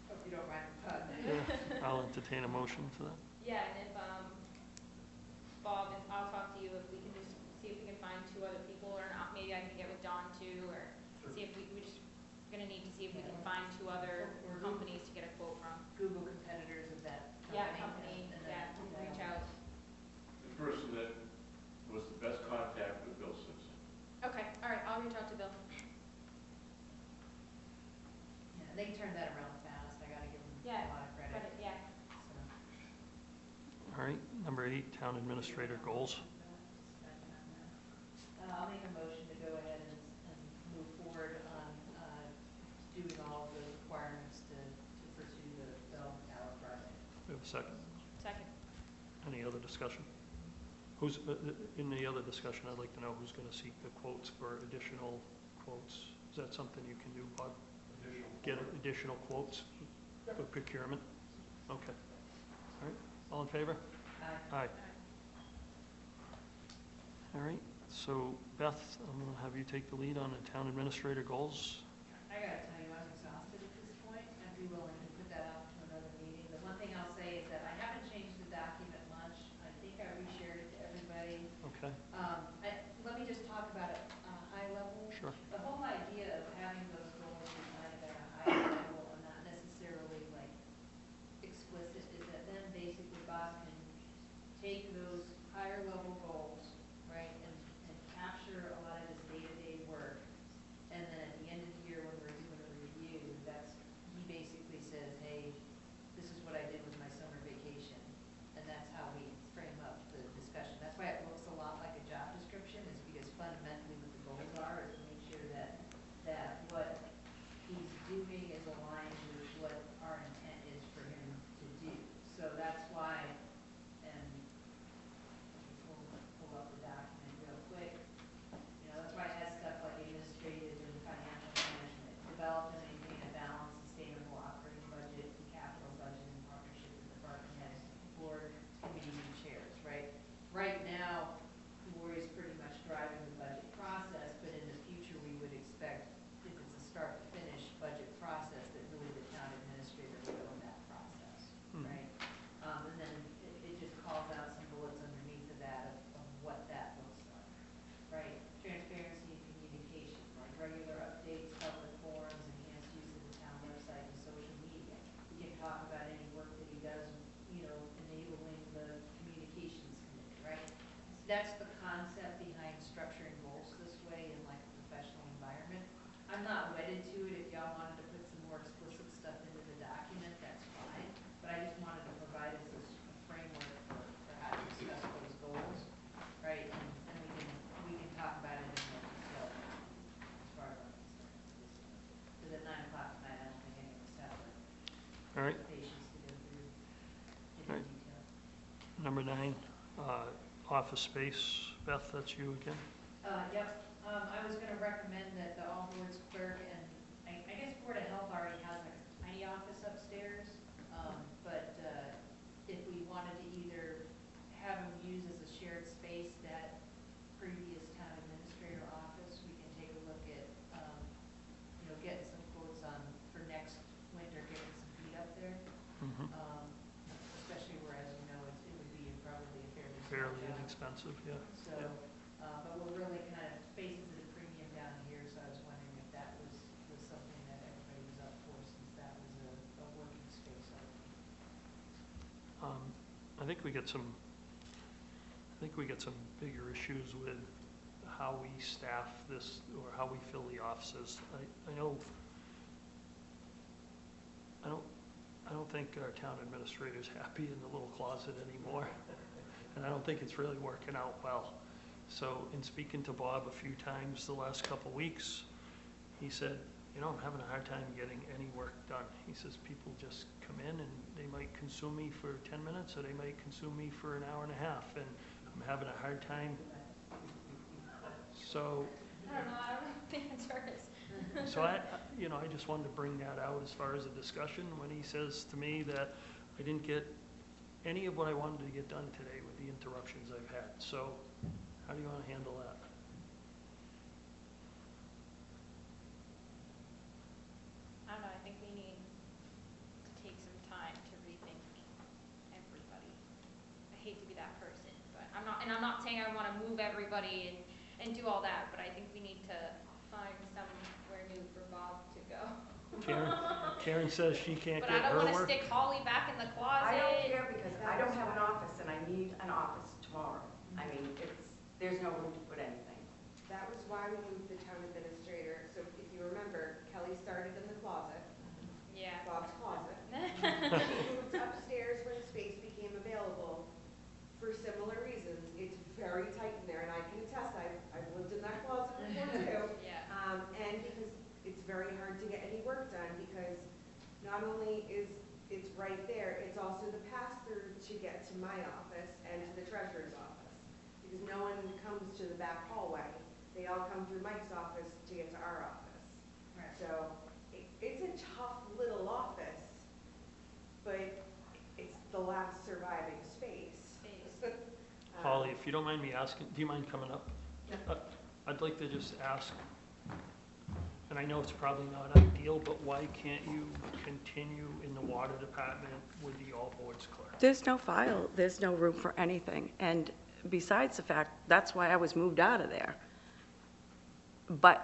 Hope you don't mind the pun. Yeah, I'll entertain a motion to that. Yeah, and if, Bob, and I'll talk to you, if we can just see if we can find 2 other people, or not, maybe I can get with Don too, or see if we just gonna need to see if we can find 2 other Or companies to get a quote from. Google competitors of that company. Yeah, company, and yeah, then- reach out. The person that was the best contact with Bill Simpson. Okay, all right, I'll reach out to Bill. Yeah, they turned that around fast, I gotta give them Yeah, a lot of credit. yeah. So. All right, number 8, town administrator goals. I'll make a motion to go ahead and move forward on doing all of those requirements to pursue the Bell Tower project. We have a second. Second. Any other discussion? Who's, in the other discussion, I'd like to know who's going to seek the quotes for additional quotes. Is that something you can do, Bob? Get additional quotes for procurement? Okay. All right, all in favor? Aye. Aye. All right, so Beth, I'm going to have you take the lead on the town administrator goals. I gotta tell you, I'm exhausted at this point. I'd be willing to put that out to another meeting. The one thing I'll say is that I haven't changed the document much. I think I reshared it to everybody. Okay, Let me just talk about it on a high level. sure. The whole idea of having those goals defined at a high level and not necessarily like explicit is that then basically Bob can take those higher level goals, right, and capture a lot of his day-to-day work. And then at the end of the year, when we're doing a that's the concept behind structuring goals this way in like a professional environment. I'm not wedded to it. If y'all wanted to put some more explicit stuff into the document, that's fine. But I just wanted to provide us a framework for how to discuss those goals, right? And we can talk about it in more detail as far as I'm concerned. Because at 9 o'clock tonight, I don't think any of us have the All right. patience to go through All right. any detail. Number 9, office space. Beth, that's you again? Yep, I was gonna recommend that the all boards clerk and, I guess Board of Health already has like a tiny office upstairs. But if we wanted to either have them use as a shared space that previous town administrator office, we can take a look at, getting some quotes on, for next winter, getting some feet up there. Mhm. Especially where, as you know, it would be probably a fairly small Fairly job. inexpensive, yeah. So, Yeah. but we're really kind of spaces at a premium down here, so I was wondering if that was something that everybody was up for, since that was a working space. I think we get some bigger issues with how we staff this, or how we fill the offices. I don't think our town administrator's happy in the little closet anymore. And I don't think it's really working out well. So in speaking to Bob a few times the last couple weeks, he said, I'm having a hard time getting any work done. He says people just come in and they might consume me for 10 minutes or they might consume me for an hour and a half, and I'm having a hard time. So I don't know what the answer is. So I just wanted to bring that out as far as a discussion when he says to me that I didn't get any of what I wanted to get done today with the interruptions I've had. So how do you want to handle that? I don't know, I think we need to take some time to rethink everybody. I hate to be that person, but I'm not saying I want to move everybody and do all that, but I think we need to find somewhere new for Bob to go. Karen says she can't But get I don't her want to work. stick Holly back in the closet. I don't care because I don't have an office and I need an office tomorrow. I mean, there's no room to put anything. That was why we moved the town administrator. So if you remember, Kelly started in the closet, Yeah. Bob's closet. She moved upstairs when space became available for similar reasons. It's very tight in there, and I can attest, I've lived in that closet before too. Yeah. And because it's very hard to get any work done, because not only is it's right there, it's also the pass-through to get to my office and to the treasurer's office. Because no one comes to the back hallway. They all come through Mike's office to get to our office. Right. So it's a tough little office, but it's the last surviving space. Holly, if you don't mind me asking, do you mind coming up? Yeah. I'd like to just ask, and I know it's probably not ideal, but why can't you continue in the water department with the all boards clerk? There's no file, there's no room for anything. And besides the fact, that's why I was moved out of there.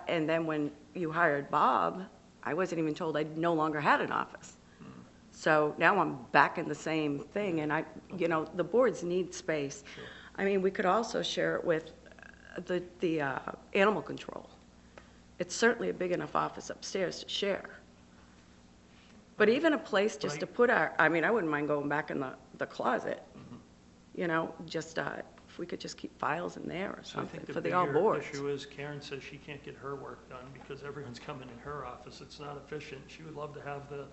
And then when you hired Bob, I wasn't even told I no longer had an office. So now I'm back in the same thing, and the boards need space. Sure. I mean, we could also share it with the animal control. It's certainly a big enough office upstairs to share. But even a place just to put I wouldn't mind going back in the closet. Just if we could just keep files in there or So I something think for the the all bigger boards. issue is Karen says she can't get her work done because everyone's coming in her office. It's not efficient. She would love to have the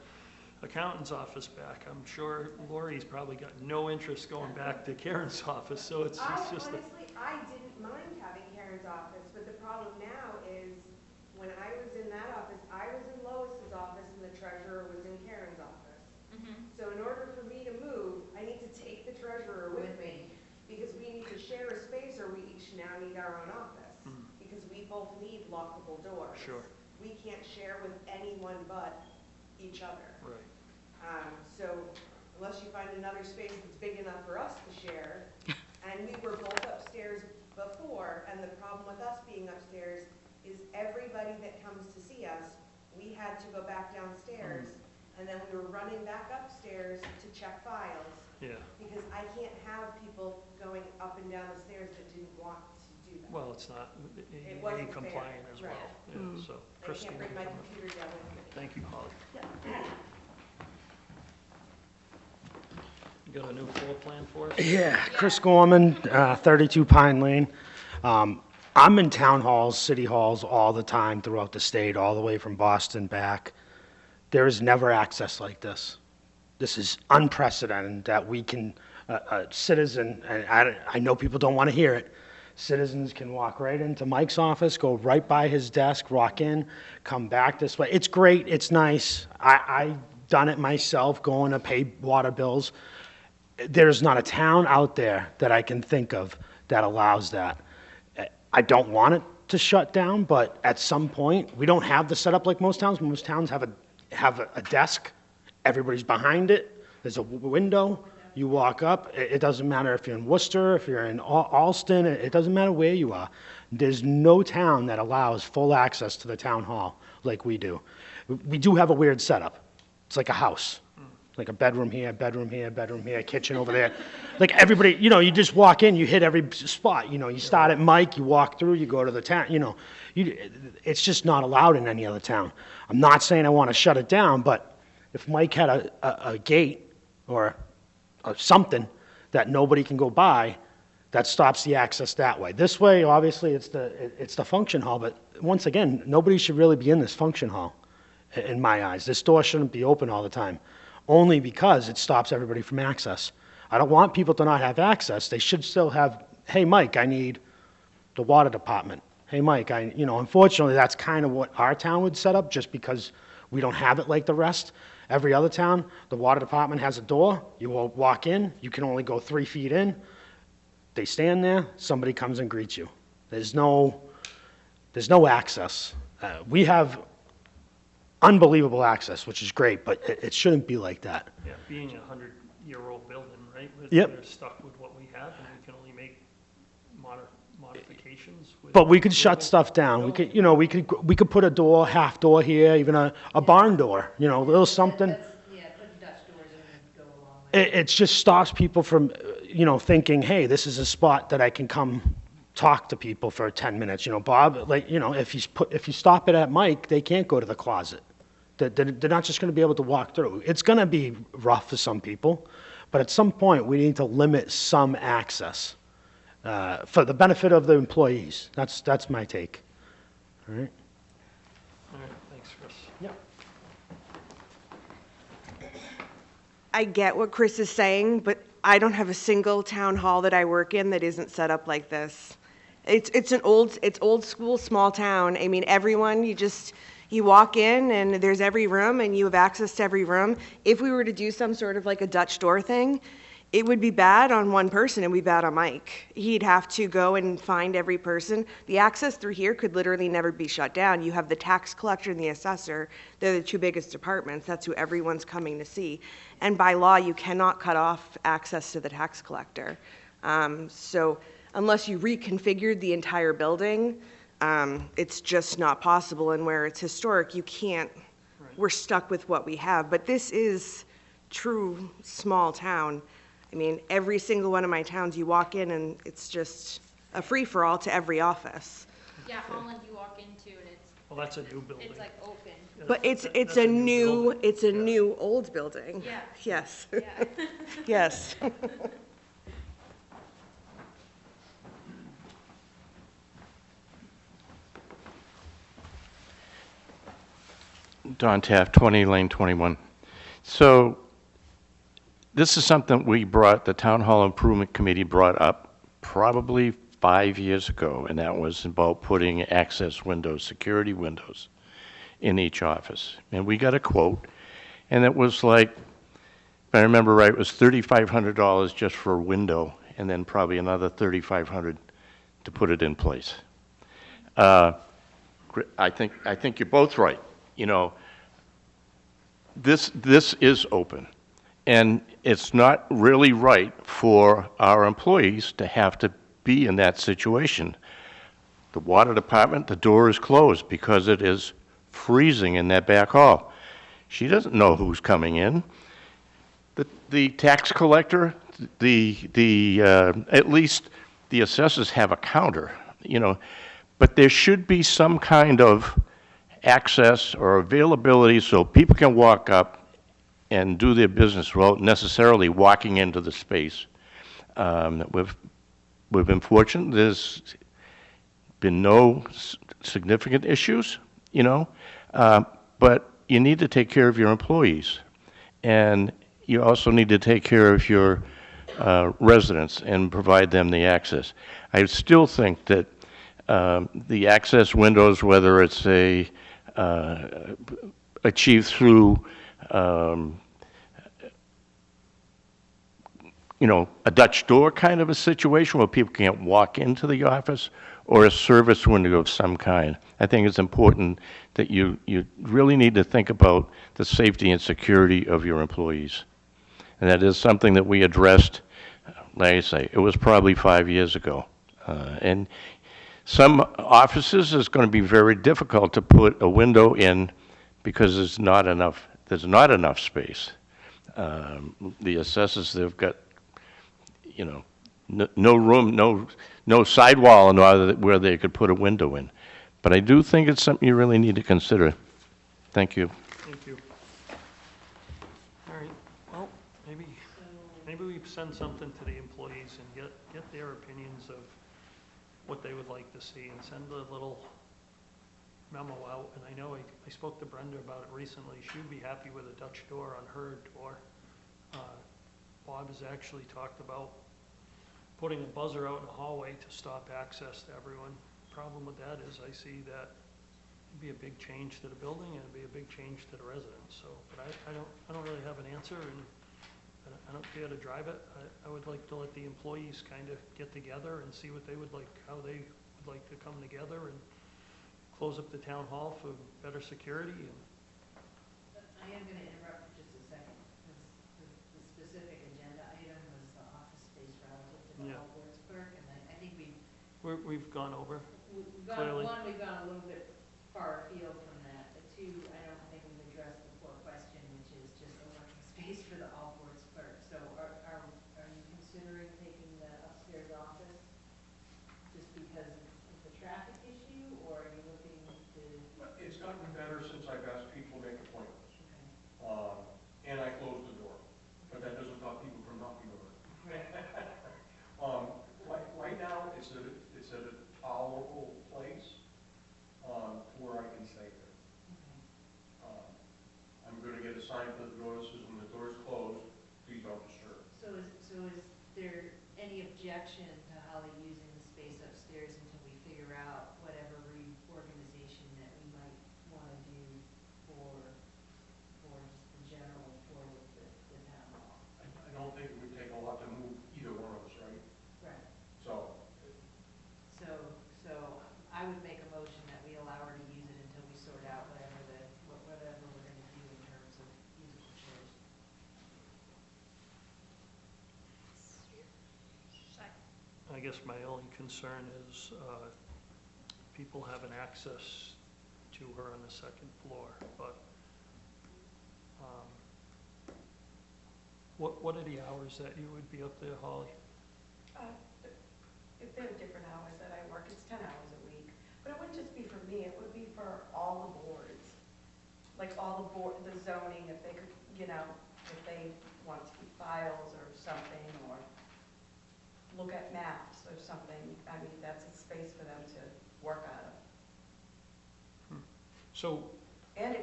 accountant's office back. I'm sure Lori's probably got no interest going back to Karen's office, so it's just Honestly, I didn't mind having Karen's office, but the problem now is when I was in that office, I was in Lois's office and the treasurer was in Karen's office. So in order for me to move, I need to take the treasurer with me because we need to share a space or we each now need our own office because we both need lockable doors. Sure. We can't share with anyone but each other. Right. So unless you find another space that's big enough for us to share, and we were both upstairs before, and the problem with us being upstairs is everybody that comes to see us, we had to go back downstairs And then we were running back upstairs to check files. Yeah. Because I can't have people going up and down the stairs that didn't want to do that. Well, it's not It ADA wasn't compliant fair, as right. well. Yeah, so I Christine. can't bring my computer down with me. Thank you, Holly. Yeah. You got a new floor plan for us? Yeah, Chris Gorman, 32 Pine Lane. I'm in town halls, city halls all the time throughout the state, all the way from Boston back. There is never access like this. This is unprecedented that we can, a citizen, and I know people don't want to hear it, citizens can walk right into Mike's office, go right by his desk, walk in, come back this way. It's great, it's nice. I've done it myself, going to pay water bills. There's not a town out there that I can think of that allows that. I don't want it to shut down, but at some point, we don't have the setup like most towns. Most towns have a desk, everybody's behind it, there's a window, you walk up, it doesn't matter if you're in Worcester, if you're in Alston, it doesn't matter where you are. There's no town that allows full access to the town hall like we do. We do have a weird setup. It's like a house. Like a bedroom here, bedroom here, bedroom here, kitchen over there. Like everybody, you just walk in, you hit every spot. You start at Mike, you walk through, you go to the town, it's just not allowed in any other town. I'm not saying I want to shut it down, but if Mike had a gate or something that nobody can go by, that stops the access that way. This way, obviously, it's the function hall, but once again, nobody should really be in this function hall, in my eyes. This door shouldn't be open all the time, only because it stops everybody from access. I don't want people to not have access. They should still have, hey, Mike, I need the water department. Hey, Mike, unfortunately, that's kind of what our town would set up, just because we don't have it like the rest. Every other town, the water department has a door. You will walk in. You can only go 3 feet in. They stand there. Somebody comes and greets you. There's no access. We have unbelievable access, which is great, but it shouldn't be like that. Yeah, being a 100-year-old building, right? Yep. We're stuck with what we have, and we can only make modifications. But we could shut stuff down. We could put a door, half door here, even a barn door, a little something. Yeah, put Dutch doors in and go along with It just stops people from, thinking, hey, this is a spot that I can come talk to people for 10 minutes. Bob, if you stop it at Mike, they can't go to the closet. They're not just going to be able to walk through. It's going to be rough for some people, but at some point, we need to limit some access for the benefit of the employees. That's my take. All right? All right, thanks, Chris. Yeah. I get what Chris is saying, but I don't have a single town hall that I work in that isn't set up like this. It's old school, small town. I mean, everyone, you walk in and there's every room and you have access to every room. If we were to do some sort of like a Dutch door thing, it would be bad on one person, it would be bad on Mike. He'd have to go and find every person. The access through here could literally never be shut down. You have the tax collector and the assessor. They're the 2 biggest departments. That's who everyone's coming to see. And by law, you cannot cut off access to the tax collector. So unless you reconfigured the entire building, it's just not possible. And where it's historic, you can't, we're stuck with what we have. But this is true small town. I mean, every single one of my towns, you walk in and it's just a free-for-all to every office. Yeah, Holland you walk into and it's. Well, that's a new building. It's like open. Yeah, But that's it's a a new building. old building. Yeah. Yes. Yeah. Yes. Don Taft, 20 Lane 21. So this is something the Town Hall Improvement Committee brought up probably 5 years ago, and that was about putting access windows, security windows in each office. And we got a quote, and it was like, if I remember right, it was $3,500 just for a window, and then probably another $3,500 to put it in place. I think you're both right. This is open, and it's not really right for our employees to have to be in that situation. The water department, the door is closed because it is freezing in that back hall. She doesn't know who's coming in. The tax collector, at least the assessors have a counter, you know, but there should be some kind of access or availability so people can walk up and do their business without necessarily walking into the space. We've been fortunate. There's been no significant issues, you know, but you need to take care of your employees. And you also need to take care of your residents and provide them the access. I still think that the access windows, whether it's achieved through you know, a Dutch door kind of a situation where people can't walk into the office, or a service window of some kind. I think it's important that you really need to think about the safety and security of your employees. And that is something that we addressed, like I say, it was probably 5 years ago. And some offices is going to be very difficult to put a window in because there's not enough space. The assessors, they've got, you know, no room, no sidewall in order where they could put a window in. But I do think it's something you really need to consider. Thank you. Thank you. All right, well, maybe we send something to the employees and get their opinions of what they would like to see, and send a little memo out. And I know I spoke to Brenda about it recently. She would be happy with a Dutch door on her door. Bob has actually talked about putting a buzzer out in the hallway to stop access to everyone. Problem with that is I see that it'd be a big change to the building, and it'd be a big change to the residents. So, but I don't really have an answer, and I don't care to drive it. I would like to let the employees kind of get together and see what they would like, how they would like to come together and close up the town hall for better security. And I am going to interrupt for just a second, because the specific agenda item was the office space relative to the health board's clerk, and I think we've gone over. Clearly. We've gone a little bit far afield from that. But two, I don't think we've addressed the core question, which is just the working space for the all board's clerk. So are you considering taking the upstairs office just because of the traffic issue, or are you looking to? It's gotten better since I've asked people to make appointments. Okay. And I closed the door, but that doesn't stop people from knocking on it. Right now, it's at a tolerable place to where I can stay there. Okay. I'm going to get a sign for the door that says when the door's closed, please don't disturb. So is there any objection to Holly using the space upstairs until we figure out whatever reorganization that we might want to do for just the general flow of the town hall? I don't think it would take a lot to move either one of us, right? Right. So I would make a motion that we allow her to use it until we sort out whatever we're going to do in terms of musical chairs. I guess my only concern is people having access to her on the second floor, but what are the hours that you would be up there, Holly? If there are different hours that I work, it's 10 hours a week. But it wouldn't just be for me, it would be for all the boards. Like all the zoning, if they could, you know, if they want to keep files or something, or look at maps or something. I mean, that's a space for them to work out of. So. And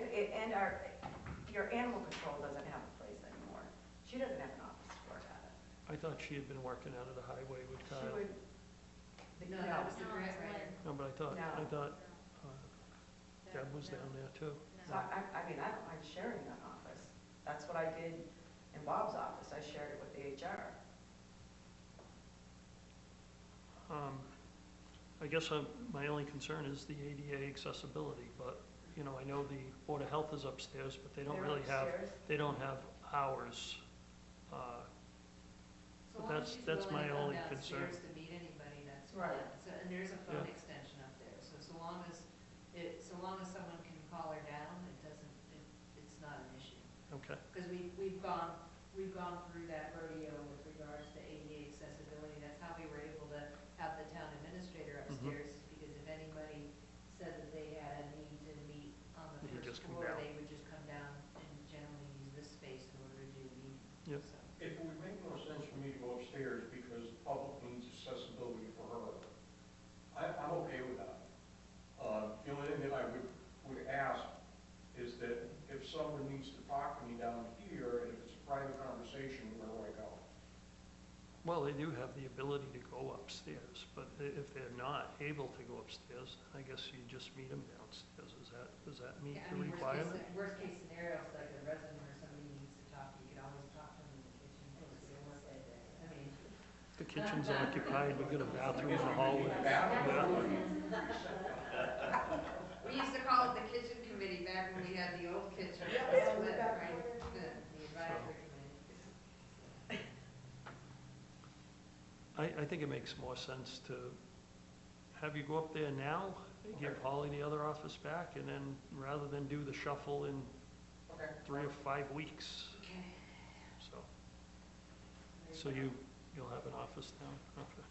your animal control doesn't have a place anymore. She doesn't have an office to work out of. I thought she had been working out of the highway with Kyle. She would. No, that was the grant writer. No, but I thought Deb was down there too. So I mean, I don't mind sharing that office. That's what I did in Bob's office. I shared it with the HR. I guess my only concern is the ADA accessibility, but, you know, I know the Board of Health is upstairs, but they don't really have, they don't have hours. But that's my only concern. To meet anybody, that's right. So, and there's a phone extension up there. So long as someone can call her down, it's not an issue. Okay. Because we've gone through that rodeo with regards to ADA accessibility. That's how we were able to have the town administrator upstairs, is because if anybody said that they had a need to meet on the You just first come floor, down. they would just come down and generally use this space in order to do a meeting. Yep. So, It would make no sense for me to go upstairs because the public needs accessibility for her. I'm okay with that. The only thing that I would ask is that if someone needs to talk to me down here, and if it's a private conversation, where do I go? Well, they do have the ability to go upstairs, but if they're not able to go upstairs, I guess you just meet them downstairs. Does that meet yeah, I the mean, requirement? worst case scenario, if like a resident or somebody needs to talk, you could always talk to them in the kitchen. I mean, The kitchen's occupied, we got a bathroom in the hallway. Yeah. we used to call it the kitchen committee back when we had the old kitchen. Right? The advisory committee. I think it makes more sense to have you go up there now, give Holly the other office back, and then rather than do the shuffle in 3 or 5 weeks. Okay. So you'll have an office now, okay.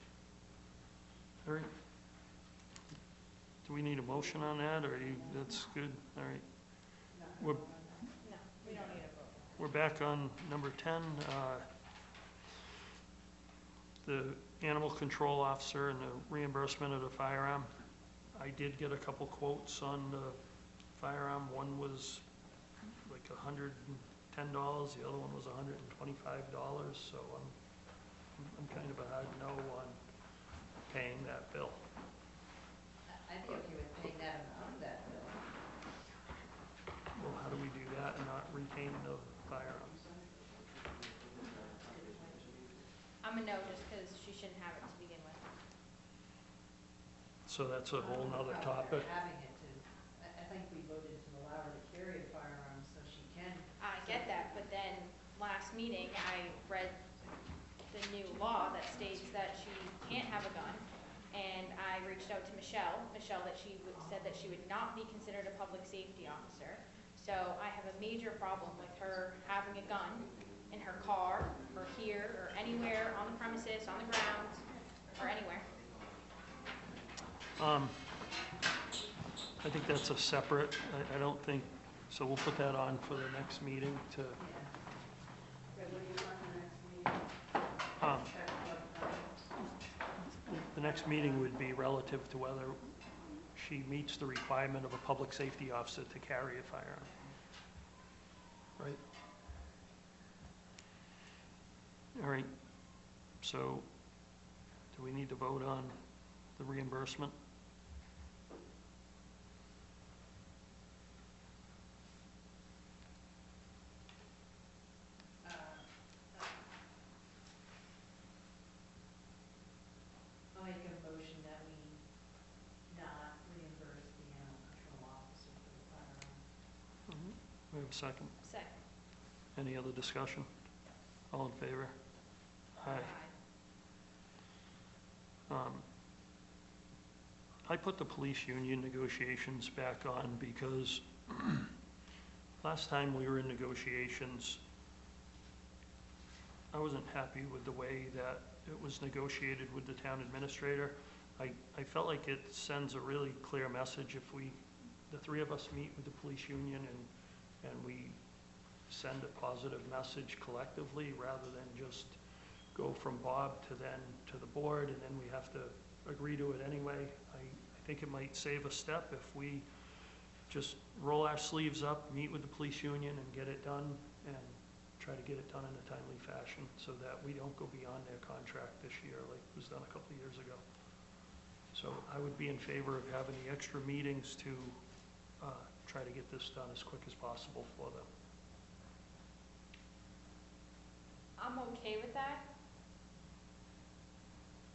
All right. Do we need a motion on that, or that's good? All right. No, we don't need a vote. We're back on number 10, the animal control officer and the reimbursement of the firearm. I did get a couple quotes on the firearm. One was like $110, the other one was $125, so I'm kind of a hard no on paying that bill. I'd be okay with paying that amount of that bill. Well, how do we do that and not retain the firearms? I'm a no, just because she shouldn't have it to begin with. So that's a whole nother topic. Having it to, I think we voted to allow her to carry a firearm so she can. I get that, but then last meeting, I read the new law that states that she can't have a gun. And I reached out to Michelle that said that she would not be considered a public safety officer. So I have a major problem with her having a gun in her car, or here, or anywhere on the premises, on the grounds, or anywhere. I think that's a separate, I don't think, so we'll put that on for the next meeting to, the next meeting would be relative to whether she meets the requirement of a public safety officer to carry a firearm. Right? All right, so do we need to vote on the reimbursement? I'll make a motion that we not reimburse the animal control officer for the firearm. We have a second. Second. Any other discussion? All in favor? Aye. I put the police union negotiations back on because last time we were in negotiations, I wasn't happy with the way that it was negotiated with the town administrator. I felt like it sends a really clear message if the three of us meet with the police union and we send a positive message collectively rather than just go from Bob to the board and then we have to agree to it anyway. I think it might save a step if we just roll our sleeves up, meet with the police union and get it done and try to get it done in a timely fashion so that we don't go beyond their contract this year like was done a couple of years ago. So I would be in favor of having the extra meetings to try to get this done as quick as possible for them. I'm okay with that,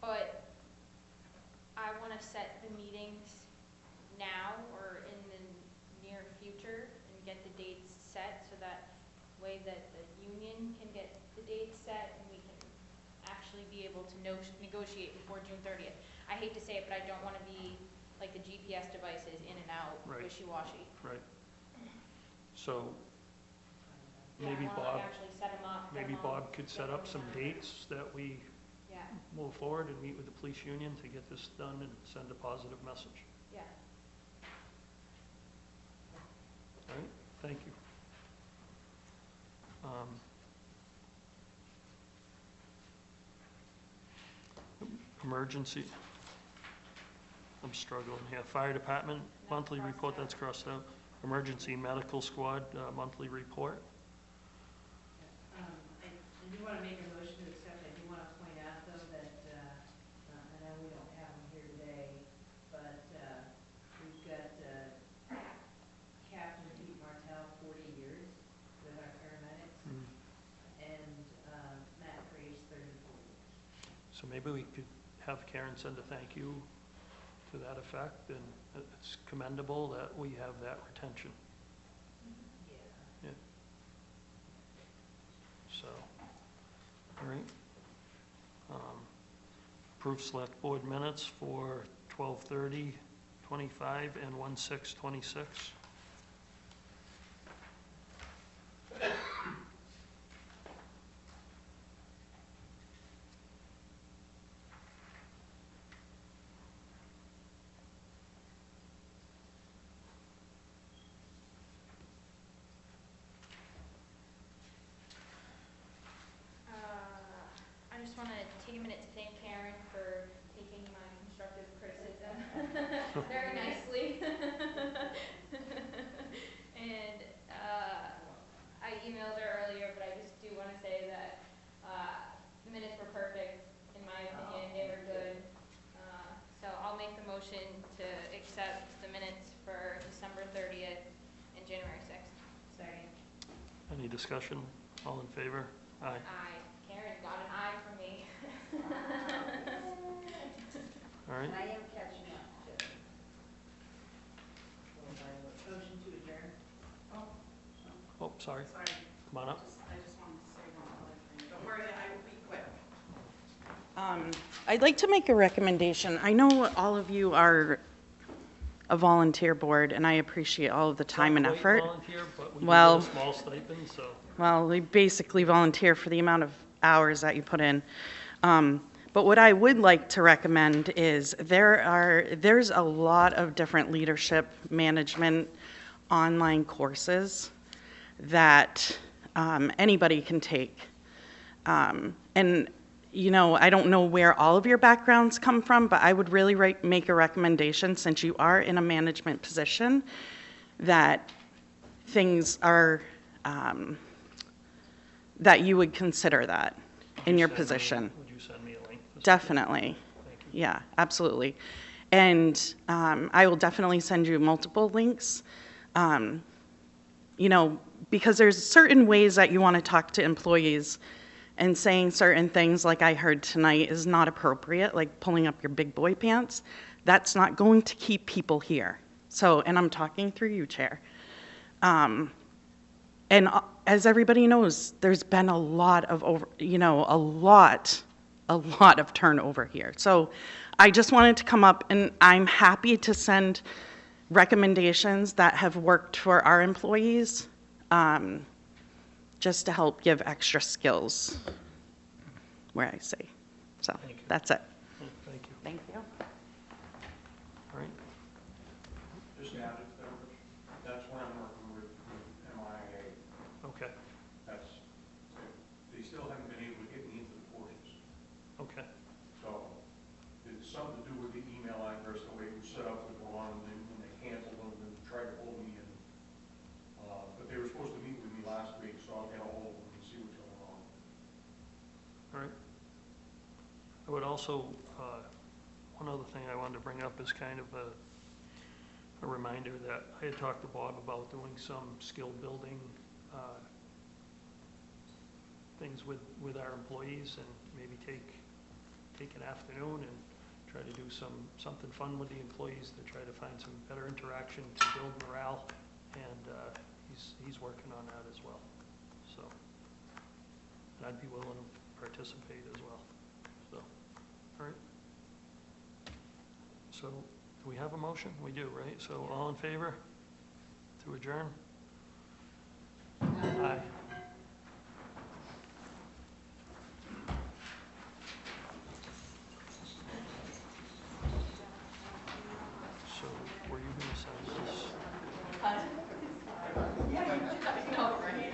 but I want to set the meetings now or in the near future and get the dates set so that way that the union can get the dates set and we can actually be able to negotiate before June 30th. I hate to say it, but I don't want to be like the GPS devices in and out, Right. wishy-washy. Right. So Yeah, maybe I wanna Bob, like actually set them up. get maybe 'em all Bob could set up some together. dates that we Yeah, move forward and meet with the police union to get this done and send a positive message. yeah. All right, thank you. Emergency. I'm struggling here. Fire department, monthly report, that's crossed out. Emergency medical squad, monthly report. I do want to make a motion to accept. I do want to point out, though, that, I know we don't have them here today, but we've got Captain Pete Martell, 40 years with our paramedics, and Matt Grace, 34 years. So maybe we could have Karen send a thank you to that effect, and it's commendable that we have that retention. Yeah. Yeah. So, all right. Approve select board minutes for 12/30/25 and 1/6/26. I just want to take a minute to thank Karen for taking my constructive criticism very nicely. And I emailed her earlier, but I just do want to say that the minutes were perfect, in my opinion. They were good. So I'll make the motion to accept the minutes for December 30th and January 6th. Second. Any discussion? All in favor? Aye. Aye. Karen got an aye from me. All right. And I am catching up, too. Motion to adjourn. Oh, sorry. Sorry. Come on up. I just wanted to say one other thing. Don't worry, I will be quick. I'd like to make a recommendation. I know all of you are a volunteer board, and I appreciate all of the time and Not quite effort. volunteer, but we do Well, get a small stipend, so. Well, we basically volunteer for the amount of hours that you put in. But what I would like to recommend is there's a lot of different leadership management online courses that anybody can take. And, you know, I don't know where all of your backgrounds come from, but I would really make a recommendation, since you are in a management position, that things are, that you would consider that in your position. Would you send me a link? Definitely. Thank you. Yeah, absolutely. And I will definitely send you multiple links. You know, because there's certain ways that you want to talk to employees, and saying certain things like I heard tonight is not appropriate, like pulling up your big boy pants. That's not going to keep people here. So, and I'm talking through you, Chair. And as everybody knows, there's been a lot of a lot of turnover here. So I just wanted to come up, and I'm happy to send recommendations that have worked for our employees, just to help give extra skills where I say. So that's it. Thank you. Thank you. All right. Just added, that's what I'm working with MIA. Okay. They still haven't been able to get me into the courses. Okay. So it's something to do with the email address, the way it was set up with Ron, and then when they canceled them and tried to hold me in. But they were supposed to meet with me last week, so I'll get a hold of them and see what's going on. All right. I would also, one other thing I wanted to bring up is kind of a reminder that I had talked to Bob about doing some skill building things with our employees, and maybe take an afternoon and try to do something fun with the employees to try to find some better interaction to build morale, and he's working on that as well. So, and I'd be willing to participate as well. So, all right. So, do we have a motion? We do, right? So, all in favor to adjourn?